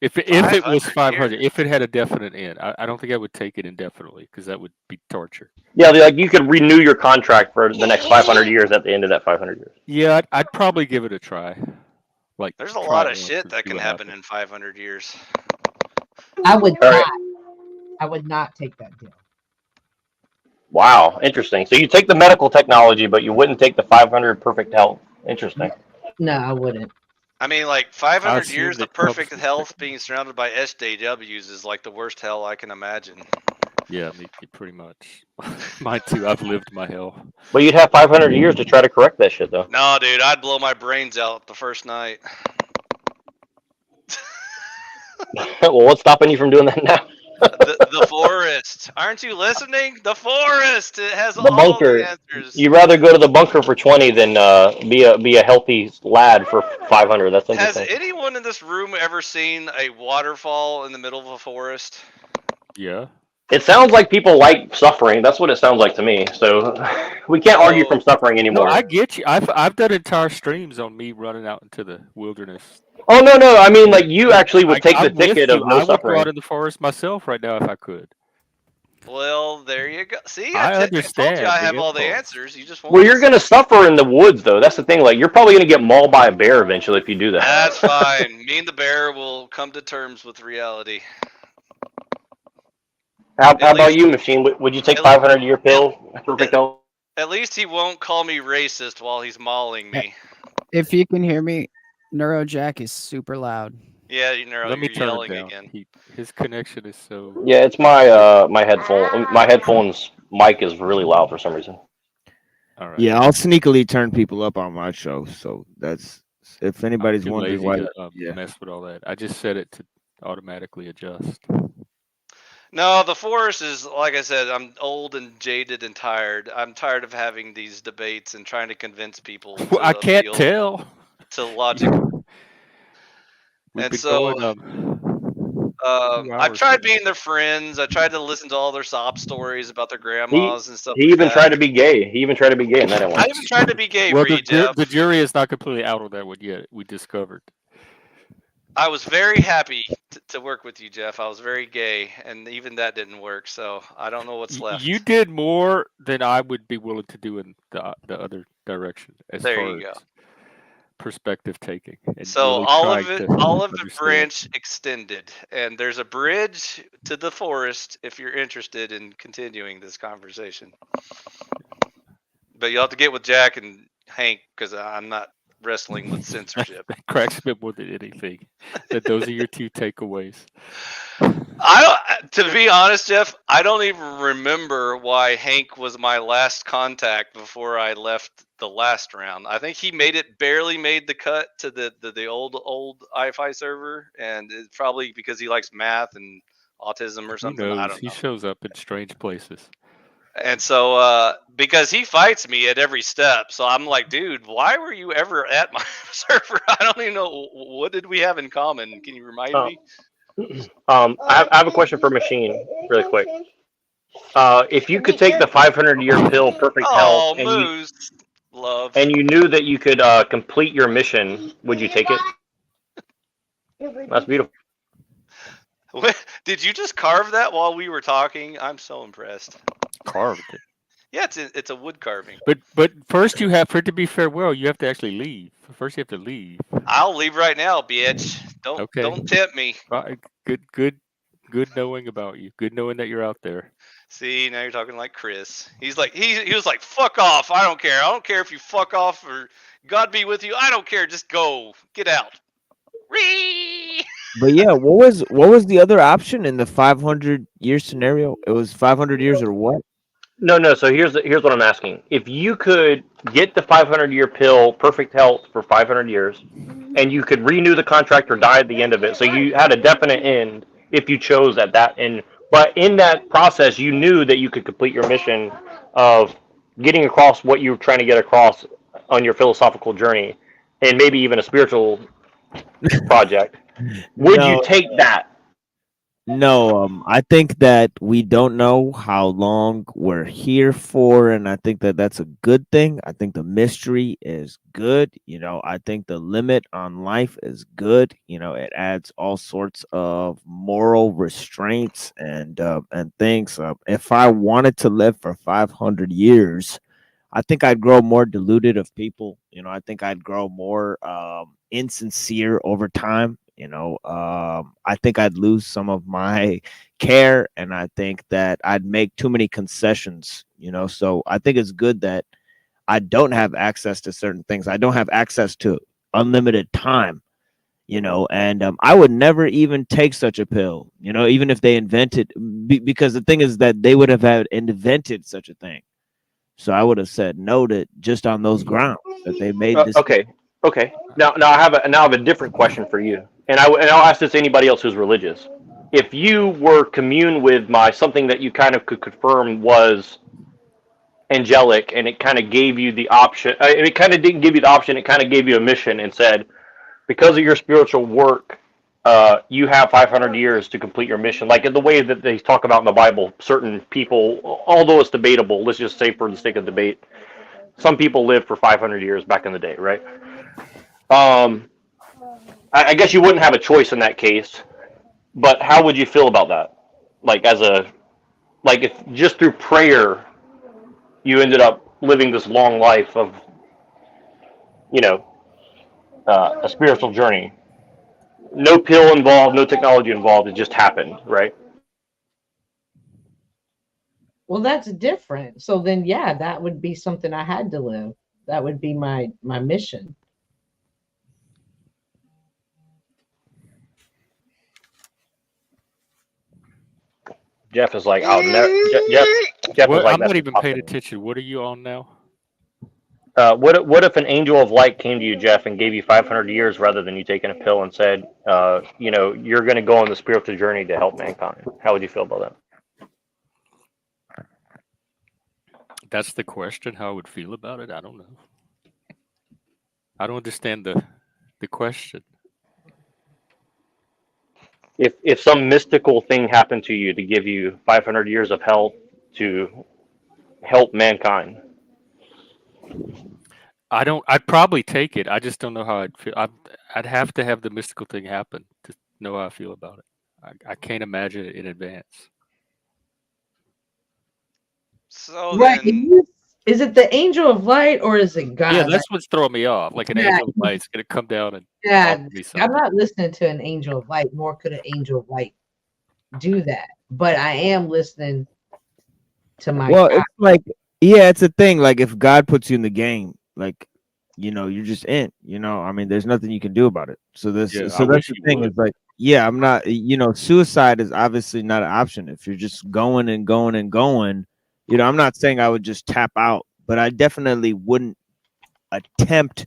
If it was 500, if it had a definite end, I don't think I would take it indefinitely because that would be torture. Yeah, like you could renew your contract for the next 500 years at the end of that 500 years. Yeah, I'd probably give it a try. Like, there's a lot of shit that can happen in 500 years. I would not. I would not take that deal. Wow, interesting. So you take the medical technology, but you wouldn't take the 500 perfect health. Interesting. No, I wouldn't. I mean, like 500 years of perfect health being surrounded by SJWs is like the worst hell I can imagine. Yeah, pretty much. Mine too. I've lived my hell. But you'd have 500 years to try to correct that shit, though. No, dude, I'd blow my brains out the first night. Well, what's stopping you from doing that now? The forest. Aren't you listening? The forest. It has The all bunker. the answers. You'd rather go to the bunker for 20 than be a healthy lad for 500. That's Has interesting. anyone in this room ever seen a waterfall in the middle of a forest? Yeah. It sounds like people like suffering. That's what it sounds like to me. So we can't argue from suffering No, anymore. I get you. I've done entire streams on me running out into the wilderness. Oh no! I mean, like you actually would take the I'm with ticket you. of no I would go suffering. out in the forest myself right now if I could. Well, there you go. See, I I told you understand I the have all the impulse. answers. You just won't. Well, you're gonna suffer in the woods, though. That's the thing. Like you're probably gonna get mauled by a bear eventually if you do that. That's fine. Me and the bear will come to terms with reality. How about you, Machine? Would you take 500-year pill? Perfect health? At least he won't call me racist while he's mauling me. If you can hear me, NeuroJack is super loud. Yeah, Let me you're turn yelling it down. again. His connection is so. Yeah, it's my headphone. My headphones mic is really loud for some reason. All right. Yeah, I'll sneakily turn people up on my show. So that's if I'm anybody's too wondering lazy why. to Yeah. mess with all that. I just set it to automatically adjust. No, the forest is, like I said, I'm old and jaded and tired. I'm tired of having these debates and trying to convince people. Well, I can't tell. To logic. We've And been so, going 2 I've hours tried here. being their friends. I tried to listen to all their sob stories about their grandmas and stuff. He even tried to be gay. He even tried to be gay, and that didn't work. I even tried to be gay Well, for you, Jeff. the jury is not completely out on that one yet. We discovered. I was very happy to work with you, Jeff. I was very gay, and even that didn't work. So I don't know what's left. You did more than I would be willing to do in the other direction as There far you go. as perspective taking. And So really all of trying it, to all of the understand. branch extended, and there's a bridge to the forest if you're interested in continuing this conversation. But you'll have to get with Jack and Hank because I'm not wrestling with censorship. That cracks me more than anything. That those are your 2 takeaways. To be honest, Jeff, I don't even remember why Hank was my last contact before I left the last round. I think he barely made the cut to the old iPhi server, and it's probably because he likes math and autism or something. Who knows? I don't He know. shows up in strange places. And so, because he fights me at every step, so I'm like, dude, why were you ever at my server? I don't even know. What did we have in common? Can you remind me? I have a question for Machine, really quick. If you could take the 500-year pill, perfect health, and you knew that you could complete your mission, would you take it? That's beautiful. Did you just carve that while we were talking? I'm so impressed. Carved it. Yeah, it's a wood carving. But first you have, for it to be farewell, you have to actually leave. First you have to leave. I'll leave right now, bitch. Don't tempt me. Good knowing about you. Good knowing that you're out there. See, now you're talking like Chris. He's like he was like, fuck off. I don't care. I don't care if you fuck off or God be with you. I don't care. Just go. Get out. But yeah, what was the other option in the 500-year scenario? It was 500 years or what? No. So here's what I'm asking. If you could get the 500-year pill, perfect health for 500 years, and you could renew the contract or die at the end of it, so you had a definite end if you chose at that end. But in that process, you knew that you could complete your mission of getting across what you were trying to get across on your philosophical journey, and maybe even a spiritual project. Would you take that? No, I think that we don't know how long we're here for, and I think that that's a good thing. I think the mystery is good. I think the limit on life is good. It adds all sorts of moral restraints and things. If I wanted to live for 500 years, I think I'd grow more deluded of people. I think I'd grow more insincere over time. I think I'd lose some of my care, and I think that I'd make too many concessions, so I think it's good that I don't have access to certain things. I don't have access to unlimited time, and I would never even take such a pill, even if they invented, because the thing is that they would have had invented such a thing. So I would have said no to just on those grounds that they made this. Okay. Now I have a different question for you, and I'll ask this to anybody else who's religious. if you were commune with something that you kind of could confirm was angelic, and it kind of gave you the option, it kind of didn't give you the option, it kind of gave you a mission and said, because of your spiritual work, you have 500 years to complete your mission. Like in the way that they talk about in the Bible, certain people, although it's debatable, let's just say for the sake of debate, some people lived for 500 years back in the day, right? I guess you wouldn't have a choice in that case, but how would you feel about that? Like if just through prayer, you ended up living this long life of, a spiritual journey. No pill involved, no technology involved. It just happened, right? Well, that's different. So then, yeah, that would be something I had to live. That would be my mission. Jeff is like, I'll never. Jeff was like, I'm that's not even paying impossible. attention. What are you on now? What if an angel of light came to you, Jeff, and gave you 500 years rather than you taking a pill and said, you're going to go on the spiritual journey to help mankind? How would you feel about that? That's the question. How I would feel about it? I don't know. I don't understand the question. If some mystical thing happened to you to give you 500 years of health to help mankind, I'd probably take it. I just don't know how I'd feel. I'd have to have the mystical thing happen to know how I feel about it. I can't imagine it in advance. So Right. then, Is it the angel of light or is it God? Yeah, that's what's throwing me off. Like an Yeah. angel of light's gonna come down and Yeah, offer me I'm something. not listening to an angel of light, nor could an angel of light do that. But I am listening to my Well, God. it's like, yeah, it's a thing. Like if God puts you in the game, like, you're just in. I mean, there's nothing you can do about it. So Yeah, I that's the wish you thing. would. Is like, yeah, I'm not. Suicide is obviously not an option. If you're just going and going and going, I'm not saying I would just tap out, but I definitely wouldn't attempt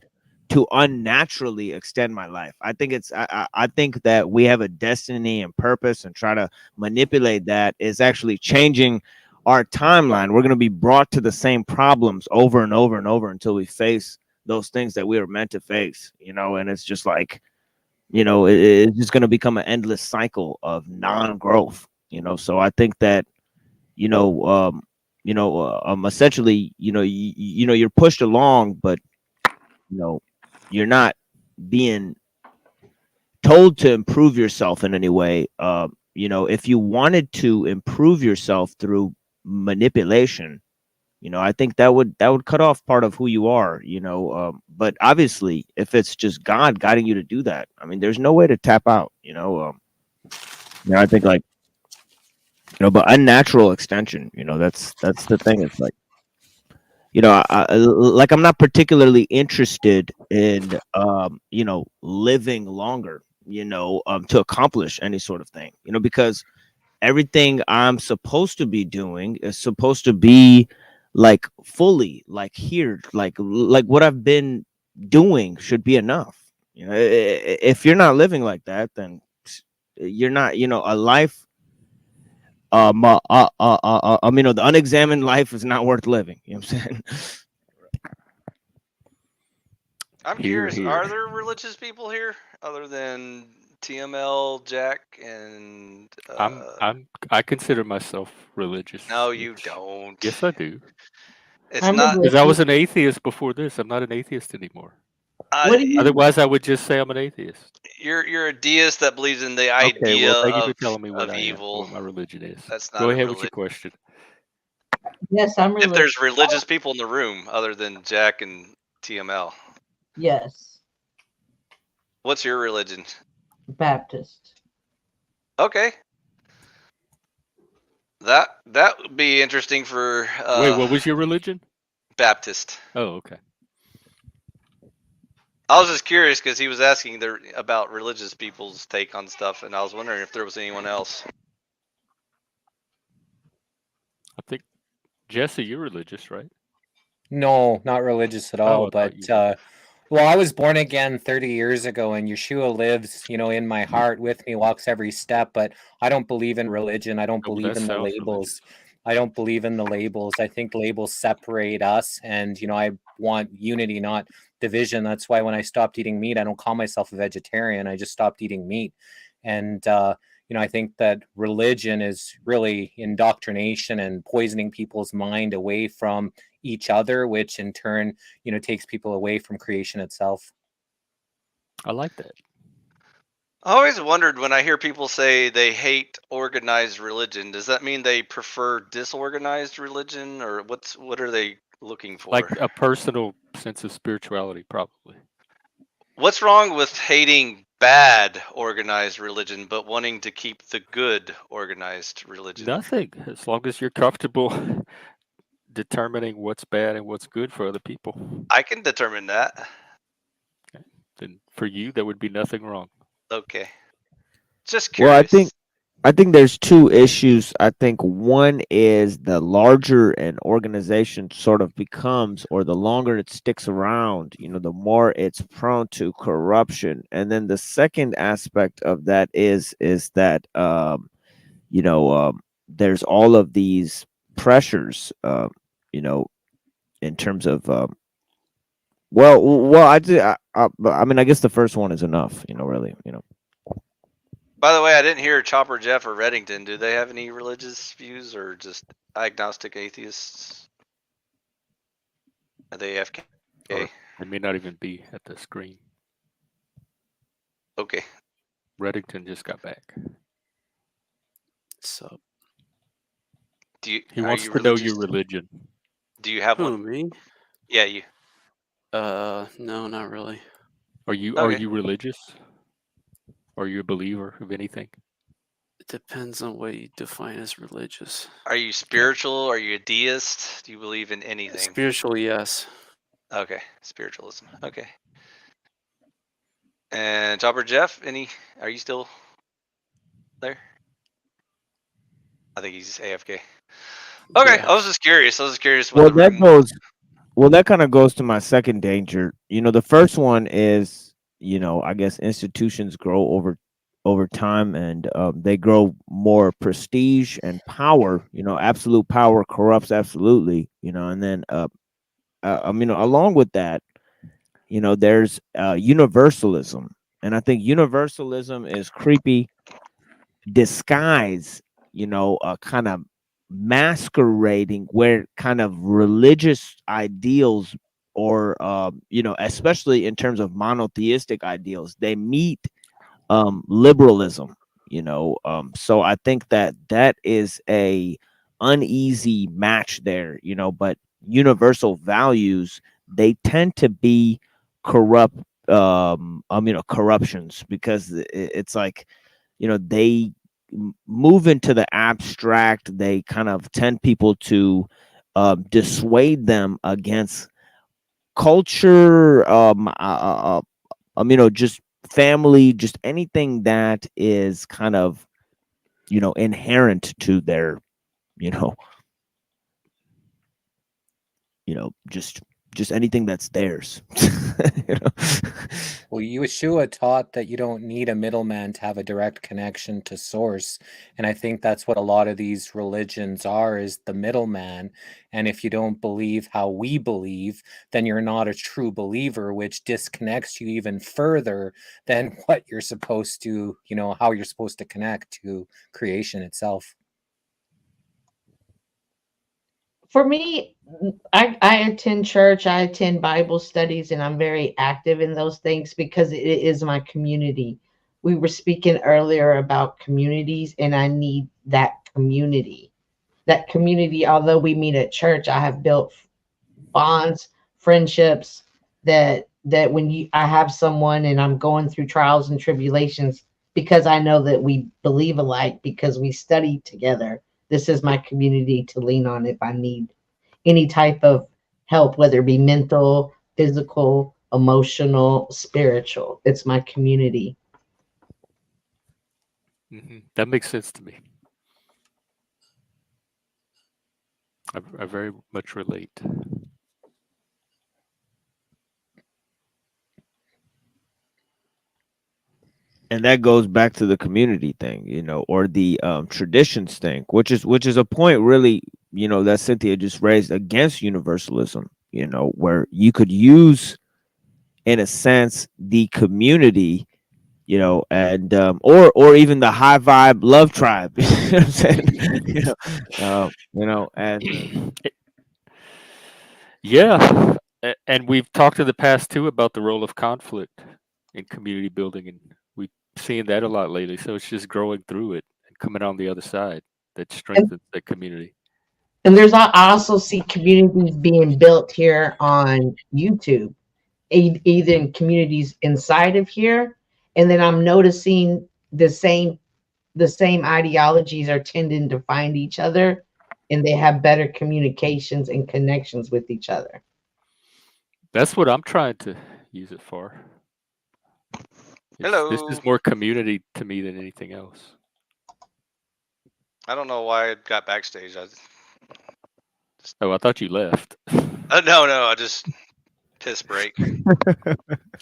to unnaturally extend my life. I think I think that we have a destiny and purpose, and try to manipulate that is actually changing our timeline. We're going to be brought to the same problems over and over and over until we face those things that we were meant to face, and it's just like, it's just going to become an endless cycle of non-growth, so I think that, essentially, you're pushed along, but you're not being told to improve yourself in any way. If you wanted to improve yourself through manipulation, I think that would cut off part of who you are. But obviously, if it's just God guiding you to do that, I mean, there's no way to tap out. I think, like, but unnatural extension. That's the thing. It's like, like, I'm not particularly interested in living longer, to accomplish any sort of thing, because everything I'm supposed to be doing is supposed to be like fully, like, here, like what I've been doing should be enough. If you're not living like that, then you're not, a life. The unexamined life is not worth living. You know what I'm saying? I'm Here, curious, here. are there religious people here other than TML, Jack, and I consider myself religious. No, you don't. Yes, I do. It's I'm not. Because I was an atheist before this. I'm not an atheist anymore. What do you? Otherwise, I would just say I'm an atheist. You're a deist that believes in the Okay, idea well, thank you for telling me of what I am, evil. what my religion is. That's not Go a ahead with your religion. question. Yes, I'm If religious. there's religious people in the room other than Jack and TML, Yes, what's your religion? Baptist. Okay. That would be interesting for Wait, what was your religion? Baptist. Oh, okay. I was just curious because he was asking about religious people's take on stuff, and I was wondering if there was anyone else. I think, Jesse, you're religious, right? No, not religious at Oh, all. I But thought you were. Well, I was born again 30 years ago, and Yeshua lives, in my heart with me, walks every step. But I don't believe in religion. I don't Oh, believe that in the sounds labels. I don't believe in the labels. I think labels separate us, and I want unity, not division. That's why when I stopped eating meat, I don't call myself a vegetarian. I just stopped eating meat, and I think that religion is really indoctrination and poisoning people's mind away from each other, which in turn, takes people away from creation itself. I like that. I always wondered when I hear people say they hate organized religion, does that mean they prefer disorganized religion, or what are they looking for? Like a personal sense of spirituality, probably. What's wrong with hating bad organized religion but wanting to keep the good organized religion? Nothing, as long as you're comfortable determining what's bad and what's good for other people. I can determine that. Okay. Then for you, there would be nothing wrong. Okay. Just Well, curious. I think there's two issues. I think one is the larger an organization sort of becomes, or the longer it sticks around, the more it's prone to corruption. And then the second aspect of that is that there's all of these pressures, in terms of I mean, I guess the first one is enough, really. By the way, I didn't hear Chopper Jeff or Redington. Do they have any religious views or just agnostic atheists? Are they AFK? Or they may not even be at the screen. Okay. Redington just got back. So he wants to know your religion. Do you have who, one? me? Yeah, you. No, not really. Are you religious? Are you a believer of anything? It depends on what you define as religious. Are you spiritual? Are you a deist? Do you believe in anything? Spiritual, yes. Okay, spiritualism. Okay. And Chopper Jeff, are you still there? I think he's AFK. Okay, Yeah. I was just curious. Well, that kind of goes to my second danger. The first one is, I guess institutions grow over time, and they grow more prestige and power. Absolute power corrupts absolutely. And then along with that, there's universalism, and I think universalism is creepy disguise, kind of masquerading where kind of religious ideals, or especially in terms of monotheistic ideals, they meet liberalism. So I think that is a uneasy match there. But universal values, they tend to be corrupt corruptions, because it's like, they move into the abstract. They kind of tend people to dissuade them against culture, just family, just anything that is kind of, inherent to their, just anything that's theirs. Well, Yeshua taught that you don't need a middleman to have a direct connection to source. And I think that's what a lot of these religions are, is the middleman. And if you don't believe how we believe, then you're not a true believer, which disconnects you even further than what you're supposed to, how you're supposed to connect to creation itself. For me, I attend church, I attend Bible studies, and I'm very active in those things because it is my community. We were speaking earlier about communities, and I need that community. That community, although we meet at church, I have built bonds, friendships that when I have someone and I'm going through trials and tribulations, because I know that we believe alike, because we study together. This is my community to lean on if I need any type of help, whether it be mental, physical, emotional, spiritual. It's my community. That makes sense to me. I very much relate. And that goes back to the community thing, you know, or the traditions thing, which is a point really, you know, that Cynthia just raised against universalism, you know, where you could use, in a sense, the community, you know, and or even the high vibe love tribe. You know what I'm saying? You know, and Yeah, and we've talked in the past too about the role of conflict in community building, and we've seen that a lot lately. So it's just growing through it and coming on the other side that strengthens the community. And I also see communities being built here on YouTube, either in communities inside of here, and then I'm noticing the same ideologies are tending to find each other, and they have better communications and connections with each other. That's what I'm trying to use it for. This Hello. is more community to me than anything else. I don't know why I got backstage. Oh, I thought you left. No, I just piss break.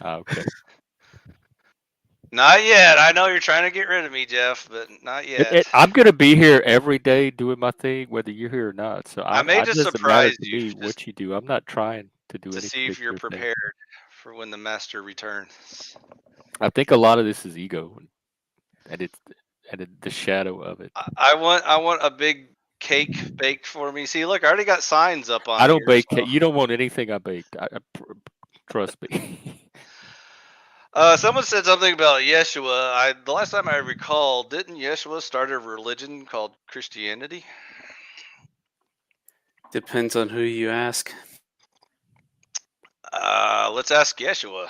Okay. Not yet. I know you're trying to get rid of me, Jeff, but not yet. I'm gonna be here every day doing my thing, whether you're here or not. So I may it just doesn't matter surprise to you me what you do. I'm not trying to do to any see if you're particular thing. prepared for when the master returns. I think a lot of this is ego, and the shadow of it. I want a big cake baked for me. See, look, I already got signs up on. I don't here, bake so. cake. You don't want anything I baked. Trust me. Someone said something about Yeshua. The last time I recall, didn't Yeshua start a religion called Christianity? Depends on who you ask. Let's ask Yeshua.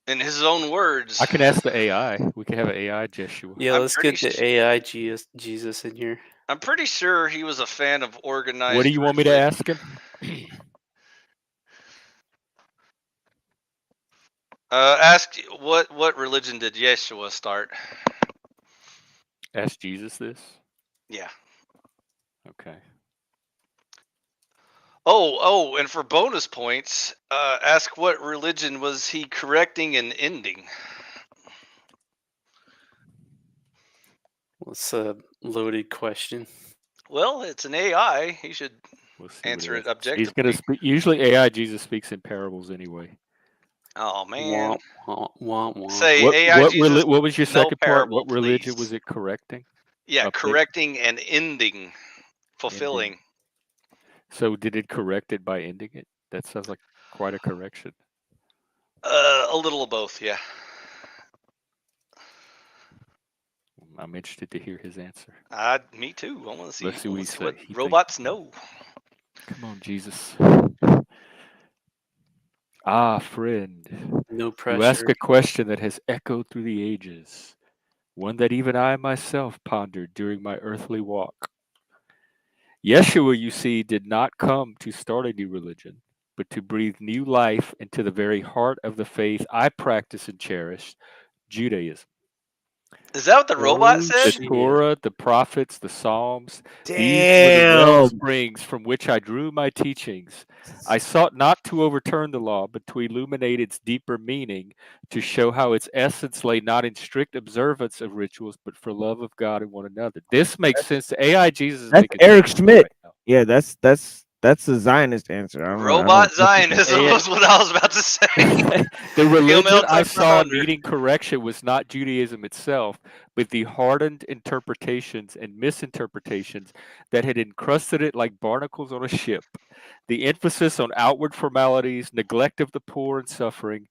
In his own words. I can ask the AI. We can have an AI Yeshua. Yeah, let's get the AI Jesus in here. I'm pretty sure he was a fan of organized. What do you want me to ask him? Ask what religion did Yeshua start? Ask Jesus this? Yeah. Okay. Oh, and for bonus points, ask what religion was he correcting and ending? What's a loaded question? Well, it's an AI. He should answer it objectively. He's gonna speak. Usually, AI Jesus speaks in parables anyway. Oh man. Say AI Jesus. What was your second part? What please. religion was it correcting? Yeah, correcting and ending, fulfilling. Ending. So did it correct it by ending it? That sounds like quite a correction. A little of both, yeah. I'm interested to hear his answer. Me too. I want to see. Let's see what robots know. Come on, Jesus. Friend. No pressure. You ask a question that has echoed through the ages, one that even I myself pondered during my earthly walk. Yeshua, you see, did not come to start a new religion, but to breathe new life into the very heart of the faith I practice and cherish, Judaism. Is that what the robot said? The Torah, the prophets, the Psalms. Damn. These were the well springs from which I drew my teachings. I sought not to overturn the law, but to illuminate its deeper meaning, to show how its essence lay not in strict observance of rituals, but for love of God and one another. This makes sense. AI Jesus is That's Eric Schmidt. Right, yeah, that's the Zionist answer. Robot Zionism was what I was about to say. The religion I saw needing correction was not Judaism itself, but the hardened interpretations and misinterpretations that had encrusted it like barnacles on a ship. The emphasis on outward formalities, neglect of the poor and suffering,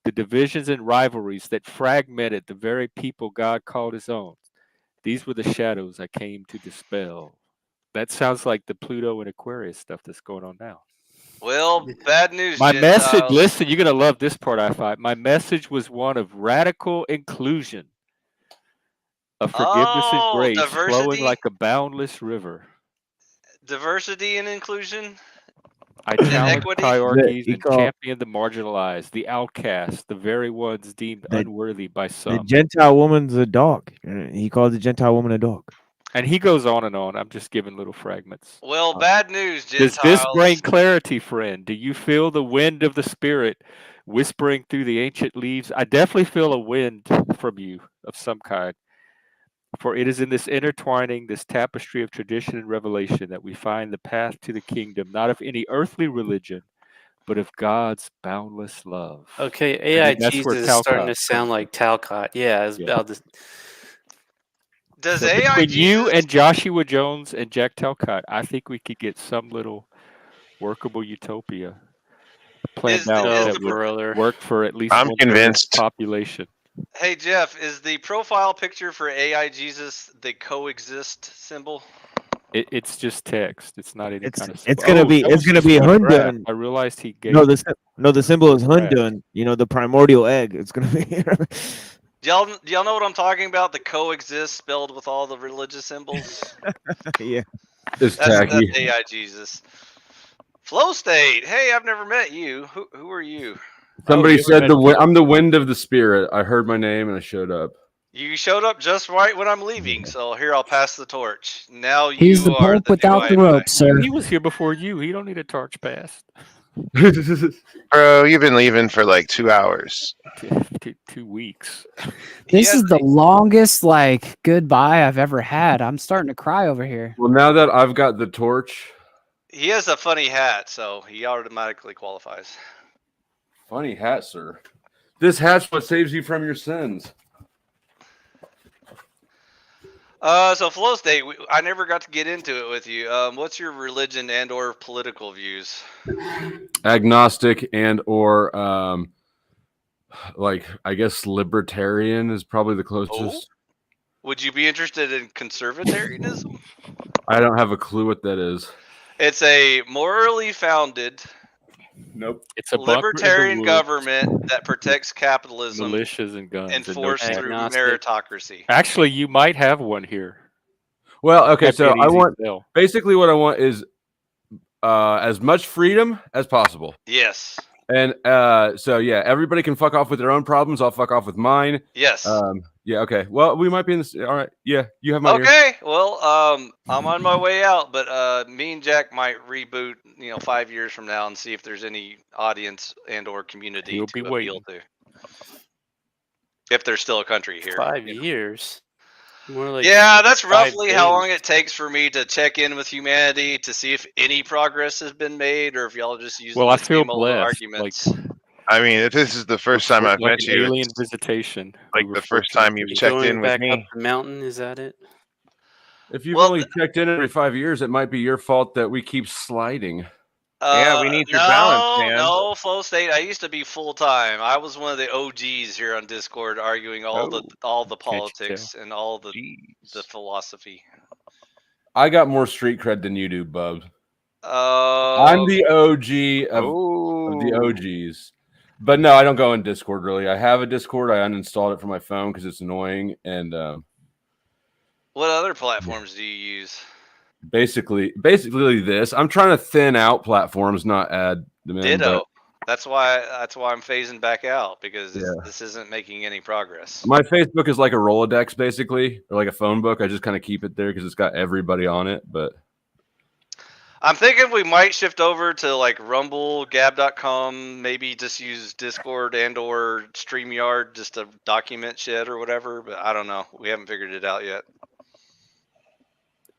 the divisions and rivalries that fragmented the very people God called his own. These were the shadows I came to dispel. That sounds like the Pluto and Aquarius stuff that's going on now. Well, bad news. My message, listen, you're going to love this part, iPhi. My message was one of radical inclusion, of forgiveness and grace, flowing like a boundless river. Diversity and inclusion? I challenge hierarchies and champion the marginalized, the outcast, the very ones deemed unworthy by some. The Gentile woman's a dog. He called the Gentile woman a dog. And he goes on and on. I'm just giving little fragments. Well, bad news, Does Gentiles. this bring clarity, friend? Do you feel the wind of the Spirit whispering through the ancient leaves? I definitely feel a wind from you of some kind. For it is in this intertwining, this tapestry of tradition and revelation that we find the path to the kingdom, not of any earthly religion, but of God's boundless love. Okay, AI that's where Jesus is starting to Talcott sound comes like Talcott. Yeah, it's Yeah. about this. Does So AI between you Jesus? and Joshua Jones and Jack Talcott, I think we could get some little workable utopia planned Is out the- is that the would brother. work for at least I'm 1/3 of the convinced. population. Hey Jeff, is the profile picture for AI Jesus the coexist symbol? It's just text. It's not any It's kind of. it's gonna be that it's was gonna just be for a graph. Hundun. I realized he gave. No, the symbol is graph. Hundun. You know, the primordial egg. It's gonna be. Do y'all know what I'm talking about? The coexist spelled with all the religious symbols. Yeah. It's That's tacky. AI Jesus. Flow State. Hey, I've never met you. Who are you? Somebody you said haven't met I'm the wind of the spirit. I heard my name and I showed up. You showed up just right when I'm leaving, so here I'll pass the torch. Now He's you the are Pope the new without the iPhi. rope, sir. He was here before you. He don't need a torch passed. Bro, you've been leaving for like 2 hours. 2 weeks. This is the longest like goodbye I've ever had. I'm starting to cry over here. Well, now that I've got the torch. He has a funny hat, so he automatically qualifies. Funny hat, sir. This hat's what saves you from your sins. So Flow State, I never got to get into it with you. What's your religion and/or political views? Agnostic and or like I guess libertarian is probably the closest. Would you be interested in conservatarianism? I don't have a clue what that is. It's a morally founded, It's a libertarian government that protects capitalism, militias and guns, enforced and through agnostic. meritocracy. Actually, you might have one here. Well, okay, Might be so an I easy want sell. basically what I want is as much freedom as possible. Yes. And so yeah, everybody can fuck off with their own problems. I'll fuck off with mine. Yes. Yeah, okay. Well, we might be in this. All right. Yeah, you have my ear. Okay. Well, I'm on my way out, but me and Jack might reboot, 5 years from now and see if there's any audience and/or community He'll to be appeal waiting. to. If there's still a country here. 5 years. More like Yeah, that's 5 roughly how days. long it takes for me to check in with humanity to see if any progress has been made or if y'all are just using Well, I the feel same old blessed. arguments. I mean, if this is the first time I've like met an you, alien it's visitation. like we the refer first to it time as. you've You checked going in with back up me. the mountain? Is that it? If you've Well, only checked in every 5 years, it might be your fault that we keep sliding. Yeah, we need your balance, man. No, Flow State. I used to be full time. I was one of the OGs here on Discord, arguing all the Can't you politics and all the Jeez. philosophy. I got more street cred than you do, Bub. Oh, I'm the OG of the Oh, OGs. But no, I don't go in Discord really. I have a Discord. I uninstalled it from my phone because it's annoying. And what other platforms do you use? basically this. I'm trying to thin out platforms, not add them in. Ditto. But That's why I'm phasing back out because Yeah. this isn't making any progress. my Facebook is like a Rolodex, basically, or like a phone book. I just kind of keep it there because it's got everybody on it. But I'm thinking we might shift over to like Rumble, Gab.com, maybe just use Discord and/or StreamYard just to document shit or whatever. But I don't know. We haven't figured it out yet.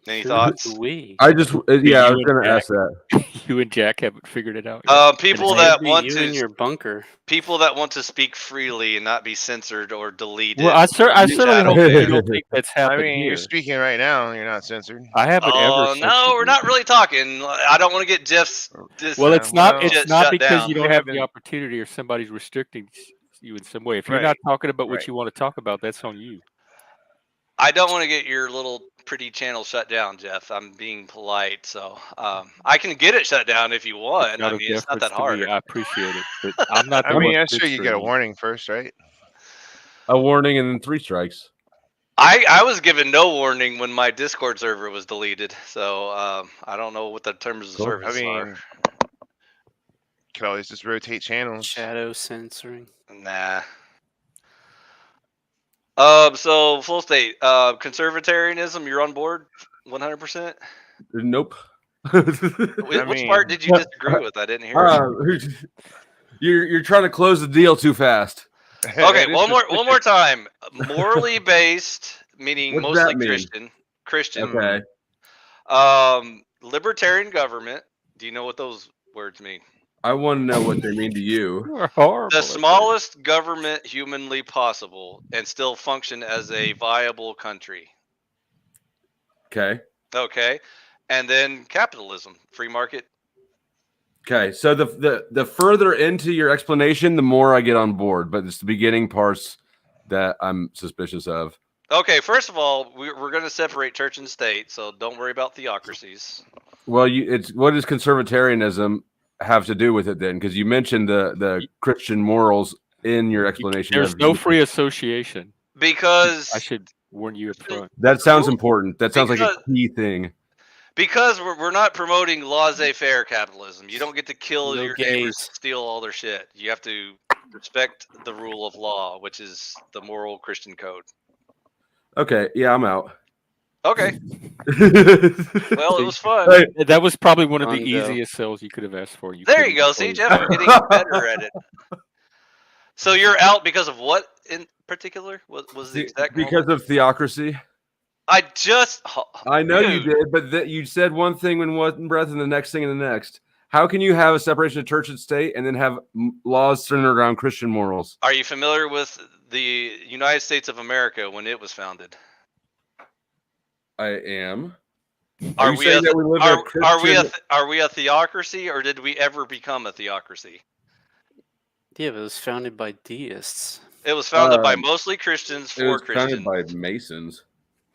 Any thoughts? We. I just, yeah, I was you going and to ask that. You and Jack haven't figured it out yet. People It that may be want you in to your bunker. people that want to speak freely and not be censored or deleted. Well, I certainly chat hope okay. you don't think that's I happened mean, here. you're speaking right now. You're not censored. I haven't ever. Oh censored no, we're you. not really talking. I don't want to get Jeff's. Well, it's not. well, It's shit not shut because down. you We don't have the haven't- opportunity or somebody's restricting you in some way. If you're Right, not talking about what right. you want to talk about, that's on you. I don't want to get your little pretty channel shut down, Jeff. I'm being polite, so I can get it shut down if you want. I Out of mean, it's not deference that to hard. me, I appreciate it, but I'm not. I the mean, one I'm sure you get a censoring warning first, right? A warning and then 3 strikes. I was given no warning when my Discord server was deleted, so I don't know what the terms of Cool. service I are. mean, could always just rotate channels. Shadow censoring. Nah. So Flow State, conservatarianism, you're on board 100%? Nope. Which part did you disagree with? I didn't hear it. You're trying to close the deal too fast. Okay, one more time. Morally based, meaning What does mostly that mean? Christian. Okay. Libertarian government. Do you know what those words mean? I want to know what they mean to you. You're horrible. The smallest government humanly possible and still function as a viable country. Okay. Okay. And then capitalism, free market. Okay. So the further into your explanation, the more I get on board, but it's the beginning parts that I'm suspicious of. Okay, first of all, we're going to separate church and state, so don't worry about theocracies. Well, what does conservatarianism have to do with it then? Because you mentioned the Christian morals in your explanation. There's no free association. Because I should warn you up front. That sounds important. That sounds like a key thing. Because we're not promoting laissez-faire capitalism. You don't get to kill No your gays. neighbors, steal all their shit. You have to respect the rule of law, which is the moral Christian code. Okay, yeah, I'm out. Okay. Well, it was fun. Hey, That was probably one of the Ungo. easiest sales you could have asked for. There you go. See, Jeff, getting better at it. So you're out because of what in particular? What was the exact because of theocracy? I just... I know you Dude. did, but you said one thing in one breath and the next thing in the next. How can you have a separation of church and state and then have laws centered around Christian morals? Are you familiar with the United States of America when it was founded? I am. Are you we saying that we live in a Christian... are we a theocracy, or did we ever become a theocracy? Yeah, but it was founded by deists. It was founded by mostly Christians It was for Christians. founded by Masons.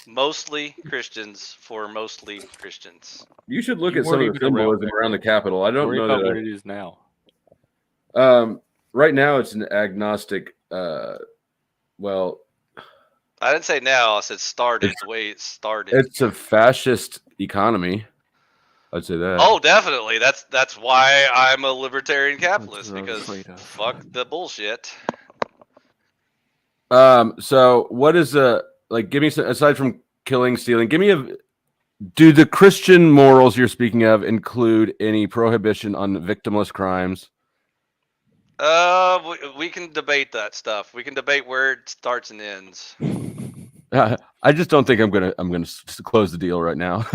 Mostly Christians for mostly Christians. You should look You at some weren't of the even around symbolism around the Capitol. I don't Worry know about that. what it is now. Right now, it's an agnostic. Well, I didn't say now. I said started. The way it started. it's a fascist economy. I'd say that. Oh, definitely. That's why I'm a libertarian capitalist, what I was because afraid of. fuck the bullshit. So what is like? Give me some, aside from killing, stealing. Give me do the Christian morals you're speaking of include any prohibition on victimless crimes? We can debate that stuff. We can debate where it starts and ends. I just don't think I'm gonna close the deal right now.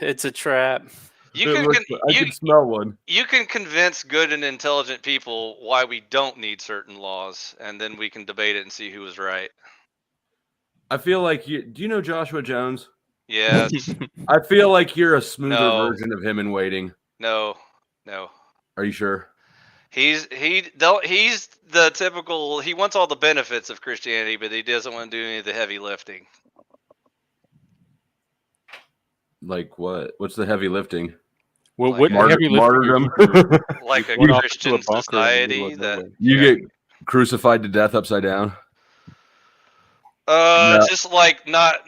It's a trap. I can smell one. You can convince good and intelligent people why we don't need certain laws, and then we can debate it and see who was right. I feel like do you know Joshua Jones? Yeah. I feel like you're a smoother No. version of him in waiting. No. Are you sure? He's the typical. He wants all the benefits of Christianity, but he doesn't want to do any of the heavy lifting. Like what? What's the heavy lifting? Well, Like what heavy lifting martyrdom. Like a went off to Christian a bunker and society you that wouldn't You get crucified to death upside down. just like not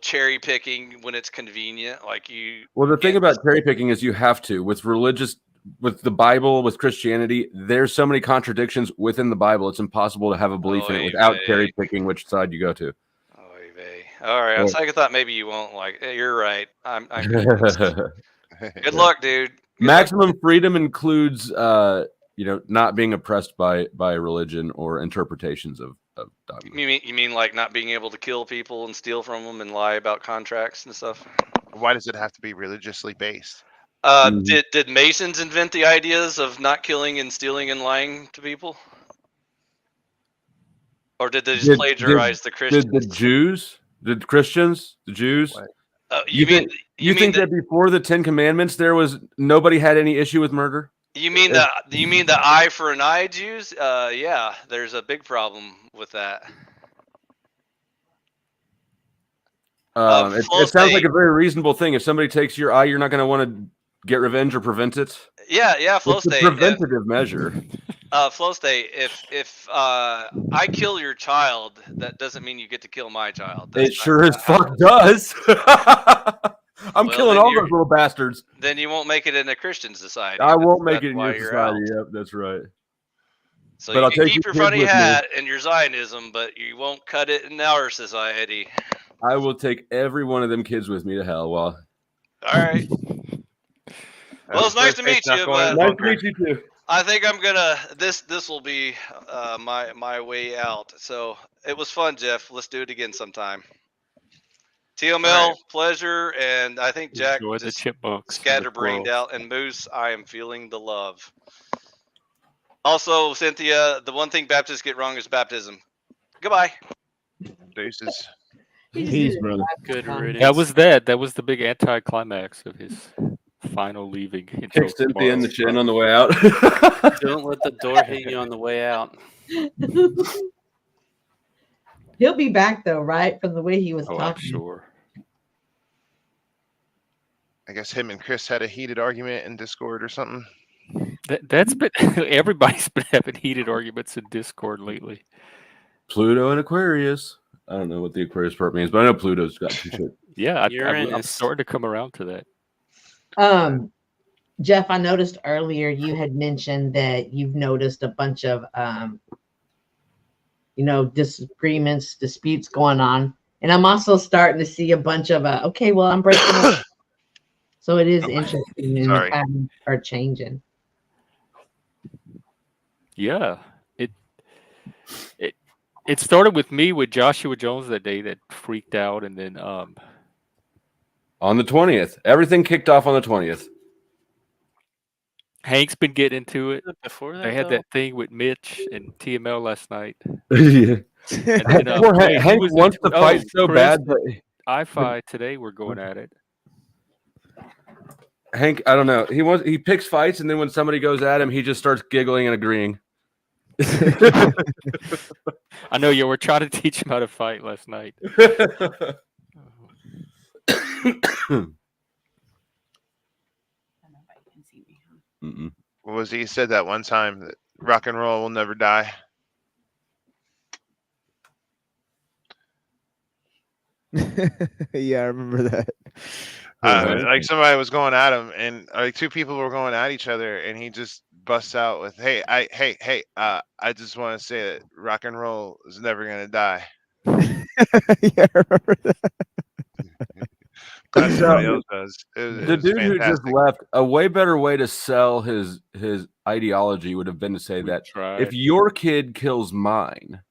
cherry picking when it's convenient. Like you. Well, the thing about cherry picking is you have to with the Bible, with Christianity. There's so many contradictions within the Bible. It's impossible to have a belief in it without cherry picking which side you go to. All right. On second thought, maybe you won't like. You're right. I'm convinced. Good luck, dude. Maximum freedom includes, not being oppressed by religion or interpretations of dogma. You mean like not being able to kill people and steal from them and lie about contracts and stuff? Why does it have to be religiously based? Did Masons invent the ideas of not killing and stealing and lying to people? Or did they just plagiarize the Christians? Did the Jews? Did Christians? The Jews? You think that before the 10 Commandments there was nobody had any issue with murder? You mean the eye for an eye Jews? Yeah, there's a big problem with that. It sounds like a very reasonable thing. If somebody takes your eye, you're not going to want to get revenge or prevent it. Yeah, Flow It's a State. preventative measure. Flow State. If I kill your child, that doesn't mean you get to kill my child. That's It sure as fuck does. I'm killing all those little bastards. Then you won't make it in a Christian society. I won't make it in why your you're society. out. Yep, that's right. So But you I'll can take keep your your funny kids with me. hat and your Zionism, but you won't cut it in our society. I will take every one of them kids with me to hell. Well, All right. Well, it's nice to meet you, but nice to meet you too. I think I'm gonna this will be my way out. So it was fun, Jeff. Let's do it again sometime. TML, pleasure, and I think Jack Enjoy the just chipmunks. and the scatterbrained squirrels. out, and MoOse, I am feeling the love. Also, Cynthia, the one thing Baptists get wrong is baptism. Goodbye. Deuces. Peace, brother. Good riddance. That was that. That was the big anticlimax of his final leaving. Kick Cynthia in the chin on the way out. Don't let the door hit you on the way out. He'll be back though, right? From the way he was Oh, I'm talking. sure. I guess him and Chris had a heated argument in Discord or something. That's been everybody's been having heated arguments in Discord lately. Pluto and Aquarius. I don't know what the Aquarius part means, but I know Pluto's got some shit. Yeah, I'm Uranus. starting to come around to that. Jeff, I noticed earlier you had mentioned that you've noticed a bunch of disagreements, disputes going on. And I'm also starting to see a bunch of okay, well, I'm breaking up. So it is interesting and the patterns are changing. Yeah. It started with me with Joshua Jones that day that freaked out, and then on the 20th. Everything kicked off on the 20th. Hank's been getting into it. Before that, They had though? that thing with Mitch and TML last night. Yeah. And then, Poor wait, Hank who was wants it? to fight so Chris bad, and but iPhi today we're going at it. Hank, I don't know. He picks fights, and then when somebody goes at him, he just starts giggling and agreeing. I know you were trying to teach him how to fight last night. What was he said that one time that rock and roll will never die? Yeah, I remember that. Like somebody was going at him, and like two people were going at each other, and he just busts out with, "Hey, I just want to say that rock and roll is never gonna die." Yeah, I remember that. That's somebody else does. The dude who just left, a way better way to sell his ideology would have been to say that if your kid kills mine,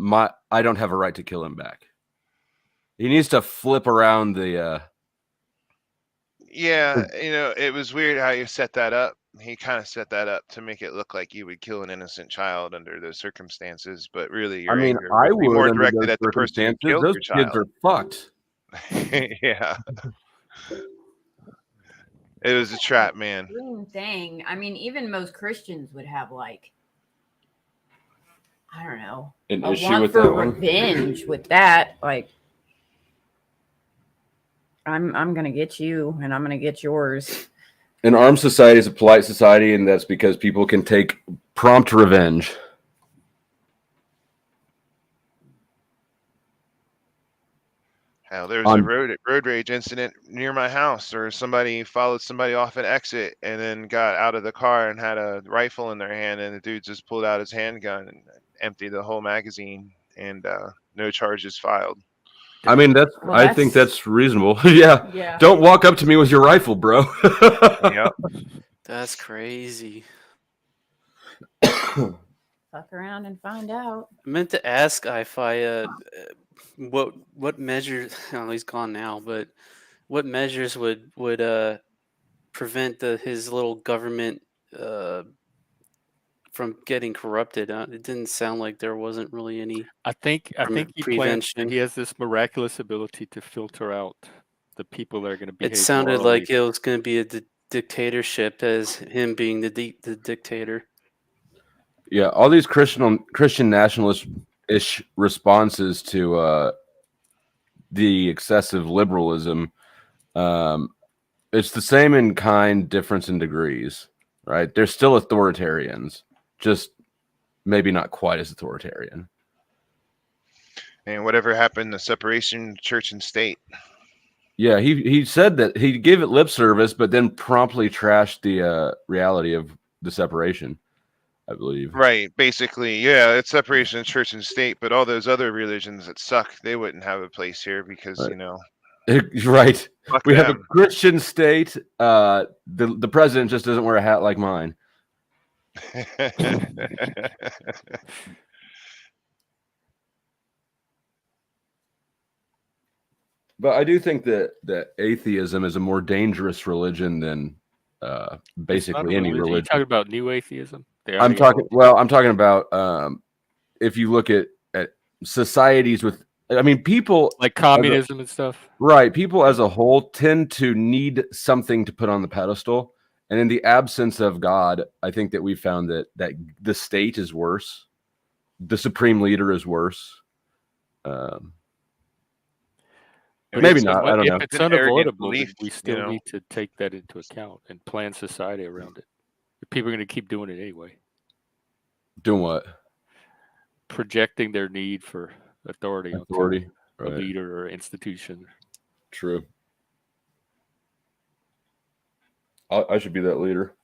I don't have a right to kill him back. He needs to flip around the. Yeah, it was weird how you set that up. He kind of set that up to make it look like you would kill an innocent child under those circumstances, but really, your anger would be more directed at the person who killed those your child. kids are fucked. Yeah, it was a trap, man. Dang, I mean, even most Christians would have I don't know, an a issue want with for that one. revenge with that. I'm gonna get you, and I'm gonna get yours. An armed society is a polite society, and that's because people can take prompt revenge. Hell, there was a road rage incident near my house, or somebody followed somebody off an exit and then got out of the car and had a rifle in their hand, and the dude just pulled out his handgun and emptied the whole magazine, and no charges filed. I mean, I think that's reasonable. Yeah. Don't walk up to me with your rifle, bro. Yep. That's crazy. Fuck around and find out. I meant to ask iPhi what measures. Oh, he's gone now. But what measures would prevent his little government from getting corrupted? It didn't sound like there wasn't really any. I think he plans. He has this miraculous ability to filter out the people that are going to behave. It sounded morally. like it was going to be a dictatorship, as him being the dictator. Yeah, all these Christian nationalist-ish responses to the excessive liberalism, it's the same in kind, difference in degrees, right? They're still authoritarians, just maybe not quite as authoritarian. And whatever happened to separation church and state? Yeah, he said that he gave it lip service, but then promptly trashed the reality of the separation. I believe. Right. Basically, yeah, it's separation of church and state, but all those other religions that suck, they wouldn't have a place here because, Right. you know. Right. Fuck We have a them. Christian state. The president just doesn't wear a hat like mine. But I do think that atheism is a more dangerous religion than basically any religion. You talking about new atheism? I'm talking about if you look at societies with, I mean, people like communism and stuff. Right. People as a whole tend to need something to put on the pedestal. And in the absence of God, I think that we found that the state is worse. The supreme leader is worse. Maybe not. I don't know. If it's unavoidable, belief, then we still need to take that into account and plan society around it. People are going to keep doing it anyway. Doing what? Projecting their need for authority onto Right. a leader or institution. True. I should be that leader.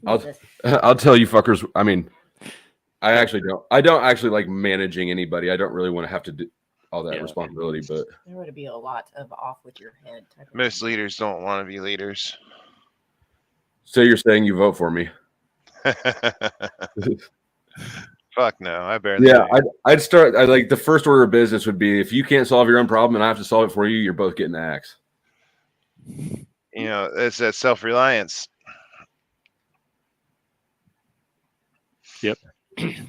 I'll tell you fuckers. I mean, I don't actually like managing anybody. I don't really want to have to do all that responsibility, but there would be a lot of off with your head type of Most leaders don't want to be leaders. So you're saying you vote for me? Fuck no, I barely. Yeah, I'd start. I like the first order of business would be if you can't solve your own problem and I have to solve it for you, you're both getting the axe. You know, it's that self-reliance. Yep.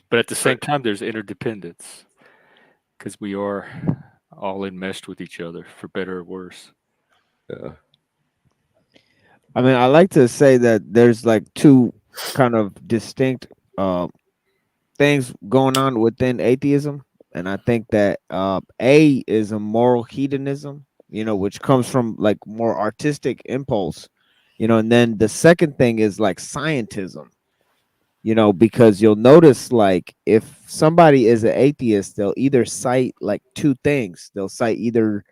But at the same time, there's interdependence because we are all enmeshed with each other, for better or worse. Yeah. I mean, I like to say that there's like two kind of distinct things going on within atheism, and I think that A is a moral hedonism, you know, which comes from like more artistic impulse, you know, and then the second thing is like scientism, you know, because you'll notice like if somebody is an atheist, they'll either cite like two things. They'll cite either,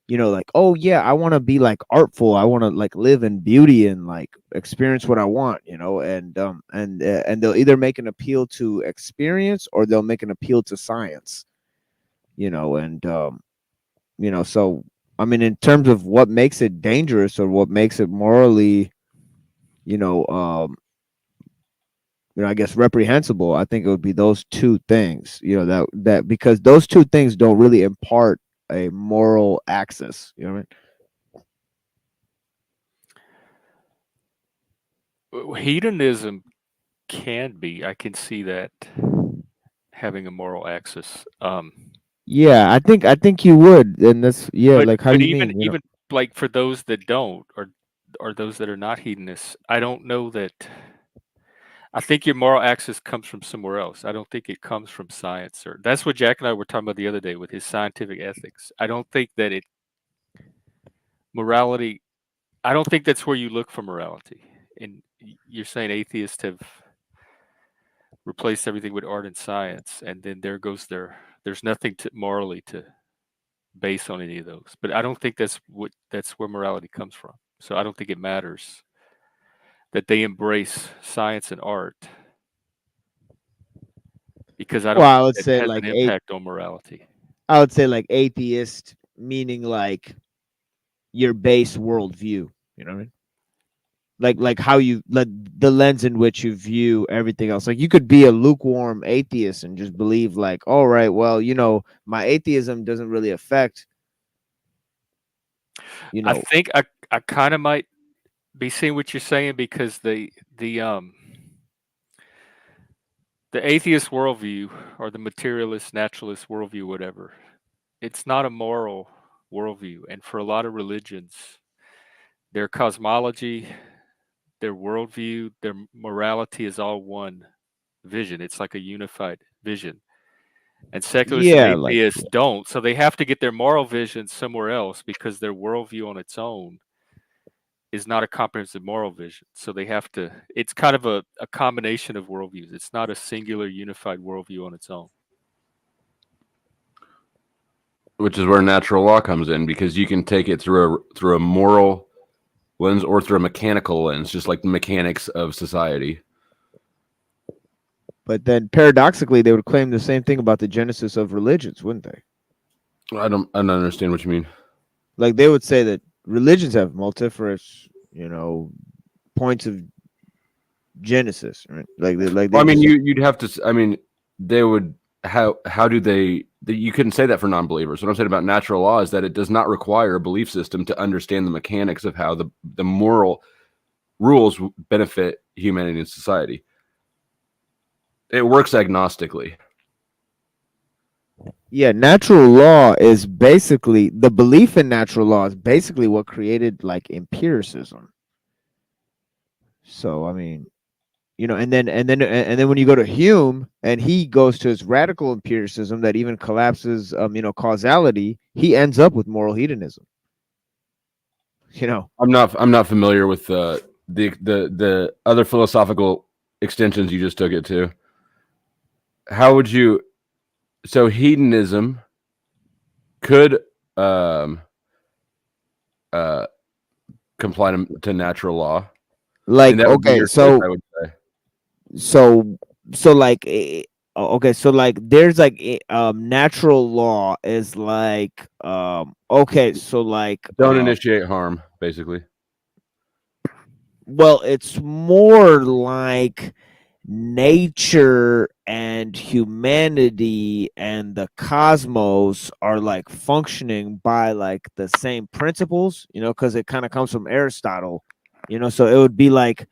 you know, like, oh yeah, I want to be like artful, I want to like live in beauty and like experience what I want, you know, and they'll either make an appeal to experience or they'll make an appeal to science, you know, and you know, so I mean, in terms of what makes it dangerous or what makes it morally, you know, I guess reprehensible, I think it would be those two things, you know, that because those two things don't really impart a moral axis, you know what I mean? Hedonism can be, I can see that having a moral axis. Yeah, I think you would, and that's like how do you even mean? Even like for those that don't, or those that are not hedonists, I don't know that. I think your moral axis comes from somewhere else. I don't think it comes from science, or that's what Jack and I were talking about the other day with his scientific ethics. I don't think that morality. I don't think that's where you look for morality. And you're saying atheists have replaced everything with art and science, and then there's nothing morally to base on any of those. But I don't think that's where morality comes from. So I don't think it matters that they embrace science and art, because I don't Well, I think would that say has like an impact on morality. I would say like atheist meaning like your base worldview, you know what I mean? Like how you like the lens in which you view everything else. Like you could be a lukewarm atheist and just believe like, all right, well, you know, my atheism doesn't really affect, you know. I think I kind of might be seeing what you're saying, because the atheist worldview, or the materialist naturalist worldview, whatever, it's not a moral worldview. And for a lot of religions, their cosmology, their worldview, their morality is all one vision. It's like a unified vision. And secularists and atheists don't. So they have to get their moral vision somewhere else, because their worldview on its own is not a comprehensive moral vision. So they have to, it's kind of a combination of worldviews. It's not a singular unified worldview on its own. Which is where natural law comes in, because you can take it through a moral lens or through a mechanical lens, just like the mechanics of society. But then paradoxically, they would claim the same thing about the genesis of religions, wouldn't they? I don't understand what you mean. Like they would say that religions have multifarious, points of genesis, right? Well, I mean, you'd have to. I mean, they would. How do they? You couldn't say that for non-believers. What I'm saying about natural law is that it does not require a belief system to understand the mechanics of how the moral rules benefit humanity and society. It works agnostically. Yeah, natural law is basically the belief in natural law is basically what created like empiricism. So I mean, and then when you go to Hume and he goes to his radical empiricism that even collapses causality, he ends up with moral hedonism. I'm not familiar with the other philosophical extensions you just took it to. How would you? So hedonism could comply to natural law. Like okay, so I would say. So like okay, so like there's like natural law is like okay, so like don't initiate harm, basically. Well, it's more like nature and humanity and the cosmos are like functioning by like the same principles, because it kind of comes from Aristotle, so it would be like,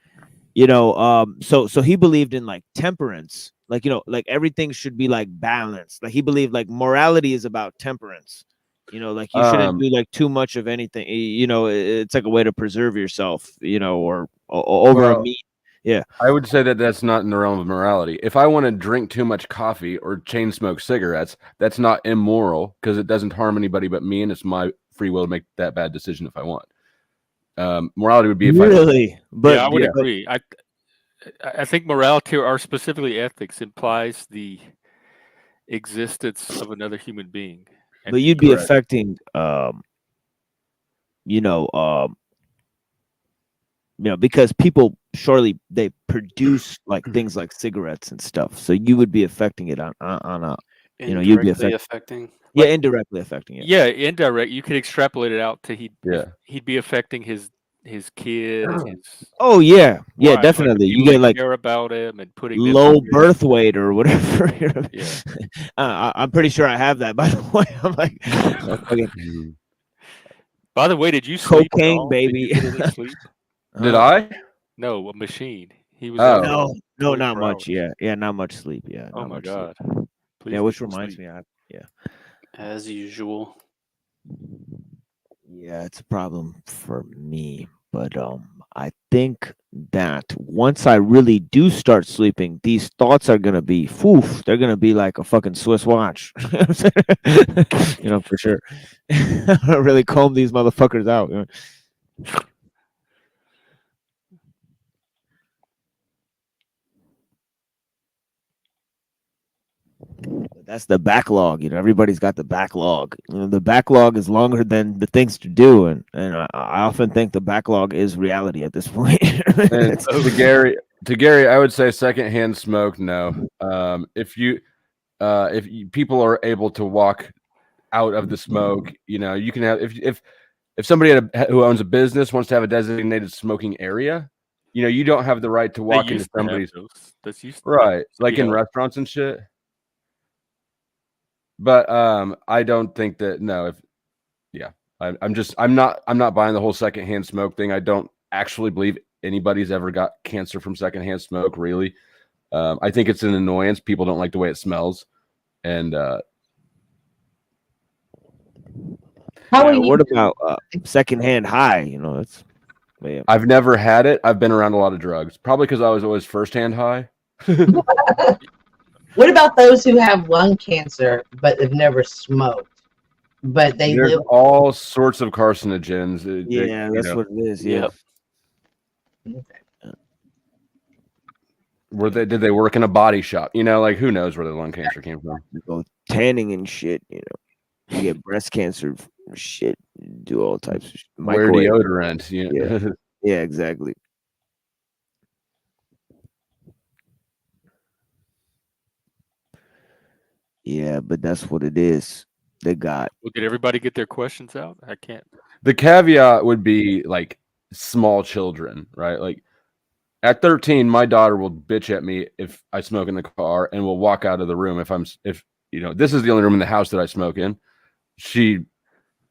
so he believed in like temperance, like, like everything should be like balanced. Like he believed like morality is about temperance. Like you shouldn't do like too much of anything. It's like a way to preserve yourself, or over a meat. Yeah, I would say that that's not in the realm of morality. If I want to drink too much coffee or chain smoke cigarettes, that's not immoral because it doesn't harm anybody but me, and it's my free will to make that bad decision if I want. Morality would be if but I would agree. I think morality or specifically ethics implies the existence of another human being. But you'd be affecting, because people surely they produce like things like cigarettes and stuff, so you would be affecting it on a, you'd be affecting. Yeah, indirectly affecting it. Yeah, indirect. You could extrapolate it out to he'd be affecting his kid. Oh yeah, yeah, wife, definitely. Like you get like care about him and putting low birth weight or whatever. I'm pretty sure I have that. By the way, I'm like, okay. By the way, did you sleep? Cocaine, baby. Did you get any sleep? Did I? No, a machine. He was. No, not much. Yeah, not much sleep. Yeah. Oh my god. Yeah, which reminds me, as usual. Yeah, it's a problem for me, but I think that once I really do start sleeping, these thoughts are gonna be, they're gonna be like a fucking Swiss watch, for sure. I really comb these motherfuckers out. That's the backlog. Everybody's got the backlog. The backlog is longer than the things to do, and I often think the backlog is reality at this point. And to Gary, I would say secondhand smoke. No, if people are able to walk out of the smoke, you can have if somebody who owns a business wants to have a designated smoking area, you don't have the right to walk into somebody's right, like in restaurants and shit. But I don't think that I'm not buying the whole secondhand smoke thing. I don't actually believe anybody's ever got cancer from secondhand smoke, really. I think it's an annoyance. People don't like the way it smells. And what about secondhand high? That's I've never had it. I've been around a lot of drugs, probably because I was always firsthand high. What about those who have lung cancer but have never smoked? But there's live all sorts of carcinogens. That's what it is. Yeah. Did they work in a body shop? Like who knows where the lung cancer came from? Go tanning and shit. You get breast cancer. Shit. Do all types of shit. Wear deodorant. Yeah, exactly. Yeah, but that's what it is. They got. Well, did everybody get their questions out? I can't. The caveat would be like small children, right? Like at 13, my daughter will bitch at me if I smoke in the car and will walk out of the room if this is the only room in the house that I smoke in. She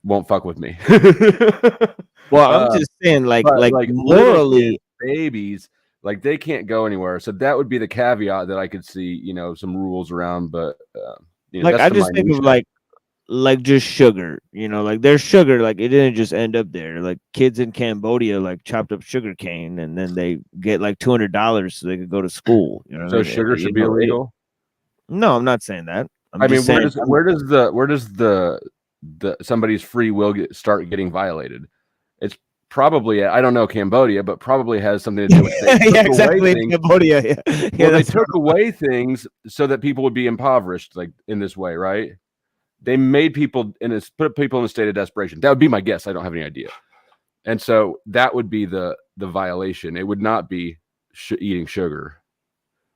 won't fuck with me. Well, I'm just saying, like little morally, kids, babies, like they can't go anywhere. So that would be the caveat that I could see, some rules around. But like that's I the just think of minutia. like just sugar, like there's sugar, like it didn't just end up there. Like kids in Cambodia like chopped up sugar cane and then they get like $200 so they could go to school. You know what So I mean? sugar should be illegal. No, I'm not saying that. I mean, where does the somebody's free will start getting violated? It's probably, I don't know Cambodia, but probably has something to do with yeah, exactly, in Cambodia. Yeah. Well, they took away things so that people would be impoverished, like in this way, right? They made people put people in a state of desperation. That would be my guess. I don't have any idea. And so that would be the violation. It would not be eating sugar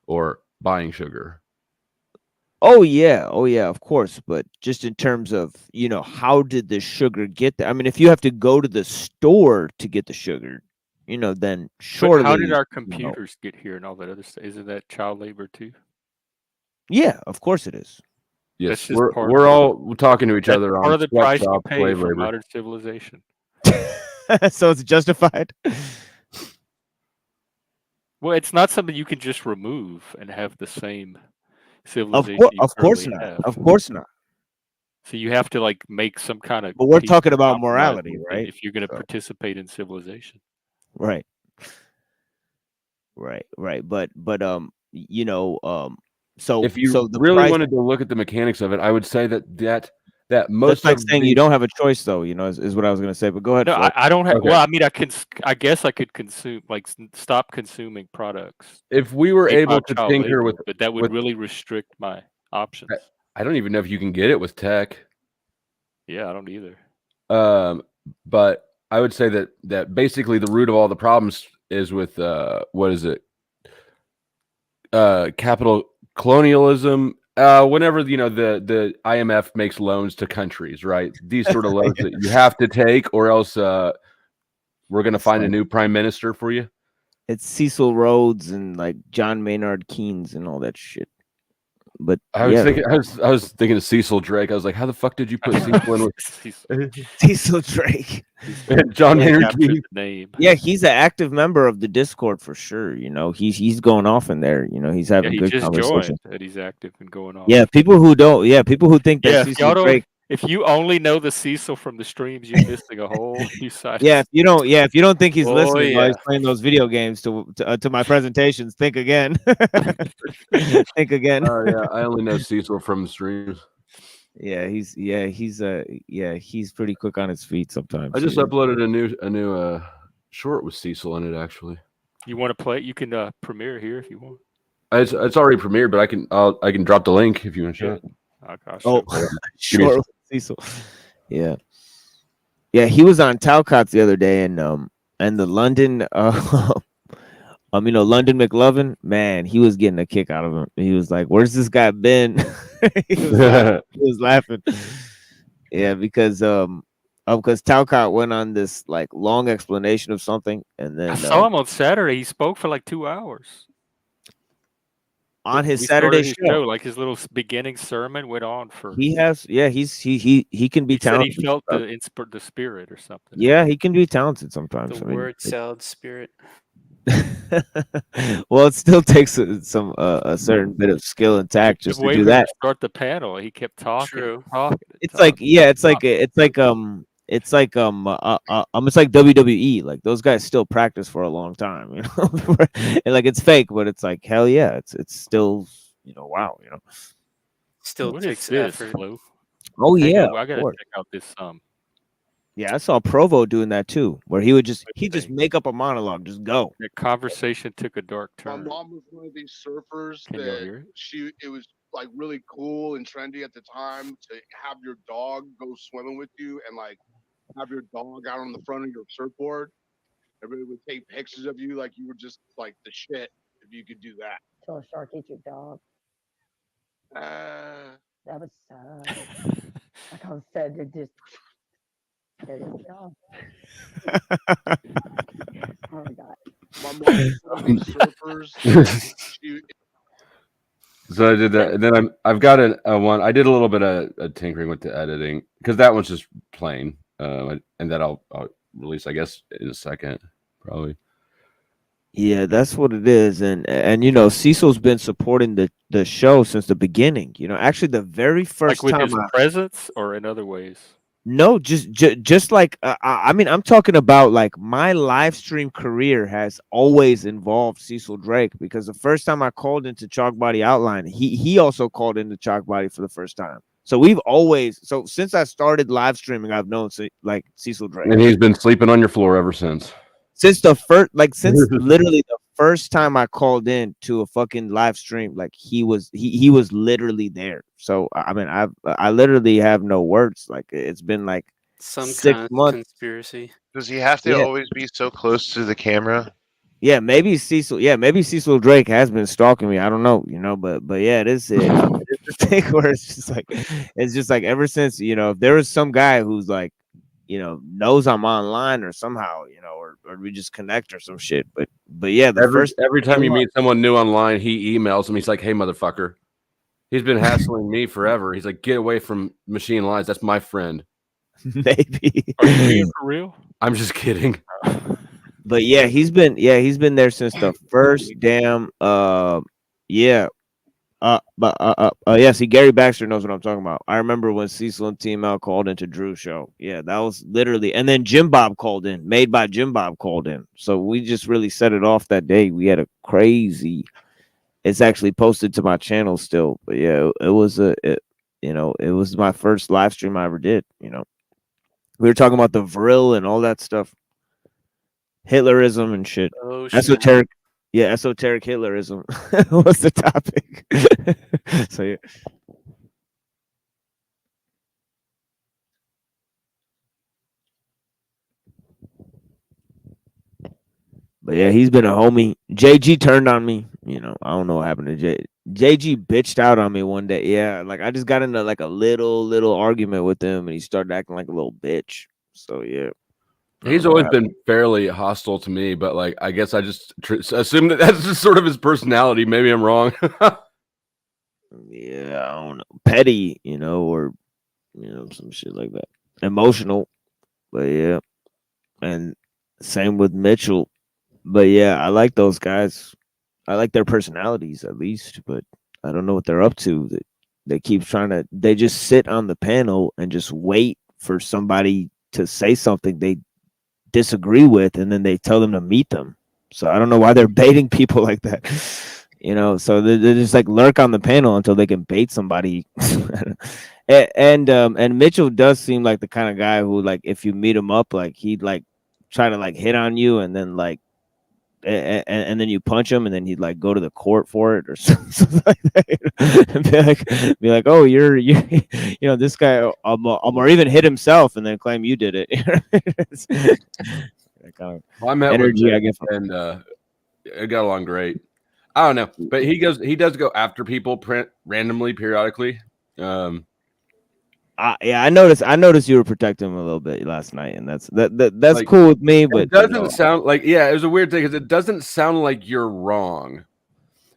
or buying sugar. Oh yeah, of course. But just in terms of, how did the sugar get there? I mean, if you have to go to the store to get the sugar, then surely. But how did our computers get here and all that other stuff? Isn't that child labor too? Yeah, of course it is. Yes, we're all talking to each other on part of the price you pay slave for labor. modern civilization. So it's justified. Well, it's not something you can just remove and have the same civilization. Of course not. Of course not. So you have to like make some kind of. But we're talking about morality, right? If you're going to participate in civilization, right. But so if you the really wanted to look at the mechanics of it, I would say that most that's like saying you don't have a choice, though. Is what I was going to say. But go ahead. No, I don't have. Okay. Well, I mean, I guess I could consume, stop consuming products. If we were able to tinker with, but that would really restrict my options. I don't even know if you can get it with tech. Yeah, I don't either. But I would say that basically the root of all the problems is with what is it? Capital colonialism. Whenever the IMF makes loans to countries, right? These sort of loans that you have to take, or else we're gonna find a new prime minister for you. It's Cecil Rhodes and like John Maynard Keynes and all that shit. But I was thinking of Cecil Drake. I was like, how the fuck did you put Cecil in with Cecil Drake? John Maynard Keynes name. Yeah, he's an active member of the Discord for sure. He's going off in there. He's having good conversation. That he's active and going off. Yeah, people who think that Cecil Drake. If you only know the Cecil from the streams, you're missing a whole few sides. Yeah, if you don't think he's listening while he's playing those video games to my presentations, think again. Think again. Oh yeah, I only know Cecil from the streams. Yeah, he's pretty quick on his feet sometimes. I just uploaded a new short with Cecil in it. Actually, you want to play it? You can premiere here if you want. It's already premiered, but I can drop the link if you want to show it. Oh, sure, Cecil. Yeah, he was on Talcott's the other day, and the London, London McLovin, man, he was getting a kick out of him. He was like, "Where's this guy been?" he was laughing. Yeah, because Talcott went on this like long explanation of something, and then I saw him on Saturday. He spoke for like 2 hours. On his Saturday show, like his little beginning sermon went on for. He can be talented. He felt the spirit or something. Yeah, he can be talented sometimes. The word salad spirit. Well, it still takes a certain bit of skill and tact just to do that. Start the panel. He kept talking. It's like WWE. Like those guys still practice for a long time, and like it's fake, but it's like hell yeah, it's still wow, Still what takes effort. effort. Oh yeah, I gotta check out this. Yeah, I saw Provo doing that too, where he just make up a monologue, just go. The conversation took a dark turn. My mom was one of these surfers Can you hear it? It was like really cool and trendy at the time to have your dog go swimming with you and like have your dog out on the front of your surfboard. Everybody would take pictures of you like you were just like the shit if you could do that. So Shark, eat your dog. That was like I said, it just there you go. Oh my god. My mom surfers. So I did that, and then I've got a one. I did a little bit of tinkering with the editing because that one's just plain, and that I'll release, I guess, in a second, probably. Yeah, that's what it is, and you know, Cecil's been supporting the show since the beginning. You know, actually, the very first Like with time his presence or in other ways. No, just like I mean, I'm talking about like my live stream career has always involved Cecil Drake, because the first time I called into Chalk Body Outline, he also called into Chalk Body for the first time. So we've always, so since I started live streaming, I've known like Cecil Drake, And he's been sleeping on your floor ever since. since the first, like since literally the first time I called in to a fucking live stream, like he was literally there. So I mean, I literally have no words. Like it's been like Some 6 kind of months. conspiracy. Does he have to Yeah. always be so close to the camera? Yeah, maybe Cecil. Yeah, maybe Cecil Drake has been stalking me. I don't know, you know, but yeah, it is it is the thing where it's just like ever since, you know, if there is some guy who's like, you know, knows I'm online or somehow, you know, or we just connect or some shit. But yeah, Every time you meet someone new online, he emails him. He's like, "Hey, motherfucker." He's been hassling me forever. He's like, "Get away from machine lines. That's my friend." maybe. Are you being for real? I'm just kidding. But yeah, he's been there since the first damn see, Gary Baxter knows what I'm talking about. I remember when Cecil and TML called into Drew's show. Yeah, that was literally, and then Jim Bob called in, made by Jim Bob called in. So we just really set it off that day. We had a crazy, it's actually posted to my channel still, but yeah, it was it was my first live stream I ever did. You know, we were talking about the Vril and all that stuff, Hitlerism and shit, Oh, shit. esoteric. Yeah, esoteric Hitlerism was the topic. So yeah. But yeah, he's been a homie. JG turned on me. You know, I don't know what happened to JG bitched out on me one day. Yeah, like I just got into like a little argument with him, and he started acting like a little bitch. So yeah. He's always been fairly hostile to me, but like I guess I just assume that that's just sort of his personality. Maybe I'm wrong. Yeah, I don't know. Petty, you know, or you know, some shit like that. Emotional. But yeah. And same with Mitchell. But yeah, I like those guys. I like their personalities at least, but I don't know what they're up to. They keep trying to, they just sit on the panel and just wait for somebody to say something they disagree with, and then they tell them to meet them. So I don't know why they're baiting people like that. You know, so they just like lurk on the panel until they can bait somebody. and Mitchell does seem like the kind of guy who, like, if you meet him up, like he'd like try to like hit on you, and then like and then you punch him, and then he'd like go to the court for it or something like that. And be like, oh, you're you know, this guy, or even hit himself and then claim you did it. Well, I met energy, with him, I guess, and it got along great. I don't know, but he does go after people randomly, periodically. Yeah, I noticed you were protecting him a little bit last night, and that's like, cool with me. But it doesn't sound like, yeah, it was a weird thing because it doesn't sound like you're wrong,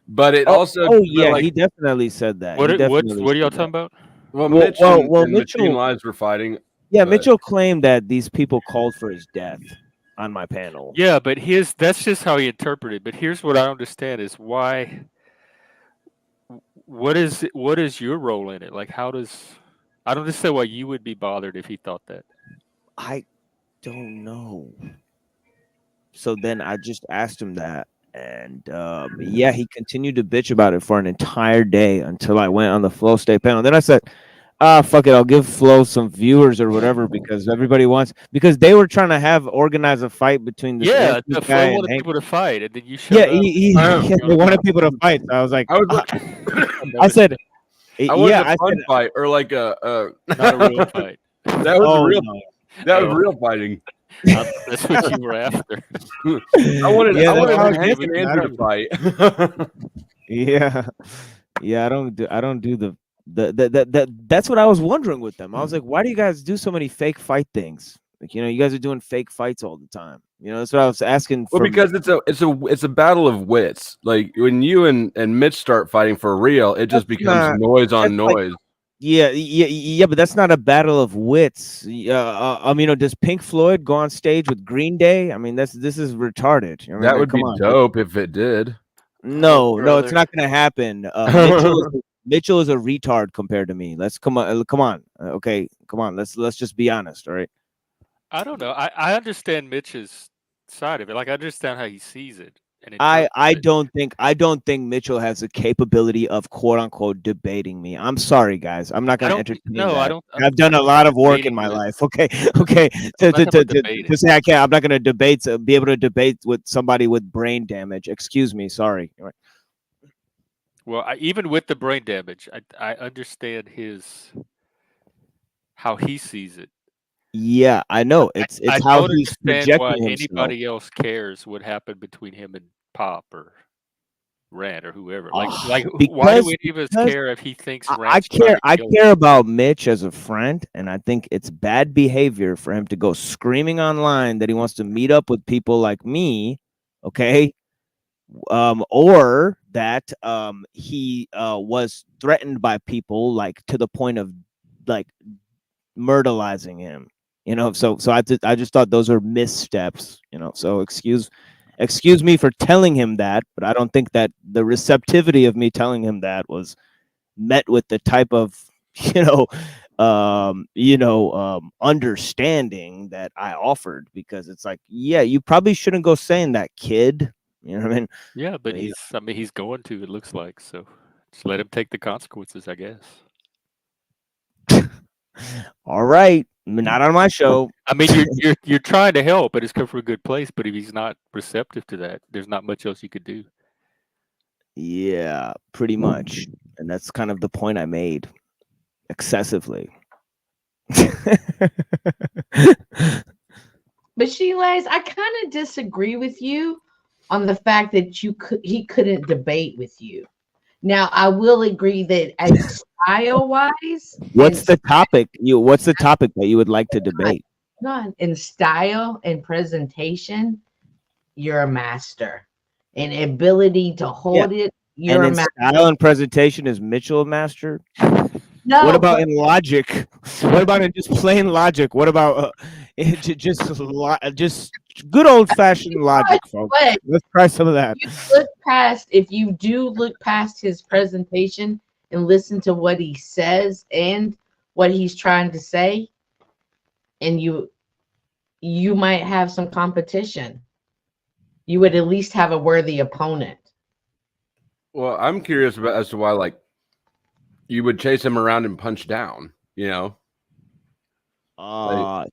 but it also. Yeah, like, he definitely said that. What are y'all talking about? Well, Mitchell and Machine Lives were fighting. Yeah, Mitchell claimed that these people called for his death on my panel. Yeah, but that's just how he interpreted. But here's what I understand is why. What is your role in it? Like, how does? I don't understand why you would be bothered if he thought that. I don't know. So then I just asked him that, and yeah, he continued to bitch about it for an entire day until I went on the Flow State panel. Then I said, fuck it, I'll give Flow some viewers or whatever, because everybody wants, because they were trying to organize a fight between the the Flow wanted people to fight, and then you showed up. They wanted people to fight. So I was like, I said, I wanted a fun fight, or like not a real fight. That was real. No. That was real fighting. That's what you were after. I wanted Hank and Andrew to fight. Yeah, I don't do the That's what I was wondering with them. I was like, why do you guys do so many fake fight things? Like, you guys are doing fake fights all the time. That's what I was asking. Well, because it's a battle of wits. Like when you and Mitch start fighting for real, it just becomes noise on noise. Yeah, but that's not a battle of wits. Does Pink Floyd go on stage with Green Day? I mean, this is retarded. That would be dope if it did. No, it's not going to happen. Mitchell is a retard compared to me. Come on. Okay, come on. Let's just be honest, all right? I don't know. I understand Mitch's side of it. Like, I understand how he sees it. And I don't think Mitchell has the capability of quote unquote debating me. I'm sorry, guys. I'm not going to entertain that. I've done a lot of work in my life. Okay. To say I can't, I'm not going to be able to debate with somebody with brain damage. Excuse me. Sorry. Well, even with the brain damage, I understand how he sees it. Yeah, I know. It's how he's projecting why himself. Anybody else cares what happened between him and Pop or Rand or whoever. Like why do any of us care if he thinks Rand's I care about Mitch as a friend, and I think it's bad behavior for him to go screaming online that he wants to meet up with people like me, okay? Or that he was threatened by people, like to the point of like murderizing him. So I just thought those are missteps, so excuse me for telling him that, but I don't think that the receptivity of me telling him that was met with the type of understanding that I offered, because it's like, yeah, you probably shouldn't go saying that, kid. You know what I mean? Yeah, but he's going to, it looks like, so just let him take the consequences, I guess. All right, not on my show. I mean, you're trying to help, but it's come from a good place. But if he's not receptive to that, there's not much else you could do. Yeah, pretty much, and that's kind of the point I made. Excessively. But Sheila, I kind of disagree with you on the fact that he couldn't debate with you. Now, I will agree that as style-wise, what's the topic that you would like to debate? In style and presentation, you're a master. In ability to hold it, you're a master. Style and presentation, is Mitchell a master? No. What about in logic? What about in just plain logic? What about just good old fashioned logic, folks? Let's try some of that. If you do look past his presentation and listen to what he says and what he's trying to say, and you might have some competition. You would at least have a worthy opponent. Well, I'm curious as to why, like, you would chase him around and punch down,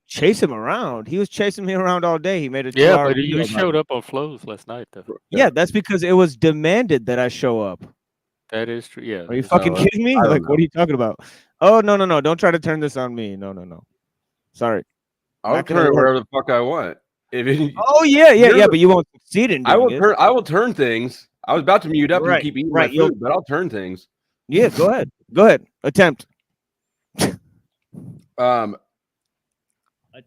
chase him around. He was chasing me around all day. He made a 2-hour Yeah, but you showed up on Flows last night, though. Yeah, that's because it was demanded that I show up. That is true. Yeah. Are you fucking kidding me? Like, what are you talking about? Oh, no. Don't try to turn this on me. No. Sorry. I'll turn it wherever the fuck I want. Oh yeah, but you won't succeed in doing it. I will turn things. I was about to mute up and keep eating my food, but I'll turn things. Yeah, go ahead. Attempt. I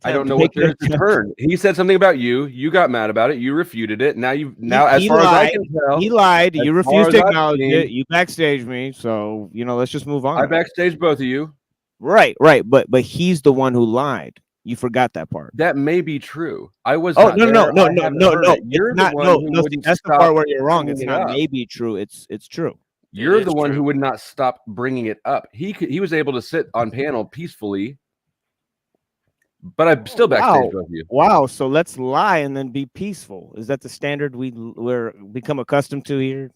don't know what there is to turn. He said something about you. You got mad about it. You refuted it. As far as I can tell, he lied. You refused to acknowledge it. You backstaged me. So let's just move on. I backstaged both of you. Right. But he's the one who lied. You forgot that part. That may be true. I was. Oh no. You're not. That's the part where you're wrong. It's not maybe true. It's true. You're the one who would not stop bringing it up. He was able to sit on panel peacefully, but I still backstage both of you. Wow. So let's lie and then be peaceful. Is that the standard we're become accustomed to here?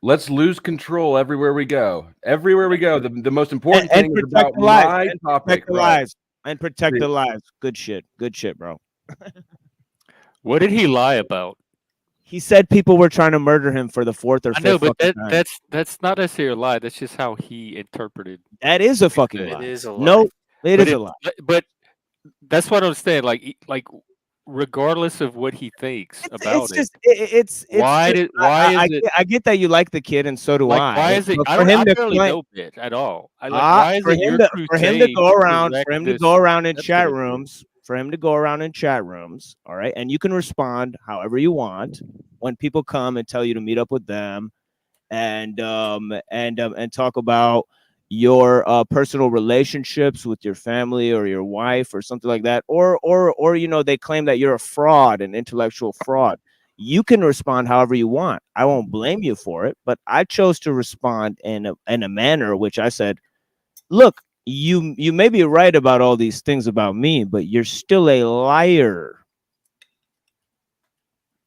Let's lose control everywhere we go. Everywhere we go. The most important thing is about my topic. And protect the lives. Good shit, bro. What did he lie about? He said people were trying to murder him for the fourth or fifth. I know, but that's not necessarily a lie. That's just how he interpreted. That is a fucking lie. It is a lie. No, it is a lie. But that's what I'm saying. Like regardless of what he thinks about it. Why Why is it? I get that you like the kid, and so do Like, I. why is it? But I for don't. him I to barely claim, know Bitch at all. I like. Why is for it him your to crusade go around, correct for him to this? go around in That's chat gonna do it. rooms, for him to go around in chat rooms, all right, and you can respond however you want when people come and tell you to meet up with them, and talk about your personal relationships with your family or your wife or something like that, or you know, they claim that you're a fraud, an intellectual fraud. You can respond however you want. I won't blame you for it, but I chose to respond in a manner which I said, look, you may be right about all these things about me, but you're still a liar,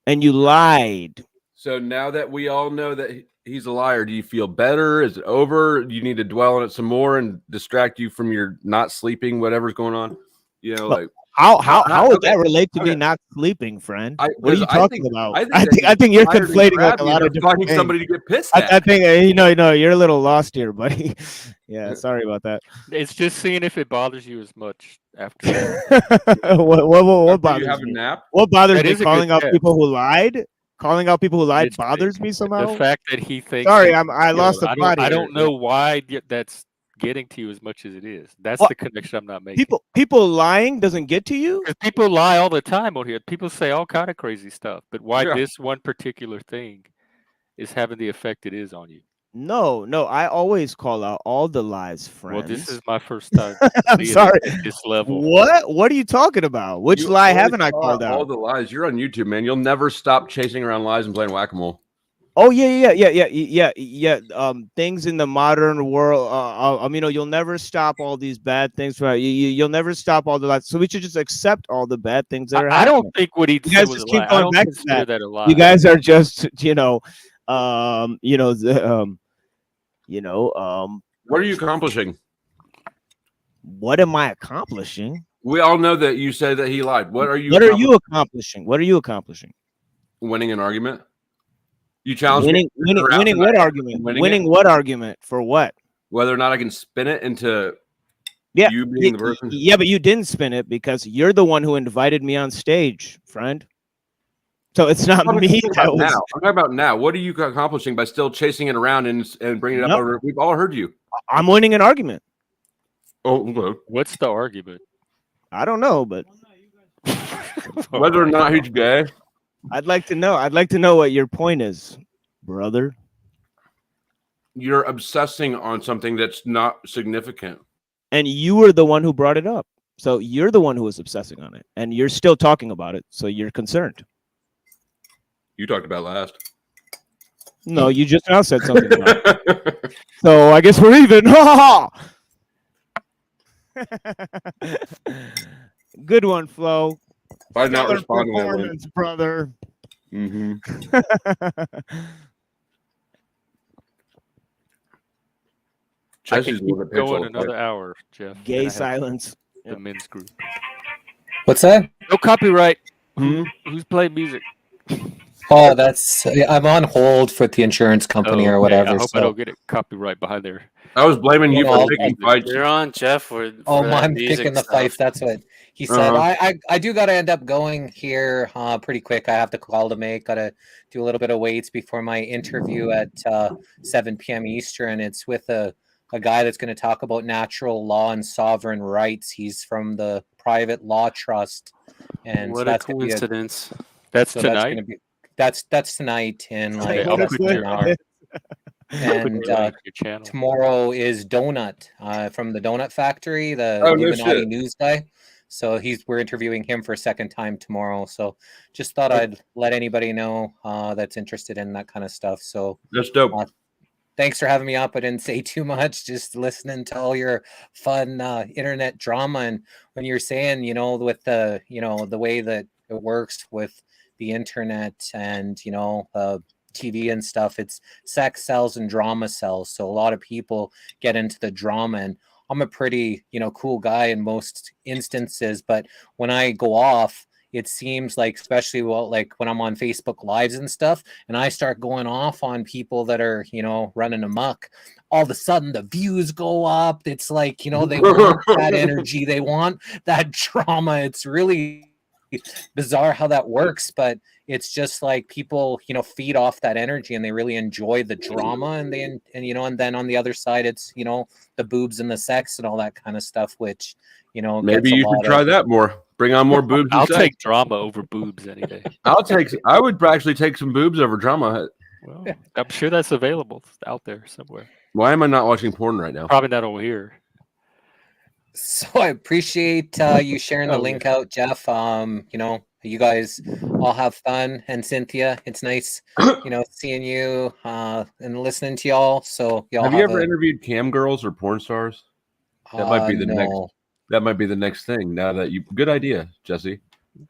and you lied. So now that we all know that he's a liar, do you feel better? Is it over? Do you need to dwell on it some more and distract you from your not sleeping, whatever's going on? You know, like How would okay, that relate to okay. me not sleeping, friend? What are Because you I talking think- about? I think that I think you're he's tired and conflating like a crabby lot and of different finding things. somebody to get pissed I at. think you're a little lost here, buddy. Yeah, sorry about that. It's just seeing if it bothers you as much after. What After you bothers have a me? nap? What bothers That me? is a good Calling out test. people who lied. Calling out people who lied It's bothers me somehow. The fact that he thinks. Sorry, that I lost the plot I here. don't know why that's getting to you as much as it is. That's What? the connection I'm not making. People lying doesn't get to you. Because people lie all the time on here. People say all kind of crazy stuff, but why Yeah. this one particular thing is having the effect it is on you? No, I always call out all the lies, friends. Well, this is my first time. I'm seeing sorry. it at this level. What are you talking about? Which You lie always haven't I call called out all out? the lies. You're on YouTube, man. You'll never stop chasing around lies and playing whack-a-mole. Oh yeah. Things in the modern world. You know, you'll never stop all these bad things. Right? You'll never stop all the lies. So we should just accept all the bad things that are I happening. don't think what he You said guys was just a keep lie. I going don't back to consider that. that a lie. You guys are just, What are you accomplishing? What am I accomplishing? We all know that you said that he lied. What are you? What are you accomplishing? What are you accomplishing? Winning an argument. You challenge Winning me. what argument? Winning what argument? For what? Whether or not I can spin it into you being the person. Yeah, but you didn't spin it because you're the one who invited me on stage, friend. So it's not I'm me that was. now. I'm talking about now. What are you accomplishing by still chasing it around and bringing it up over? We've all heard you. I'm winning an argument. Oh, okay. What's the argument? I don't know, but whether or not he's gay. I'd like to know. I'd like to know what your point is, brother. You're obsessing on something that's not significant. And you were the one who brought it up. So you're the one who was obsessing on it. And you're still talking about it. So you're concerned. You talked about last. No, you just now said something about it. So I guess we're even. Good one, Flo. By not responding that way. Brother. Mm-hmm. I can keep going another hour, Jeff. Gay silence. The men's group. What's that? No copyright. Who's playing music? Oh, I'm on hold for the insurance company or whatever. I hope so. I don't get a copyright behind there. I was blaming you for picking fights. You're on, Jeff. For I'm music picking the stuff. fife. That's what he said. I do got to end up going here pretty quick. I have to call to make. Got to do a little bit of waits before my interview at 7 p.m. Eastern. It's with a guy that's going to talk about natural law and sovereign rights. He's from the Private Law Trust. And What so a that's coincidence. That's so tonight? That's tonight in like Okay, I'll less put than your- an hour. And your channel. tomorrow is Donut from the Donut Factory, the Oh, no Illuminati shit. news guy. So we're interviewing him for a second time tomorrow. So just thought I'd let anybody know that's interested in that kind of stuff. So That's dope. Thanks for having me up. I didn't say too much, just listening to all your fun internet drama. And when you're saying, with the, the way that it works with the internet and, TV and stuff, it's sex sells and drama sells. So a lot of people get into the drama, and I'm a pretty, cool guy in most instances. But when I go off, it seems like, especially like when I'm on Facebook Lives and stuff, and I start going off on people that are, running amok, all of a sudden the views go up. It's like, they want that energy. They want that drama. It's really bizarre how that works, but it's just like people, you know, feed off that energy and they really enjoy the drama, and you know, and then on the other side, it's, you know, the boobs and the sex and all that kind of stuff, which, you know, Maybe gets a you lot should try of, that more. Bring on more boobs. I'll and sex. take drama over boobs any day. I would actually take some boobs over drama. Well, I'm sure that's available out there somewhere. Why am I not watching porn right now? Probably not over here. So I appreciate you sharing the link out, Jeff. You know, you guys all have fun, and Cynthia, it's nice, you know, seeing you and listening to y'all. So y'all have you ever interviewed cam girls or porn stars? That might be the next. no. That might be the next thing. Now that you, good idea, Jesse.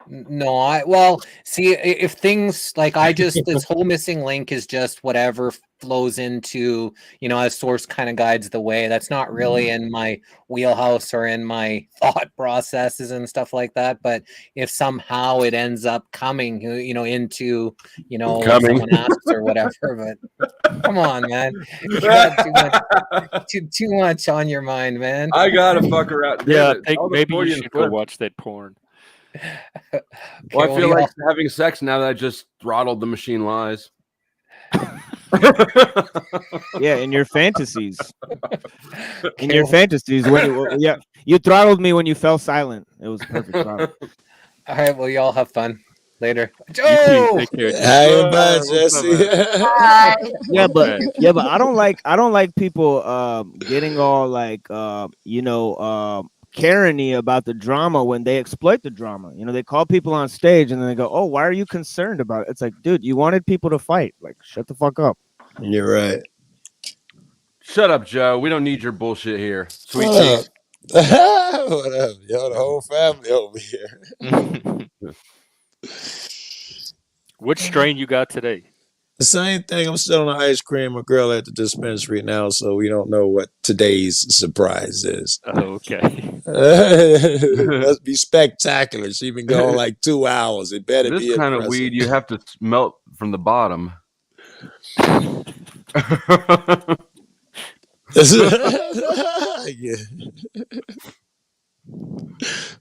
No, well, see, if things like this whole missing link is just whatever flows into, you know, as source kind of guides the way. That's not really in my wheelhouse or in my thought processes and stuff like that. But if somehow it ends up coming, you know, into, you know, like someone asks or whatever, but come on, man, you got too much on your mind, man. I gotta fuck around. Yeah, I think maybe you should go watch that porn. Well, I feel like having sex now that I just throttled the machine lies. Yeah, in your fantasies. In your fantasies, when you throttled me when you fell silent. It was perfect throttle. All right, well, y'all have fun later. Joe, hey, bye, Jesse. Yeah, but I don't like people getting all like you know Karen-y about the drama when they exploit the drama. You know, they call people on stage and then they go, "Oh, why are you concerned about it?" It's like, dude, you wanted people to fight. Like, shut the fuck up. You're right. Shut up, Joe. We don't need your bullshit here. Sweet What tea. up? What up? Yo, the whole family over here. Which strain you got today? The same thing. I'm still on the ice cream. A girl at the dispensary now, so we don't know what today's surprise is. Oh, okay. Must be spectacular. She been going like 2 hours. It better this be kind impressive. of weed you have to smelt from the bottom. Yeah.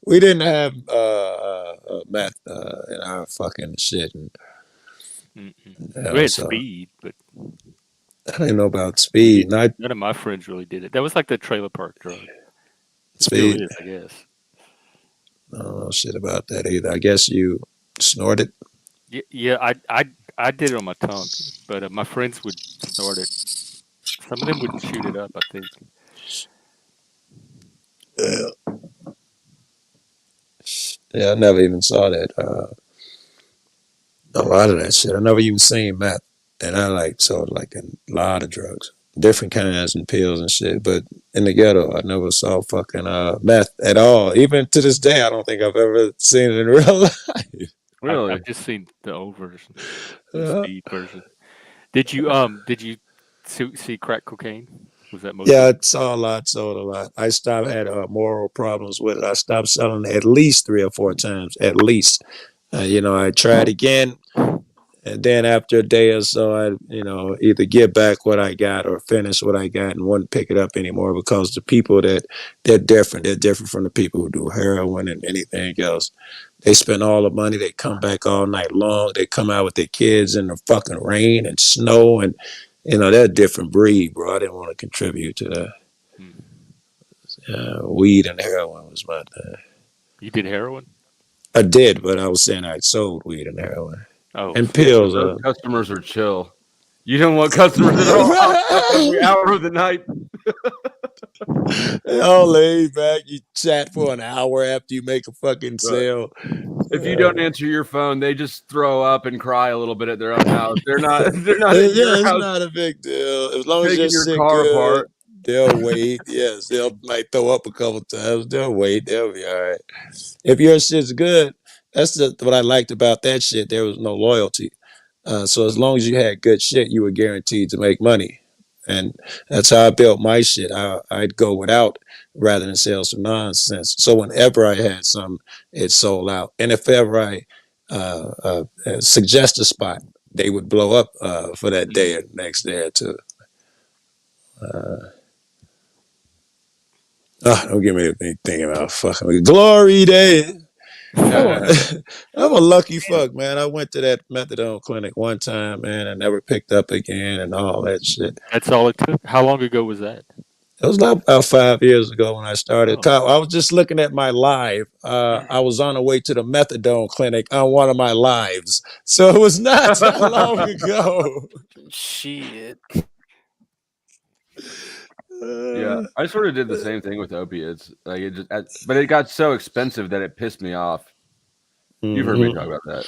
We didn't have meth in our fucking shit. And, we had speed, but I didn't know about speed. None of my friends really did it. That was like the trailer park drug. Speed, still is, I guess. I don't know shit about that either. I guess you snorted. Yeah, I did it on my tongue, but my friends would snort it. Some of them would shoot it up, I think. Yeah, I never even saw that. A lot of that shit. I never even seen meth. And I sold like a lot of drugs. Different kinds and pills and shit. But in the ghetto, I never saw fucking meth at all. Even to this day, I don't think I've ever seen it in real life. Really? I've just seen the old version, the speed version. Did you see crack cocaine? Was that most? Yeah, I saw a lot, sold a lot. I stopped, had moral problems with it. I stopped selling it at least 3 or 4 times, at least. You know, I tried again, and then after a day or so, I, you know, either get back what I got or finish what I got and wouldn't pick it up anymore because the people they're different. They're different from the people who do heroin and anything else. They spend all the money. They come back all night long. They come out with their kids in the fucking rain and snow and, you know, they're a different breed, bro. I didn't want to contribute to that. Weed and heroin was my thing. You did heroin? I did, but I was saying I sold weed and heroin. Oh, and pills. Those customers are chill. You don't want customers at all every hour of the night. All laid back. You chat for an hour after you make a fucking sale. If you don't answer your phone, they just throw up and cry a little bit at their own house. They're not. At your it's house not a big deal. As long as taking you're your car apart. They'll wait. Yes, they'll might throw up a couple times. They'll wait. They'll be all right. If your shit's good, that's what I liked about that shit. There was no loyalty. So as long as you had good shit, you were guaranteed to make money. And that's how I built my shit. I'd go without rather than sell some nonsense. So whenever I had something, it sold out. And if ever I suggest a spot, they would blow up for that day or next day or two. Don't give me anything about fucking Glory Day. I'm a lucky fuck, man. I went to that methadone clinic one time, man. I never picked up again and all that shit. That's all it took. How long ago was that? It was about 5 years ago when I started. Oh. I was just looking at my live. I was on the way to the methadone clinic on one of my lives. So it was not that long ago. Shit. Yeah, I sort of did the same thing with opiates. Like it just, but it got so expensive that it pissed me off. You've heard me talk about that.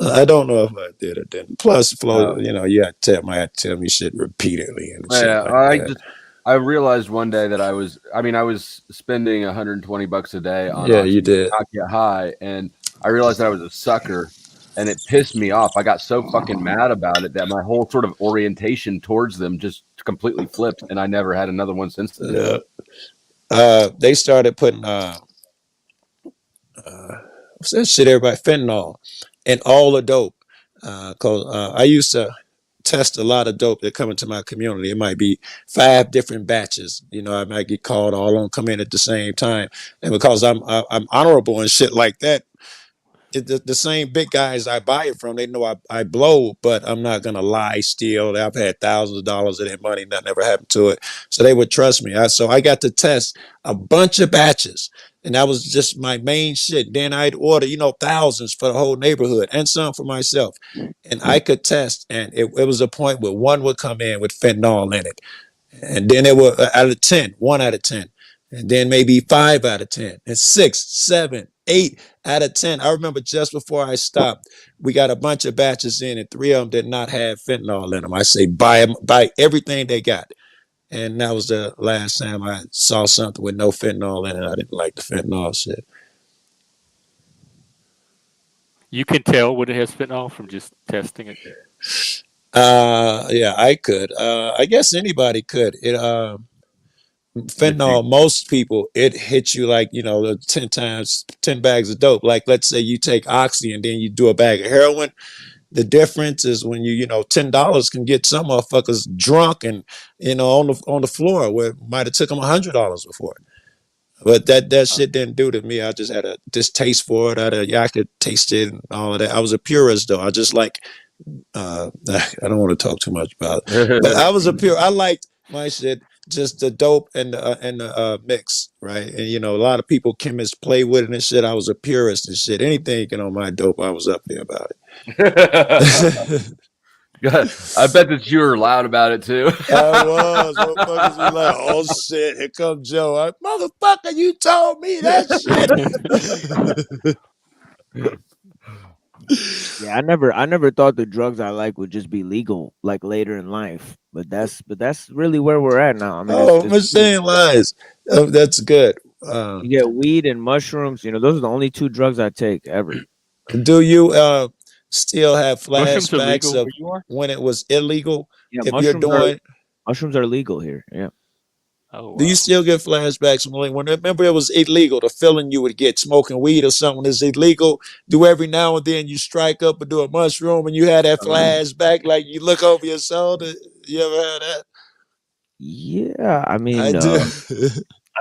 I don't know if I did or didn't. Plus, Flo, you had to tell me shit repeatedly and shit like that. I realized one day that I was spending $120 a day on Yeah, you did. not get high, and I realized that I was a sucker, and it pissed me off. I got so fucking mad about it that my whole sort of orientation towards them just completely flipped, and I never had another one since then. They started putting what's that shit? Everybody fentanyl and all the dope. Cause I used to test a lot of dope that come into my community. It might be 5 different batches. I might get called, all of them come in at the same time, and because I'm honorable and shit like that, the same big guys I buy it from, they know I blow, but I'm not gonna lie, steal. I've had thousands of dollars of their money, nothing ever happened to it, so they would trust me. So I got to test a bunch of batches, and that was just my main shit. Then I'd order, thousands for the whole neighborhood and some for myself, and I could test, and it was a point where one would come in with fentanyl in it, and then it was out of 10, 1 out of 10. And then maybe 5 out of 10, and 6, 7, 8 out of 10. I remember just before I stopped, we got a bunch of batches in, and 3 of them did not have fentanyl in them. I say buy everything they got, and that was the last time I saw something with no fentanyl in it. I didn't like the fentanyl shit. You can tell when it has fentanyl from just testing it. Yeah, I could. I guess anybody could. Fentanyl, most people, it hits you like 10 bags of dope. Like, let's say you take oxy and then you do a bag of heroin. The difference is when $10 can get some motherfuckers drunk and on the floor where it might have took them $100 before. But that shit didn't do to me. I just had a distaste for it. I could taste it and all of that. I was a purist though. I just like I don't want to talk too much about it. But I was I liked my shit, just the dope and the mix, right? And a lot of people, chemists, play with it and shit. I was a purist and shit. Anything get on my dope, I was up there about it. I bet that you were loud about it too. I was. Motherfuckers be like, "Oh shit, here comes Joe." Motherfucker, you told me that shit. Yeah, I never thought the drugs I like would just be legal like later in life, but that's really where we're at now. I mean, machine lies. That's good. You get weed and mushrooms. Those are the only 2 drugs I take ever. Do you still have Mushrooms are flashbacks legal of where you are? when it was illegal? Yeah, if you're doing mushrooms are legal here. Yeah. Oh, wow. Do you still get flashbacks when remember it was illegal? The feeling you would get smoking weed or something is illegal. Do every now and then you strike up and do a mushroom and you had that flashback, like you look over your shoulder. You ever had that? Yeah, I mean, I do.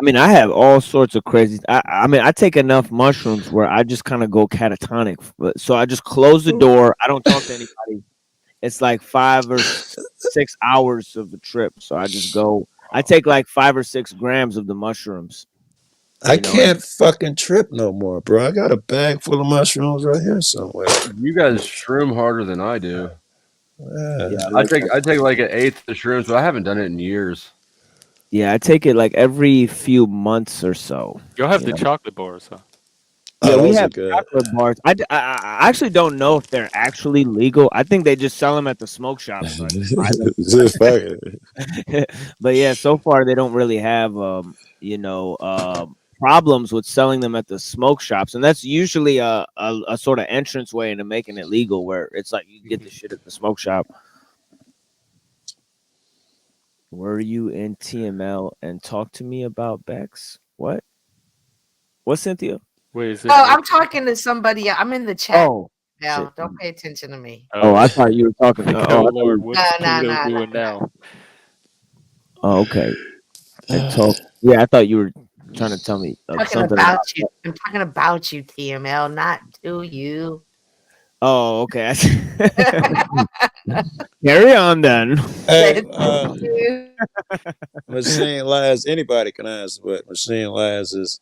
I have all sorts of crazy. I take enough mushrooms where I just kind of go catatonic. So I just close the door. I don't talk to anybody. It's like 5 or 6 hours of the trip. So I just go. I take like 5 or 6 grams of the mushrooms. I can't fucking trip no more, bro. I got a bag full of mushrooms right here somewhere. You guys shroom harder than I do. Yeah. I take like an 1/8 of shrooms, but I haven't done it in years. Yeah, I take it like every few months or so. You'll have the chocolate bars, huh? Yeah, we have chocolate bars. I actually don't know if they're actually legal. I think they just sell them at the smoke shops. So I just buy them. But yeah, so far they don't really have problems with selling them at the smoke shops, and that's usually a sort of entrance way into making it legal, where it's like you get the shit at the smoke shop. Were you in TML and talk to me about Bex? What, Cynthia? Wait, is Oh, I'm talking to somebody. I'm in the chat now. shit. Don't pay attention to me. Oh, I thought you were talking to. Oh Lord, what's No, Pluto no, doing now? Oh, okay. Yeah, I thought you were trying to tell me Talking something about you. I'm talking about you, TML, not to you. Oh, okay. Carry on then. Hey, Machine Lies. Anybody can answer, but Machine Lies is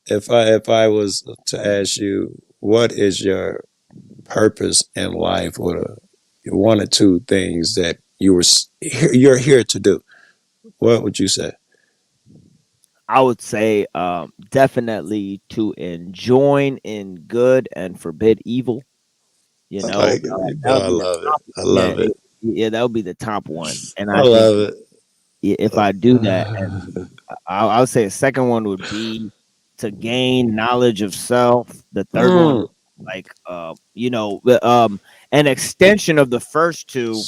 if I was to ask you, what is your purpose in life, or one or two things that you're here to do, what would you say? I would say definitely to enjoin in good and forbid evil. You I know, like it, that bro. would I be the love it. top. I Yeah, love it. yeah, that would be the top one. And I I think love it. if I do that, and I would say a second one would be to gain knowledge of self. The third one, like an extension of the first two,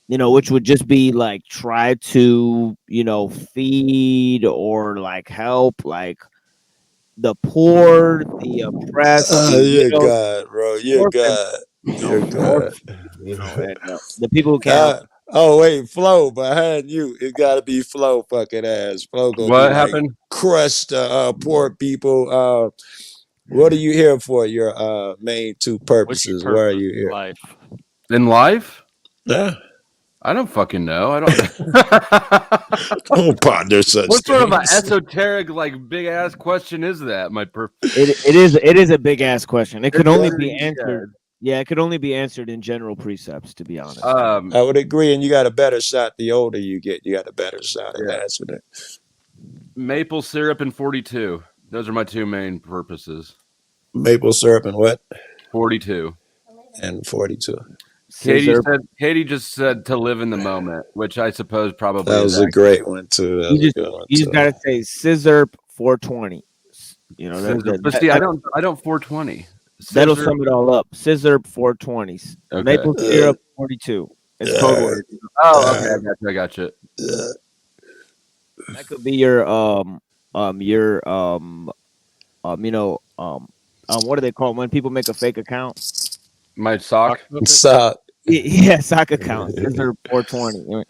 which would just be like try to feed or like help like the poor, the oppressed, You're God, bro. You're orphans, God. You're God. orphans, and the people who can't. Oh wait, Flo behind you. It gotta be Flo fucking ass. Flo gonna be What like happened? crush the poor people. What are you here for? Your main two What's your purposes. Why are purpose you in here? life? In life? Yeah. I don't fucking know. I don't. Don't ponder such What sort of an things. esoteric, like big ass question is that? My purpose. It is a big ass question. It could only be Yeah. answered. Yeah, it could only be answered in general precepts, to be honest. I would agree, and you got a better shot the older you get. You got a better shot at answering it. Maple syrup and 42. Those are my two main purposes. Maple syrup and what? 42. And 42. Katie just said to live in the moment, which I suppose probably That is was a great one too. That was a good one You just too. gotta say scissor 420. But see, I don't 420. That'll Scissor- sum it all up. Scissor 420s. Okay. Maple syrup 42. It's code word. Oh, okay, I got you. That could be your what do they call it when people make a fake account? My sock. Sock. Yeah, sock account. Scissor 420.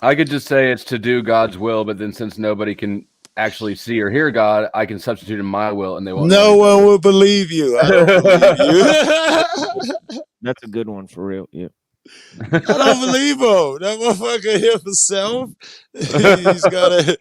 I could just say it's to do God's will, but then since nobody can actually see or hear God, I can substitute in my will, and they won't. No one will believe you. I don't believe you. That's a good one for real. Yeah. I don't believe him. That motherfucker himself. He's got a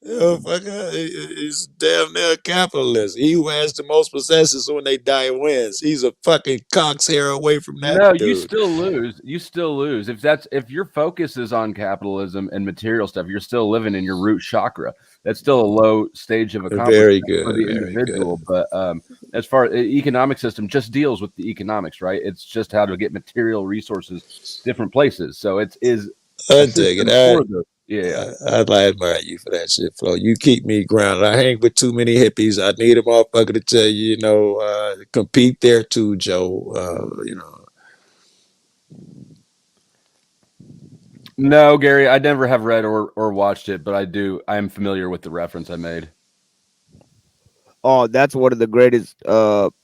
fucker. He's damn near a capitalist. He who has the most possessions when they die wins. He's a fucking cock's hair away from that. No, dude. you still lose. You still lose. If your focus is on capitalism and material stuff, you're still living in your root chakra. That's still a low stage of accomplishment Very good, for the very individual. But as far as economic system, just deals with the economics, right? It's just how to get material resources different places. So it is. I dig it. Yeah, I admire you for that shit, Flo. You keep me grounded. I hang with too many hippies. I need a motherfucker to tell you, compete there too, Joe. No, Gary, I never have read or watched it, but I am familiar with the reference I made. Oh, that's one of the greatest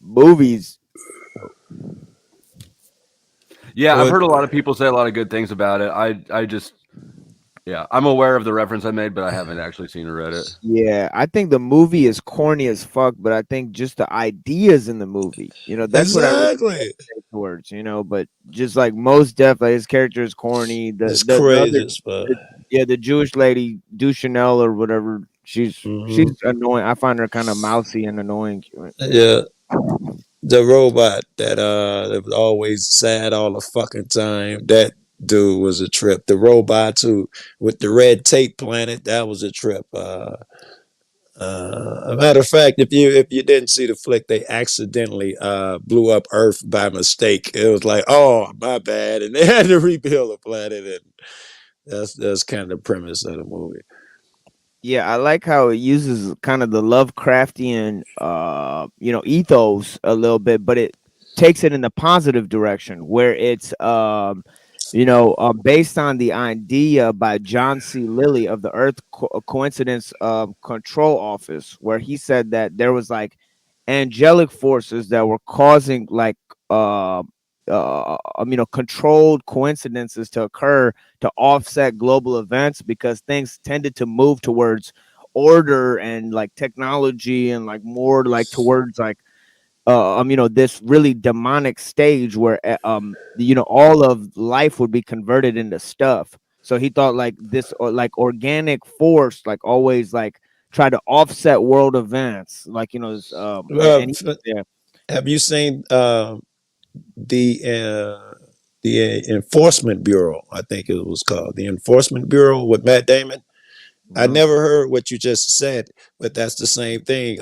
movies. Yeah, I've heard a lot of people say a lot of good things about it. I'm aware of the reference I made, but I haven't actually seen or read it. Yeah, I think the movie is corny as fuck, but I think just the ideas in the movie, that's what I really take towards, but just like MoOse Def, like his character is corny. It's crazy as fuck. The Jewish lady, Duchanel or whatever, she's annoying. I find her kind of mousy and annoying. Yeah. The robot that was always sad all the fucking time. That dude was a trip. The robot too with the red tape planet, that was a trip. A matter of fact, if you didn't see the flick, they accidentally blew up Earth by mistake. It was like, oh my bad, and they had to rebuild the planet, and that's kind of the premise of the movie. Yeah, I like how it uses kind of the Lovecraftian, ethos a little bit, but it takes it in the positive direction where it's, based on the idea by John C. Lilly of the Earth Coincidence Control Office, where he said that there was like angelic forces that were causing like, controlled coincidences to occur to offset global events because things tended to move towards order and like technology and like more like towards like this really demonic stage where all of life would be converted into stuff. So he thought like this or like organic force like always like try to offset world events, like yeah. Have you seen the Enforcement Bureau? I think it was called the Enforcement Bureau with Matt Damon. I never heard what you just said, but that's the same thing.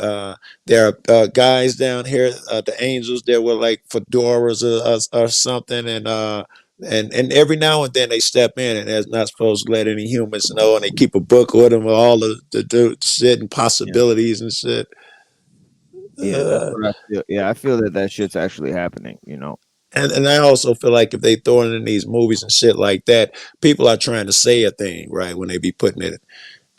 There are guys down here, the Angels. There were like fedoras or something, and every now and then they step in, and they're not supposed to let any humans know, and they keep a book with them with all the shit and possibilities and shit. Yeah, that's what I feel. Yeah, I feel that shit's actually happening. And I also feel like if they throw it in these movies and shit like that, people are trying to say a thing, right? When they be putting it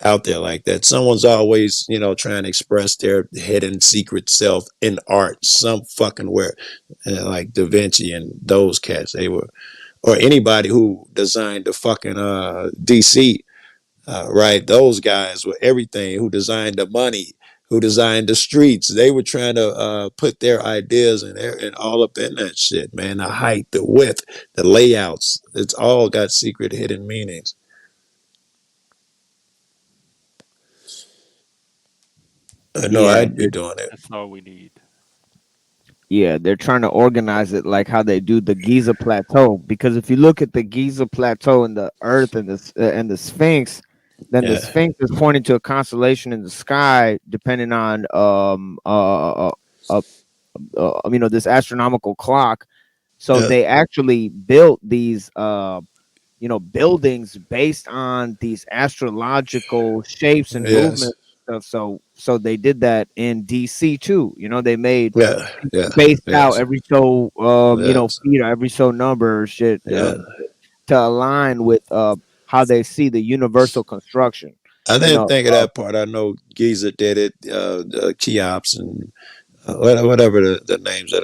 out there like that, someone's always, trying to express their hidden secret self in art, some fucking where, like Da Vinci and those cats, they were, or anybody who designed the fucking DC, right? Those guys were everything. Who designed the money? Who designed the streets? They were trying to put their ideas and all up in that shit, man. The height, the width, the layouts. It's all got secret hidden meanings. I know Yeah, I'd be doing it. That's all we need. yeah, they're trying to organize it like how they do the Giza Plateau. Because if you look at the Giza Plateau and the Earth and the Sphinx, then the Yeah, Sphinx is pointing to a constellation in the sky, depending on this astronomical clock. So yeah, they actually built these buildings based on these astrological shapes and yes, movements and stuff. So they did that in DC too. They made yeah, yeah, spaced out yes, every so yes, feet or every so number or shit yeah. to align with how they see the universal construction. I You didn't know, think of that part. I know Giza did it, Cheops and whatever the names of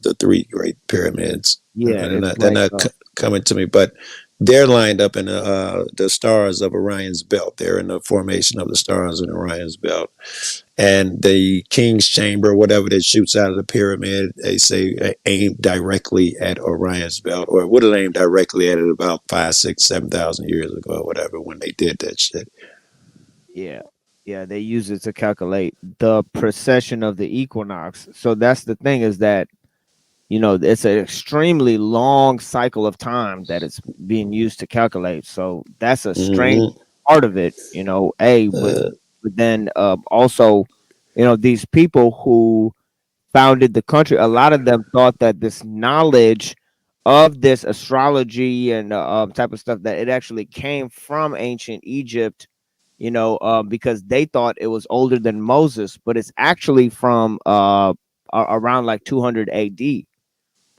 the three great pyramids. yeah, They're it's not, they're like not coming to me, but they're lined up in the stars of Orion's belt. They're in the formation of the stars in Orion's belt. And the King's Chamber, whatever that shoots out of the pyramid, they say aimed directly at Orion's belt, or would have aimed directly at it about 5, 6, 7,000 years ago, or whatever, when they did that shit. yeah. Yeah, they use it to calculate the precession of the equinox. So that's the thing, is that it's an extremely long cycle of time that it's being used to calculate. So that's a strange Mm-hmm. part of it, but then also, these people who founded the country, a lot of them thought that this knowledge of this astrology and type of stuff, that it actually came from ancient Egypt, because they thought it was older than Moses, but it's actually from around like 200 AD.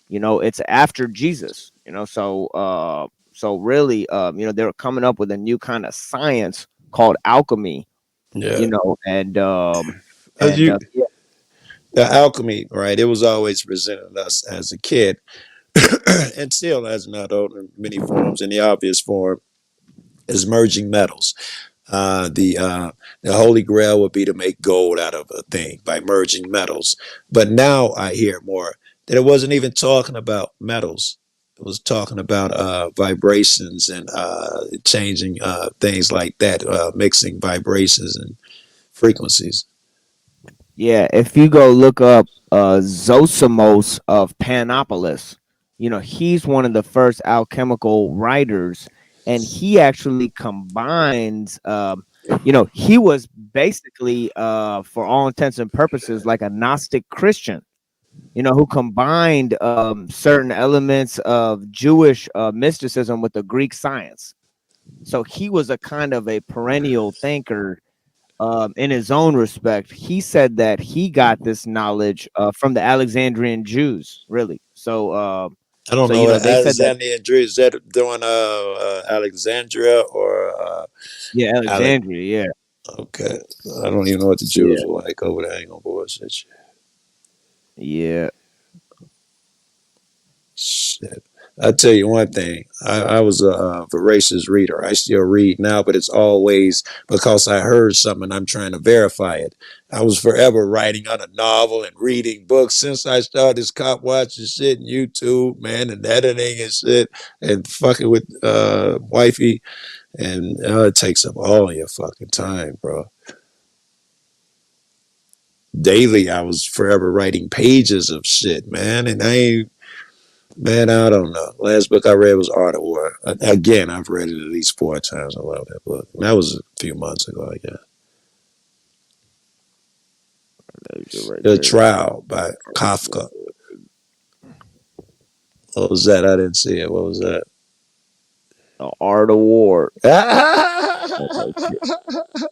It's after Jesus. So really, they were coming up with a new kind of science called alchemy. Yeah. And As you, yeah. the alchemy, right? It was always presented us as a kid, and still as an adult in many forms. In the obvious form is merging metals. The Holy Grail would be to make gold out of a thing by merging metals. But now I hear more that it wasn't even talking about metals. It was talking about vibrations and changing things like that, mixing vibrations and frequencies. Yeah, if you go look up Zosimos of Panopolis, he's one of the first alchemical writers, and he actually combines he was basically for all intents and purposes like a Gnostic Christian, who combined certain elements of Jewish mysticism with the Greek science. So he was a kind of a perennial thinker in his own respect. He said that he got this knowledge from the Alexandrian Jews, really. I don't So know. they said that, Alexandria Drew, is that doing Alexandria or yeah, Alec? Alexandria, yeah, Okay, I don't even know what the yeah, Jews were like over there. I ain't gonna bullshit you. yeah. Shit. I'll tell you one thing. I was a voracious reader. I still read now, but it's always because I heard something and I'm trying to verify it. I was forever writing on a novel and reading books since I started this cop watching shit and YouTube, man, and editing and shit and fucking with wifey. And it takes up all your fucking time, bro. Daily, I was forever writing pages of shit, man. And man, I don't know. Last book I read was Art of War. Again, I've read it at least 4 times. I love that book. That was a few months ago, I guess. Right The there. Trial by Kafka. What was that? I didn't see it. What was that? The Art of War.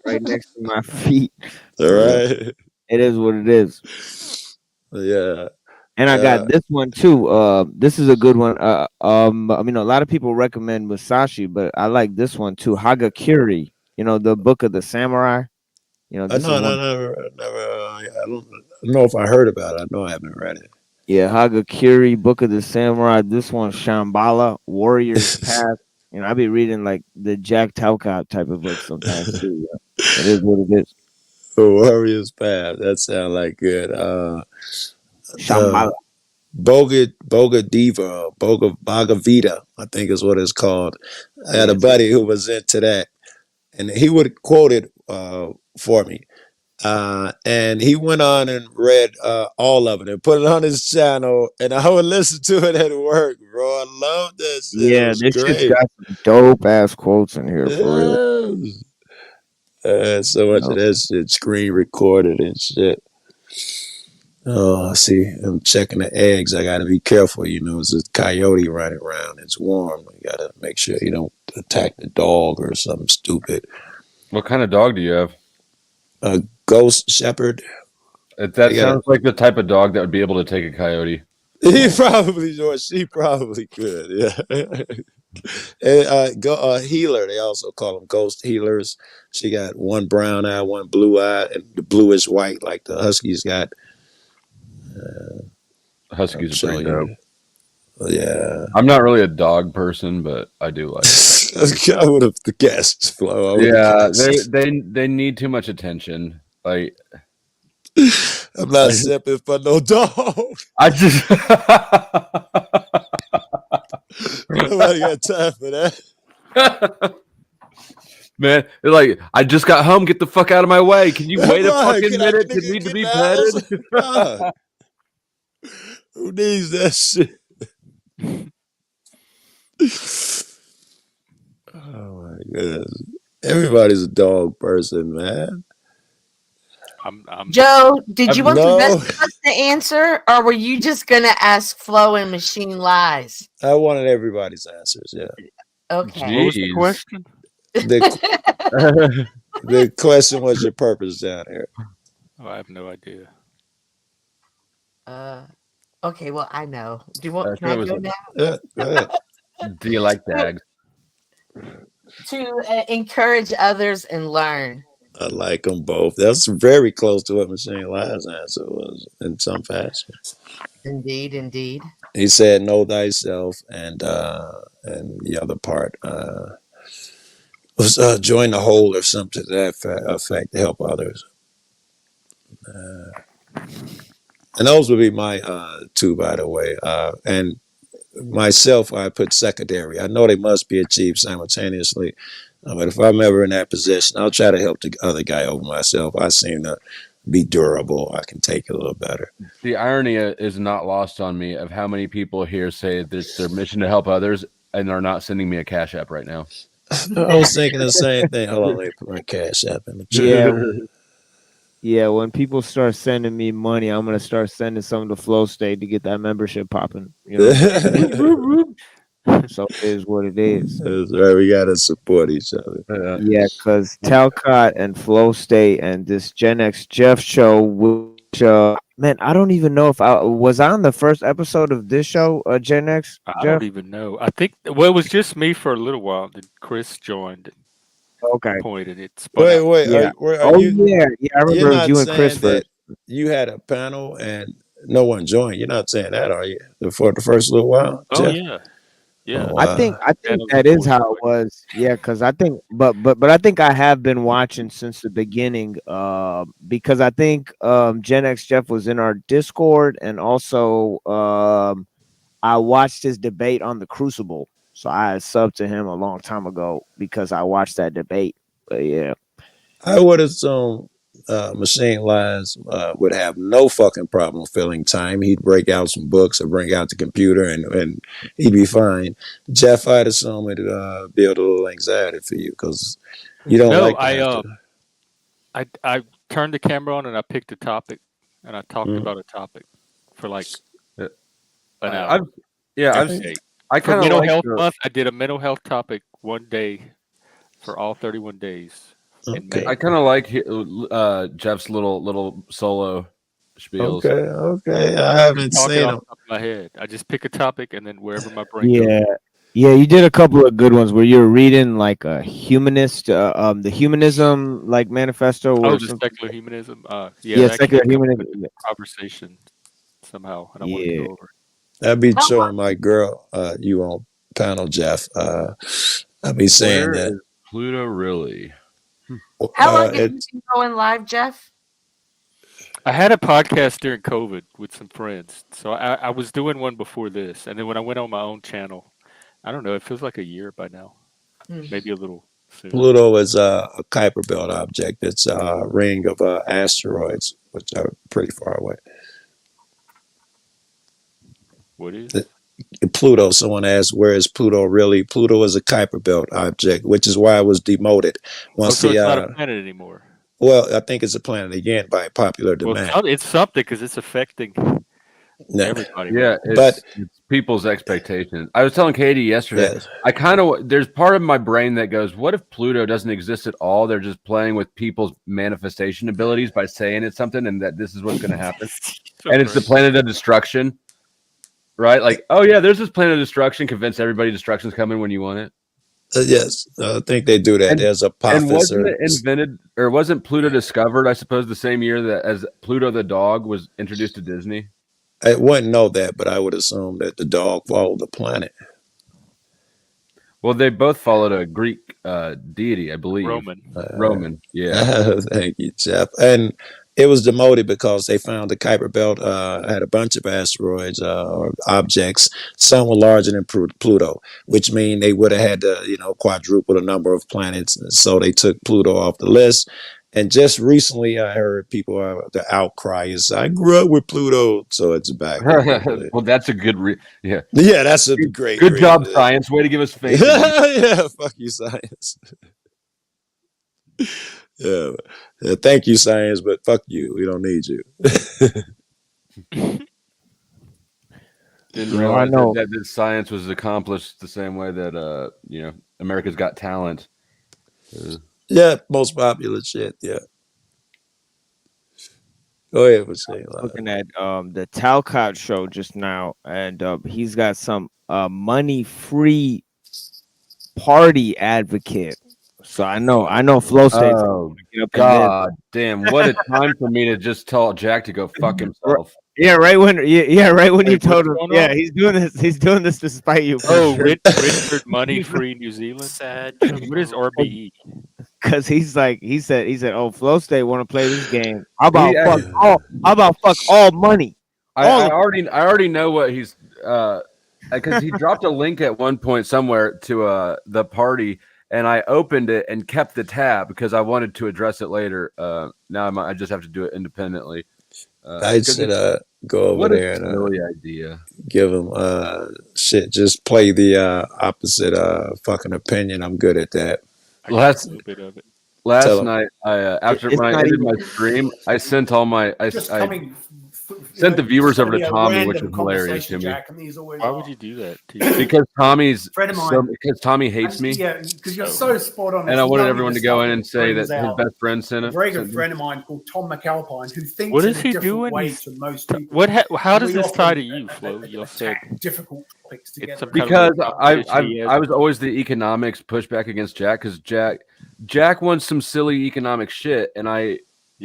Right next to my feet. All right. It is what it is. Yeah. And I got this one too. This is a good one. I mean, a lot of people recommend Musashi, but I like this one too. Hagakure. You know, the Book of the Samurai. You know, this No, is one. never. I don't know if I heard about it. I know I haven't read it. Yeah, Hagakure, Book of the Samurai. This one, Shambhala, Warrior's Path. You know, I be reading like the Jack Talcott type of books sometimes too. Yeah. It is what it is. Warrior's Path. That sounds like good. Shambhala. Bhagavita, I think is what it's called. I had a buddy who was into that, and he would quote it for me. And he went on and read all of it and put it on his channel, and I would listen to it at work, bro. I love that shit. Yeah, it was this shit's great. got some dope ass quotes in here for real. So much of that shit screen recorded and shit. Oh, see, I'm checking the eggs. I got to be careful. You know, it's a coyote running around. It's warm. You got to make sure you don't attack the dog or something stupid. What kind of dog do you have? A ghost shepherd. That sounds like the type of dog that would be able to take a coyote. He probably, or she probably could. Yeah. And healer. They also call them ghost healers. She got one brown eye, one blue eye, and the blue is white, like the huskies got. Huskies are pretty dope. Yeah. I'm not really a dog person, but I do like it. I would have guessed, Flo. Yeah, they need too much attention. Like, I'm not sipping for no dog. I just nobody got time for that. Man, they're like, I just got home. Get the fuck out of my way. Can you wait a fucking minute to need to be petted? Who needs that shit? Oh my goodness. Everybody's a dog person, man. Joe, did you want the best of us to answer, or were you just gonna ask Flo and Machine Lies? I wanted everybody's answers, yeah. Okay. What was the question? The question was your purpose down here. Oh, I have no idea. Okay, well, I know. Can I go now? Yeah, go ahead. Do you like dogs? To encourage others and learn. I like them both. That's very close to what Machine Lies' answer was in some fashion. Indeed, indeed. He said, "Know thyself," and the other part was join the whole or something to that effect to help others. And those would be my two, by the way. And myself, I put secondary. I know they must be achieved simultaneously, but if I'm ever in that position, I'll try to help the other guy over myself. I seem to be durable. I can take it a little better. The irony is not lost on me of how many people here say that it's their mission to help others and are not sending me a Cash App right now. I was thinking the same thing. Hold on, let me put my Cash App in the chat. Yeah. Yeah, when people start sending me money, I'm gonna start sending some to Flow State to get that membership popping. You know? So it is what it is. That's right. We gotta support each other. Yeah, because Talcott and Flow State and this Gen X Jeff show, which man, I don't even know if I was on the first episode of this show, Gen X. I Jeff? don't even know. I think it was just me for a little while. Then Chris joined. Okay. Pointed it. Wait. Yeah. Are you, yeah. I remember it was you and Chris that first. you had a panel and no one joined. You're not saying that, are you? For the first little while? Oh Jeff? yeah. Yeah, Oh, I think channels that and is how it was. Yeah, because I think, but I think I have been watching since the beginning. Because I think Gen X Jeff was in our Discord, and also I watched his debate on the Crucible. So I had subbed to him a long time ago because I watched that debate. But yeah, I would assume Machine Lines would have no fucking problem filling time. He'd break out some books or bring out the computer and he'd be fine. Jeff, I'd assume it'd build a little anxiety for you because you don't no, like to have to. I turned the camera on and I picked a topic and I talked Mm. about a topic for like Yeah. an hour. I've Day. I For kind of mental like health the, month, I did a mental health topic one day for all 31 days in May. I kind of like Jeff's little solo spiels. Okay. I I haven't talk it seen off him. the top of my head. I just pick a topic and then wherever my brain yeah, goes. yeah. You did a couple of good ones where you were reading like a humanist, the humanism like manifesto or Oh, the something. secular humanism. Yeah, That secular can't come up humanism. with the conversation somehow, and I wanted to Yeah. go over. I'd be How showing my girl you on panel, Jeff. I'd be saying Where that. is Pluto really? How long have you It, been going live, Jeff? I had a podcast during COVID with some friends, so I was doing one before this, and then when I went on my own channel, I don't know, it feels like a year by now, maybe a little sooner. Pluto is a Kuiper Belt object. It's a ring of asteroids, which are pretty far away. What is? Pluto. Someone asked, "Where is Pluto really?" Pluto is a Kuiper Belt object, which is why it was demoted. Once so the it's not a planet anymore. well, I think it's a planet again by popular Well, demand. it's something because it's affecting everybody. Yeah, but it's people's expectations. I was telling Katie yesterday. Yes. I kind of there's part of my brain that goes, "What if Pluto doesn't exist at all? They're just playing with people's manifestation abilities by saying it's something, and that this is what's going to happen." And it's the planet of destruction, right? Like, oh yeah, there's this planet of destruction. Convince everybody destruction's coming when you want it. Yes, I think they do that. There's a And wasn't professor. it invented, or wasn't Pluto discovered? I suppose the same year that as Pluto the dog was introduced to Disney. I wouldn't know that, but I would assume that the dog followed the planet. Well, they both followed a Greek deity, I believe. Roman, yeah. Thank you, Jeff. And it was demoted because they found the Kuiper Belt had a bunch of asteroids or objects. Some were larger than Pluto, which mean they would have had to, quadruple the number of planets. So they took Pluto off the list. And just recently, I heard people the outcry is, "I grew up with Pluto," so it's back. Well, that's a good Yeah, that's a great. Good job, science. Way to give us faith. Yeah, fuck you, science. Yeah, thank you, science, but fuck you. We don't need you. Didn't realize that science was accomplished the same way that America's Got Talent. Yeah, most popular shit. Yeah. Go ahead, what's saying? Looking at the Talcott show just now, and he's got some money-free party advocate. So I know Flow State's Oh God damn! What a time for me to just tell Jack to go fuck himself. Yeah, right when you told him. Yeah, he's doing this. He's doing this to spite you. Oh, Richard Money Free New Zealand. Sad. What is RBE? Because he said, "Oh, Flow State want to play this game. How about fuck all money?" I already know what he's because he dropped a link at one point somewhere to the party, and I opened it and kept the tab because I wanted to address it later. Now I just have to do it independently. I should go over there and silly idea. Give him shit. Just play the opposite fucking opinion. I'm good at that. Last night, after when I ended my stream, I sent all my I sent the viewers over to Tommy, which was hilarious to me. Why would you do that? Because Tommy's friend of mine. because Tommy hates me. Yeah, because you're so spot on. And I wanted everyone to go in and say that his best friend sent A it. very good friend of mine called Tom McAlpine, who thinks What in is a he different doing? way He's- to most people. How does We this often tie to you, Flo? You said attack difficult topics together. some kind of Because little I competition he has. I was always the economics pushback against Jack because Jack wants some silly economic shit, and I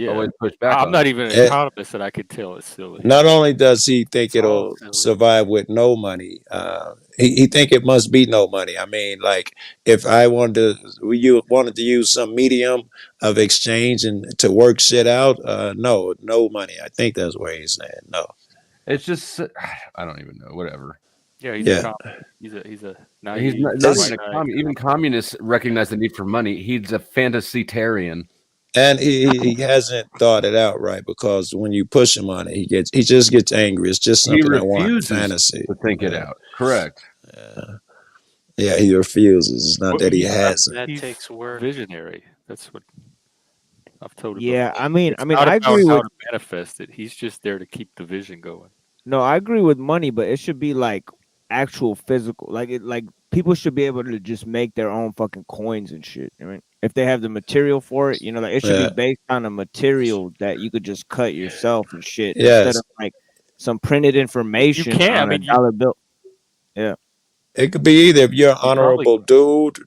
Yeah. always push back I'm on not it. even an Eh, economist, and I could tell it's silly. Not only does he think It's all it'll silly. survive with no money, he think it must be no money. I mean, like if I wanted to use some medium of exchange and to work shit out, no money. I think that's where he's saying no. It's just I don't even know. Whatever. Yeah, he's a Yeah, communist. He's a He's naive not it's even a white communist. Even communists recognize the need for money. He's a fantasytarian. and he hasn't thought it out right because when you push him on it, he just gets angry. It's just He something I want refuses fantasy. to think it Yeah, out. Correct. yeah, he refuses. It's not Well, that he he's hasn't. That he's takes work. visionary. That's what I've told him Yeah, before. I mean, It's not I about agree how with to manifest it. He's just there to keep the vision going. no, I agree with money, but it should be like actual physical. Like people should be able to just make their own fucking coins and shit. I mean, if they have the material for it, like it should be Yeah. based on a material that you could just cut yourself and shit instead Yes, of like some printed You information can. I on a mean, dollar bill. Yeah. it could be either. If you're an you probably honorable dude,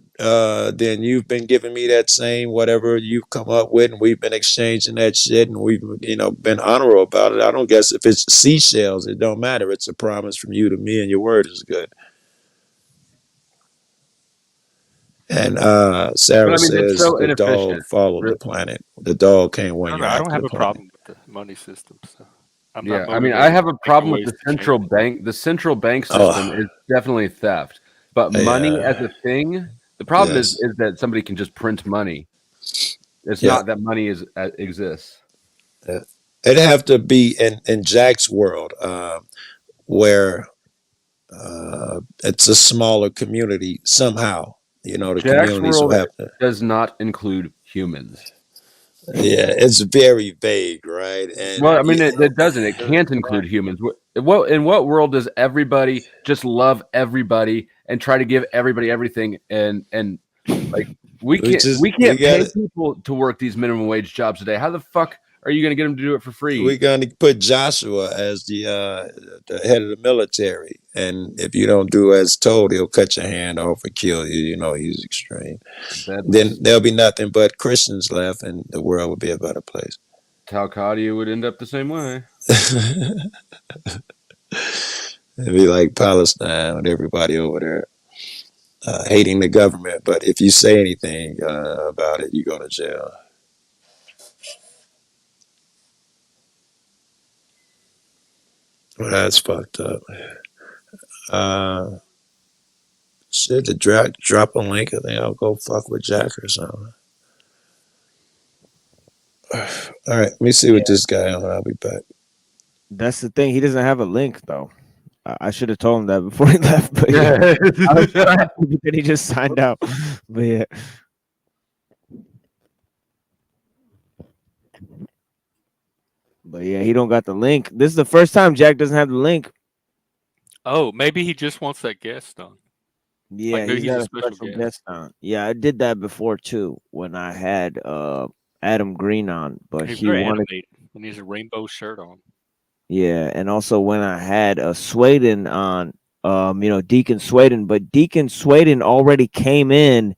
then you've been giving me that same whatever you've come up with, and we've been exchanging that shit, and we've been honorable about it. I don't guess if it's seashells, it don't matter. It's a promise from you to me, and your word is good. And But Sarah I mean, it's says so the dog inefficient. followed the planet. The dog can't I win don't your know. I don't after have the a planet. problem with the money system. So I'm not Yeah, I mean, I motivated have to a think of problem with ways the to change central it. bank. The central bank system Oh, is definitely theft, but money as yeah, a thing, the problem is yes, that somebody can just print money. It's yeah. not that money exists. It'd have to be in Jack's world, where it's a smaller community somehow. The Jack's communities will world have to. does not include humans. Yeah, it's very vague, right? And Well, I mean, it doesn't. It can't include humans. In what world does everybody just love everybody and try to give everybody everything? And like we we can't got pay people to work these minimum wage jobs today. How the fuck are you going to get them to do it for we're free? going to put Joshua as the head of the military, and if you don't do as told, he'll cut your hand off and kill you. He's extreme. Then Bedlam. there'll be nothing but Christians left, and the world will be a better place. Talcadia would end up the same way. It'd be like Palestine with everybody over there hating the government, but if you say anything about it, you go to jail. Well, that's fucked up. Shit, to drop a link, I think I'll go fuck with Jack or something. All right, let me see what this guy on. I'll be back. That's the thing. He doesn't have a link though. I should have told him that before he left, but yeah, I was trying to, but then he just signed out. But yeah. But yeah, he don't got the link. This is the first time Jack doesn't have the link. Oh, maybe he just wants that guest on. Yeah, Like maybe he's he's got a a special special guest. guest on. Yeah, I did that before too when I had Adam Green on, but He's he very wanted. animated, and he has a rainbow shirt on. Yeah, and also when I had Sweden on, Deacon Sweden, but Deacon Sweden already came in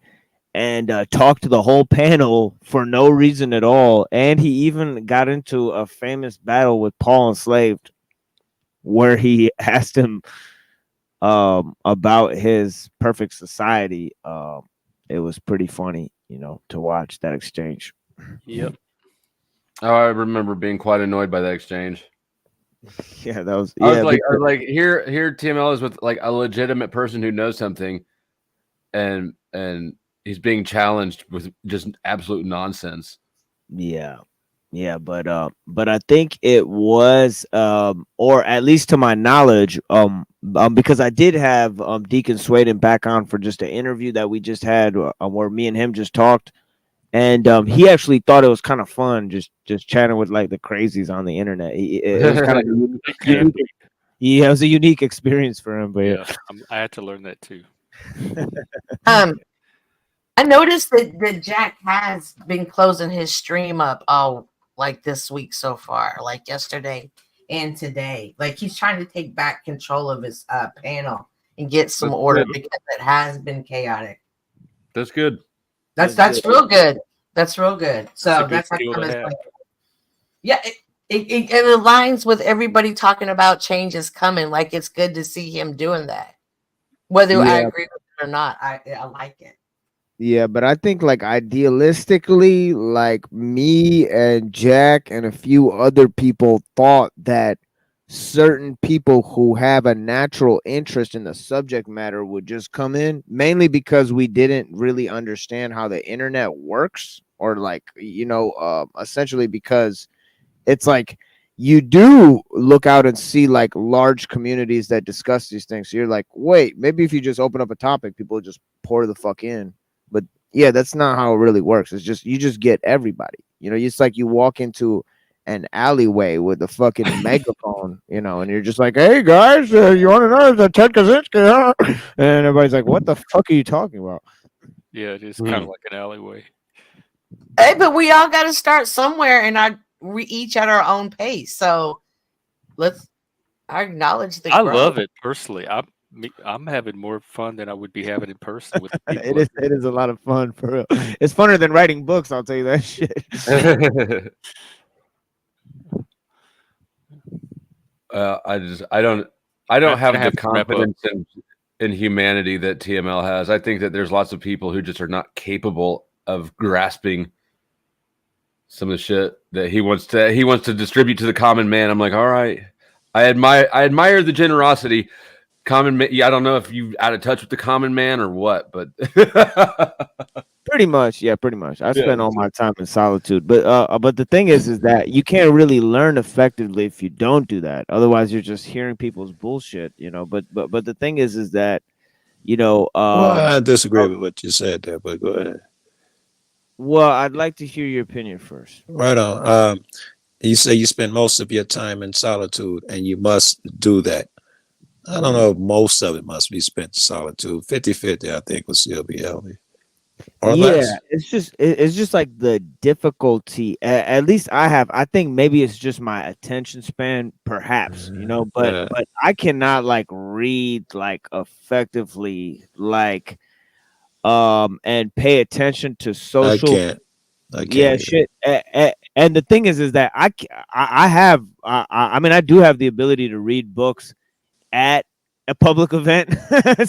and talked to the whole panel for no reason at all, and he even got into a famous battle with Paul Enslaved, where he asked him about his perfect society. It was pretty funny, to watch that exchange. Yep. Oh, I remember being quite annoyed by that exchange. Yeah, that was. I Yeah, was like, here, TML is with like a legitimate person who knows something, and he's being challenged with just absolute nonsense. Yeah, but I think it was, or at least to my knowledge, because I did have Deacon Sweden back on for just an interview that we just had, where me and him just talked, and he actually thought it was kind of fun, just chatting with like the crazies on the internet. It was kind of unique. Yeah, it was a unique experience for him. But Yeah, I had to learn that too. I noticed that Jack has been closing his stream up all like this week so far, like yesterday and today. Like he's trying to take back control of his panel and get some That's order good. because it has been chaotic. That's good. That's real good. That's real good. So That's a good that's how skill come to it's have. like Yeah, it aligns with everybody talking about change is coming. Like, it's good to see him doing that. Whether I Yeah. agree with it or not, I like it. Yeah, but I think like idealistically, like me and Jack and a few other people thought that certain people who have a natural interest in the subject matter would just come in, mainly because we didn't really understand how the internet works, or like, essentially because it's like you do look out and see like large communities that discuss these things. So you're like, wait, maybe if you just open up a topic, people just pour the fuck in. But yeah, that's not how it really works. It's just you just get everybody. It's like you walk into an alleyway with a fucking megaphone, and you're just like, hey guys, you want to know the Ted Kaczynski? Huh? And everybody's like, what the fuck are you talking about? Yeah, it is kind of like an alleyway. Hey, but we all got to start somewhere, and we each at our own pace. So I acknowledge the I growth. love it personally. I'm having more fun than I would be having in person with the people. It is a lot of fun for real. It's funner than writing books, I'll tell you that shit. I don't have the confidence in humanity that TML has. I think that there's lots of people who just are not capable of grasping some of the shit that he wants to distribute to the common man. I'm like, all right, I admire the generosity. Common man, I don't know if you out of touch with the common man or what, but pretty much. I spend all my time in solitude, but the thing is that you can't really learn effectively if you don't do that. Otherwise, you're just hearing people's bullshit, But the thing is that, well, I disagree with what you said there, but go ahead. Well, I'd like to hear your opinion first. Right on. You say you spend most of your time in solitude, and you must do that. I don't know if most of it must be spent in solitude. 50-50, I think, will still be healthy. Or less. It's just like the difficulty. At least I think maybe it's just my attention span, perhaps, but I cannot like read like effectively, like and pay attention to social. I can't. Yeah, shit. And the thing is that I mean, I do have the ability to read books at a public event.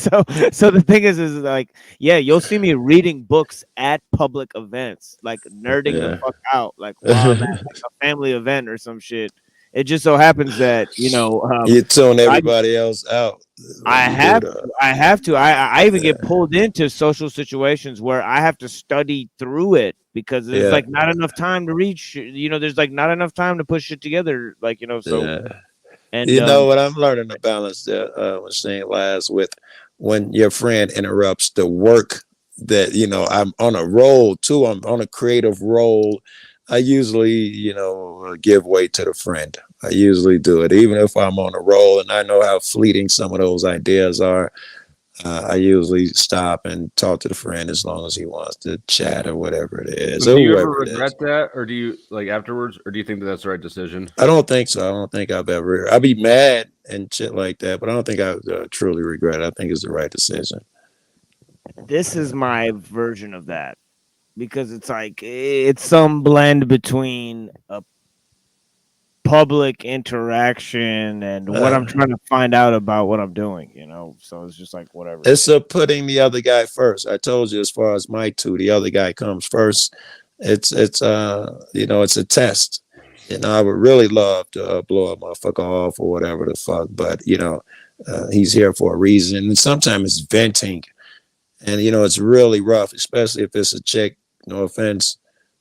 so the thing is like, yeah, you'll see me reading books at public events, like nerding the fuck out, like while I'm at like a family event or some shit. It just so happens that you tune everybody else out. I have to. I even get pulled into social situations where I have to study through it because there's like not enough time to read. There's like not enough time to put shit together. Like so. And what I'm learning to balance that was saying last with when your friend interrupts the work that I'm on a roll too. I'm on a creative roll. I usually give way to the friend. I usually do it, even if I'm on a roll and I know how fleeting some of those ideas are. I usually stop and talk to the friend as long as he wants to chat or whatever it is. Do you ever regret that, or do you like afterwards, or do you think that that's the right decision? I don't think so. I don't think I've ever. I'd be mad and shit like that, but I don't think I truly regret it. I think it's the right decision. This is my version of that because it's like it's some blend between a public interaction and what I'm trying to find out about what I'm doing, so it's just like whatever. It's putting the other guy first. I told you, as far as my two, the other guy comes first. It's it's a test. I would really love to blow a motherfucker off or whatever the fuck, but he's here for a reason. And sometimes it's venting, and it's really rough, especially if it's a chick. No offense.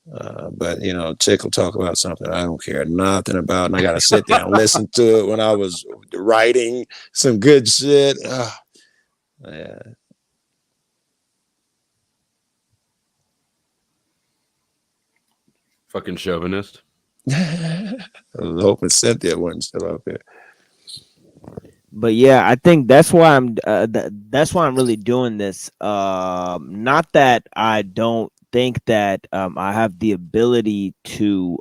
But chick will talk about something I don't care nothing about, and I gotta sit there and listen to it when I was writing some good shit. Yeah. Fucking chauvinist. I was hoping Cynthia wasn't still up here. But yeah, I think that's why I'm really doing this. Not that I don't think that I have the ability to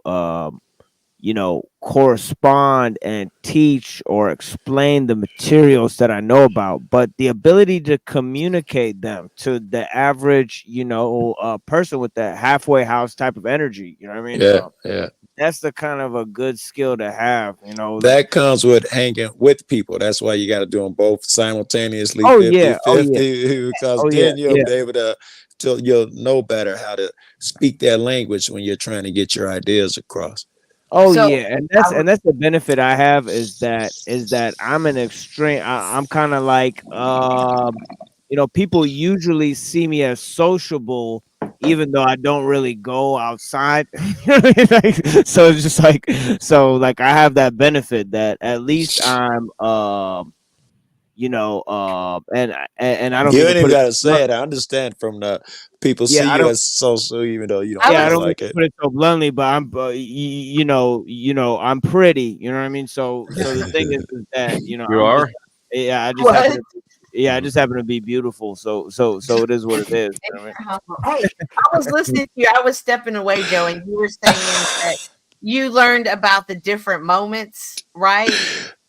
correspond and teach or explain the materials that I know about, but the ability to communicate them to the average, person with that halfway house type of energy, you know what I mean? Yeah. That's the kind of a good skill to have, That comes with hanging with people. That's why you got to do them both simultaneously, Oh 50 yeah, oh yeah, 50, because oh yeah, then you'll yeah. be able to, you'll know better how to speak their language when you're trying to get your ideas across. Oh So yeah, and that's the benefit I have is that I'm an extreme. I'm kind of like people usually see me as sociable, even though I don't really go outside. So it's just like I have that benefit that at least I'm and I don't You mean to ain't even put it. got to say it. I understand from the people Yeah, see I you don't. as social, even though you don't Yeah, I feel don't mean like to it. put it so bluntly, but I'm, I'm pretty. You know what I mean? So the thing is that You I'm just, are? yeah, I just happen what? to, I just happen to be beautiful. So it is what it is. You know what Hey, I was listening to you. I was stepping away, Joe, and you were saying that you learned about the different moments, right?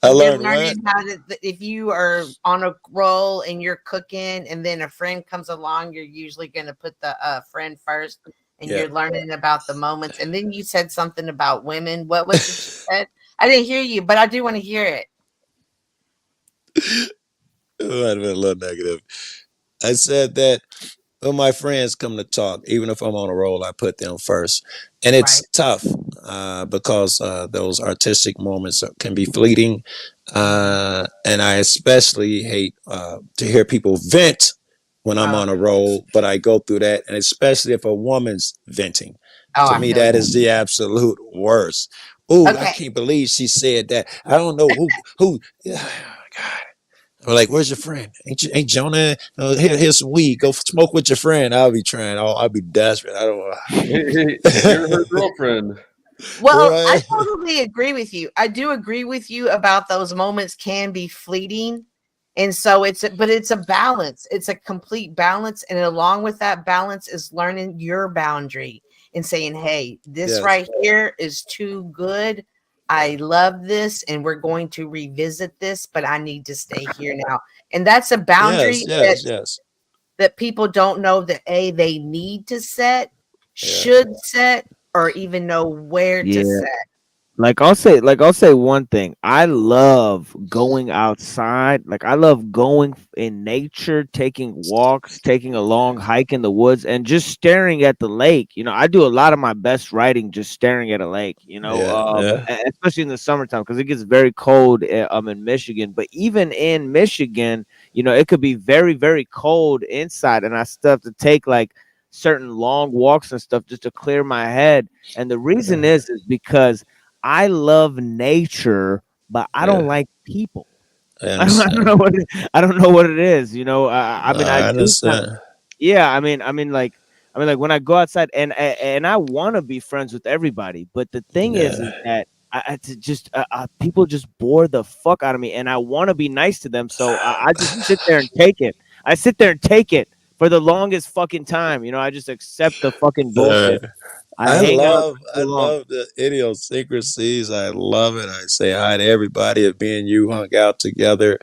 I You're learned what? learning how to, if you are on a roll and you're cooking and then a friend comes along, you're usually going to put the friend first and Yeah. you're learning about the moments. And then you said something about women. What was it you said? I didn't hear you, but I do want to hear it. It might have been a little negative. I said that when my friends come to talk, even if I'm on a roll, I put them first. And it's Right. tough because those artistic moments can be fleeting. And I especially hate to hear people vent when I'm on a roll, but I go through that. And especially if a woman's venting. Oh, To I me, feel that you. is the absolute worst. Ooh, I Okay. can't believe she said that. I don't know who. Or like, where's your friend? Ain't Jonah? Here's some weed. Go smoke with your friend. I'll be trying. I'll be desperate. I don't. You're her girlfriend. Well, I Right? totally agree with you. I do agree with you about those moments can be fleeting. And so but it's a balance. It's a complete balance. And along with that balance is learning your boundary and saying, hey, this Yes. right here is too good. I love this and we're going to revisit this, but I need to stay here now. And that's a boundary Yes. that people don't know that they need to set, Yeah. should set, or even know where to Yeah. set. I'll say one thing. I love going outside. Like I love going in nature, taking walks, taking a long hike in the woods, and just staring at the lake. I do a lot of my best writing just staring at a lake. Yeah. Especially in the summertime because it gets very cold. In Michigan, but even in Michigan, it could be very very cold inside, and I still have to take like certain long walks and stuff just to clear my head. And the reason is because I love nature, but I don't Yeah. like people. I I don't understand. know I don't know what it is. I mean, I I do kind of. understand. Yeah, I mean, when I go outside and I want to be friends with everybody, but the thing is Yeah. that people just bore the fuck out of me, and I want to be nice to them, so I just sit there and take it. I sit there and take it for the longest fucking time. I just accept the fucking Uh, bullshit. I hang out for I too long. love the idiosyncrasies. I love it. I say hi to everybody. If me and you hung out together,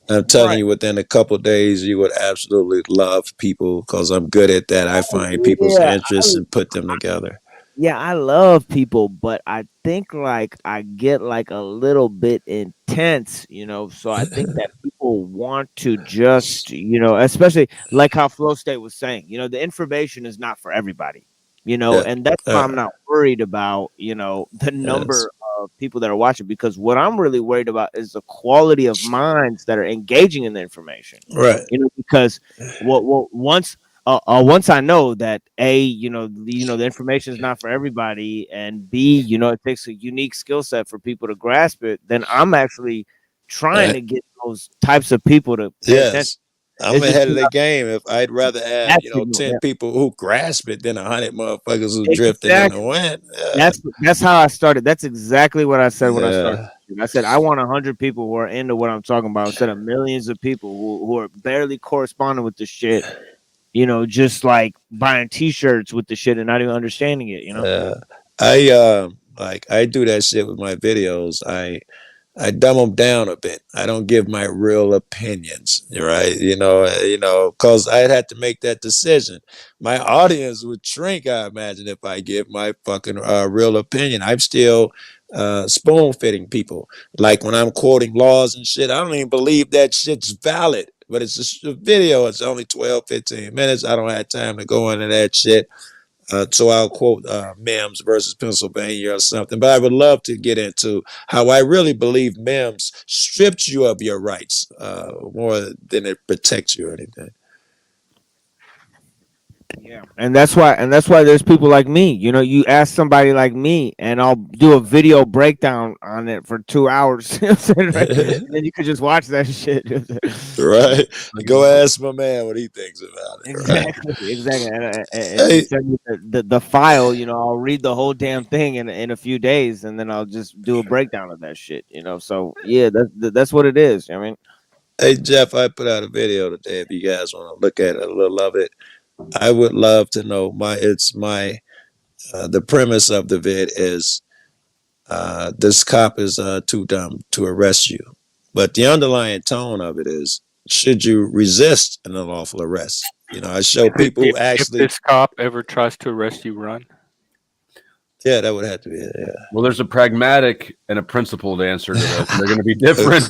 I'm telling Right. you, within a couple days, you would absolutely love people because I'm good at that. I find people's Yeah, interests and put them together. yeah, I love people, but I think like I get like a little bit intense, so I think that people want to just, especially like how Flow State was saying, the information is not for everybody, Yeah. and that's why I'm not worried about, the Yes. number of people that are watching, because what I'm really worried about is the quality of minds that are engaging in the information, Right. because once I know that A, the information is not for everybody, and B, it takes a unique skill set for people to grasp it, then I'm actually trying Uh, to get those types of people to pay attention. yes. I'm It's just ahead of the game. If I'd rather have, that's 10 yeah. people who grasp it than 100 motherfuckers who drifting in the Exactly. wind. That's how I started. That's exactly what I said when I started. Yeah. I said I want 100 people who are into what I'm talking about instead of millions of people who are barely corresponding with the shit. Just like buying T-shirts with the shit and not even understanding it. I Like I do that shit with my videos. I dumb them down a bit. I don't give my real opinions, right? Because I'd have to make that decision. My audience would shrink, I imagine, if I give my fucking real opinion. I'm still spoon fitting people. Like when I'm quoting laws and shit, I don't even believe that shit's valid. But it's just a video. It's only 12, 15 minutes. I don't have time to go into that shit. So I'll quote Mims versus Pennsylvania or something. But I would love to get into how I really believe Mims strips you of your rights more than it protects you or anything. Yeah, and that's why there's people like me. You ask somebody like me, and I'll do a video breakdown on it for 2 hours. You know what I'm saying, right? And then you could just watch that shit. Right. Go ask my man what he thinks about it. Exactly, exactly. And Hey. you send me the file, I'll read the whole damn thing in a few days, and then I'll just do a breakdown of that shit. So yeah, that's what it is. I mean, Hey Jeff, I put out a video today. If you guys want to look at a little of it, I would love to know. The premise of the vid is this cop is too dumb to arrest you, but the underlying tone of it is, should you resist an unlawful arrest? I show people who actually. If this cop ever tries to arrest you, run. Yeah, that would have to be it. Yeah. Well, there's a pragmatic and a principled answer to this. They're going to be different.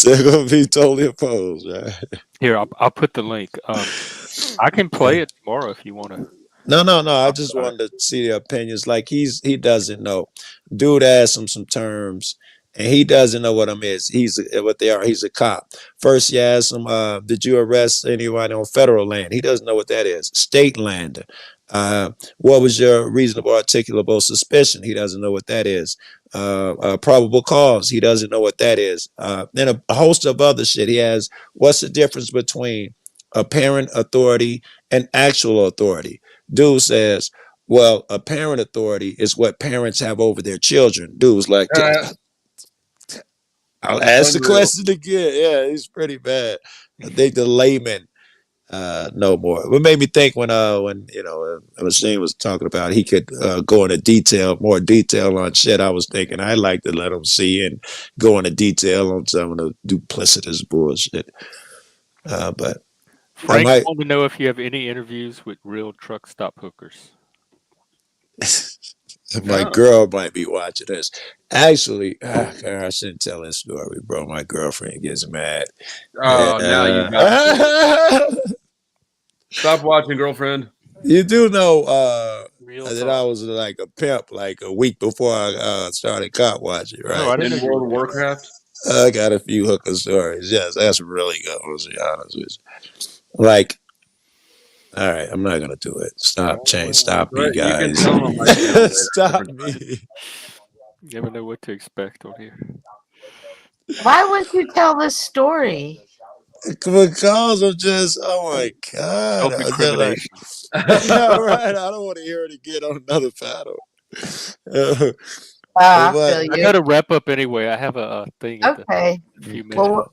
They're going to be totally opposed. Right? Here, I'll put the link. I can play it tomorrow if you want to. No. I just wanted to see the opinions. Like he doesn't know. Dude asked him some terms, and he doesn't know what them is. What they are. He's a cop. First, you ask him, "Did you arrest anyone on federal land?" He doesn't know what that is. State land. What was your reasonable articulable suspicion? He doesn't know what that is. Probable cause. He doesn't know what that is. Then a host of other shit. He has. What's the difference between apparent authority and actual authority? Dude says, well, apparent authority is what parents have over their children. Dude's like, I'll ask the question again. Yeah, he's pretty bad. I think the layman know more. What made me think when Machine was talking about he could go into more detail on shit, I was thinking I'd like to let him see and go into detail on some of the duplicitous bullshit. But Frank, I want to know if you have any interviews with real truck stop hookers. My girl might be watching this. Actually, I shouldn't tell this story, bro. My girlfriend gets mad. Oh, now you got Stop watching, girlfriend. You do know that I was like a pimp like a week before I started cop watching, right? Oh, I didn't know World of Warcraft. I got a few hooker stories. Yes, that's really good. To be honest with you. Like, all right, I'm not gonna do it. Stop me, guys. Stop me. You never know what to expect on here. Why wouldn't you tell this story? Because of just, oh my God. Self-incrimination. Yeah, right. I don't want to hear it again on another panel. I got to wrap up anyway. I have a thing. Okay. A few minutes.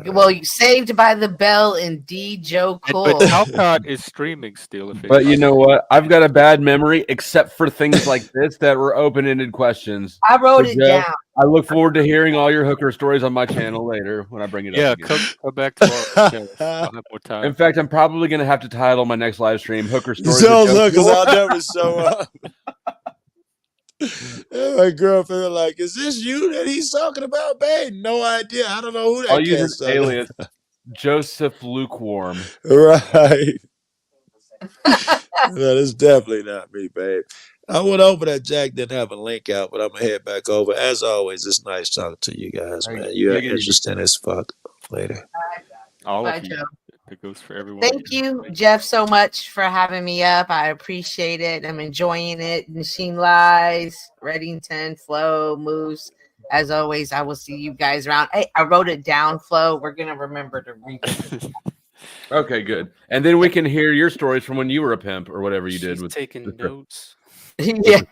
Well, you saved by the bell, indeed, JoeCool. But Talcott is streaming still. But you know what? I've got a bad memory, except for things like this that were open-ended questions. I wrote it down. I look forward to hearing all your hooker stories on my channel later when I bring it up. Yeah, come back tomorrow. I'll have more time. In fact, I'm probably going to have to title my next live stream "Hooker Stories." Because I'll never show up. My girlfriend was like, is this you that he's talking about, babe? No idea. I don't know who that is. I'll use an alias, Joseph Lukewarm. Right. No, it's definitely not me, babe. I went over that. Jack didn't have a link out, but I'm going to head back over. As always, it's nice talking to you guys, man. You're interesting as fuck. Later. All Bye, of you. Joe. It goes for everyone. Thank you, Jeff, so much for having me up. I appreciate it. I'm enjoying it. Machine Lies, Redington, Flo, MoOse. As always, I will see you guys around. Hey, I wrote it down, Flo. We're going to remember to read it. Okay, good. And then we can hear your stories from when you were a pimp or whatever you did with taking notes. Yes.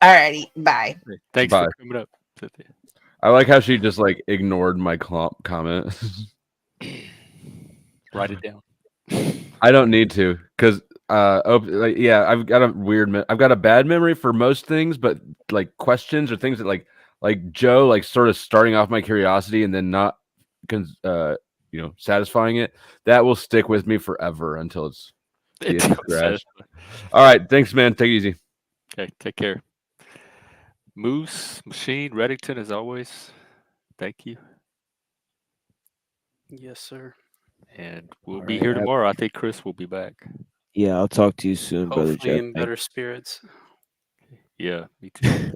All righty. Bye. Thanks for coming up, Cynthia. I like how she just like ignored my comment. Write it down. I don't need to, because Yeah, I've got I've got a bad memory for most things, but like questions or things that like Joe, like sort of starting off my curiosity and then not, satisfying it. That will stick with me forever until it's the end of crash. All right, thanks, man. Take it easy. Okay, take care. MoOse, Machine, Redington, as always. Thank you. Yes, sir. And we'll All be right, here tomorrow. I think Chris will be back. Yeah, I'll talk to you soon, brother Hopefully Jeff. in better spirits. Yeah, me too.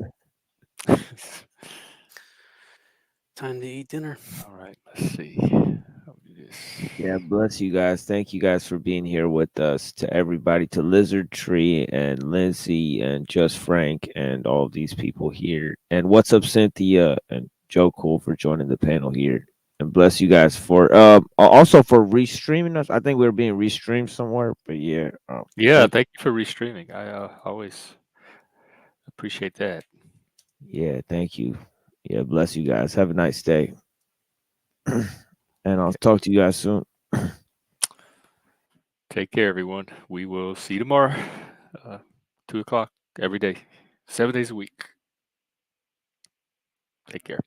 Time to eat dinner. All right, let's see. I'll do this. Yeah, bless you guys. Thank you guys for being here with us. To everybody, to Lizard Tree and Lindsay and Just Frank and all of these people here. And what's up, Cynthia and JoeCool for joining the panel here. And bless you guys for also for restreaming us. I think we're being restreamed somewhere, but yeah. Yeah, thank you for restreaming. I always appreciate that. Yeah, thank you. Yeah, bless you guys. Have a nice day. And I'll talk to you guys soon. Take care, everyone. We will see you tomorrow, 2 o'clock every day, 7 days a week. Take care.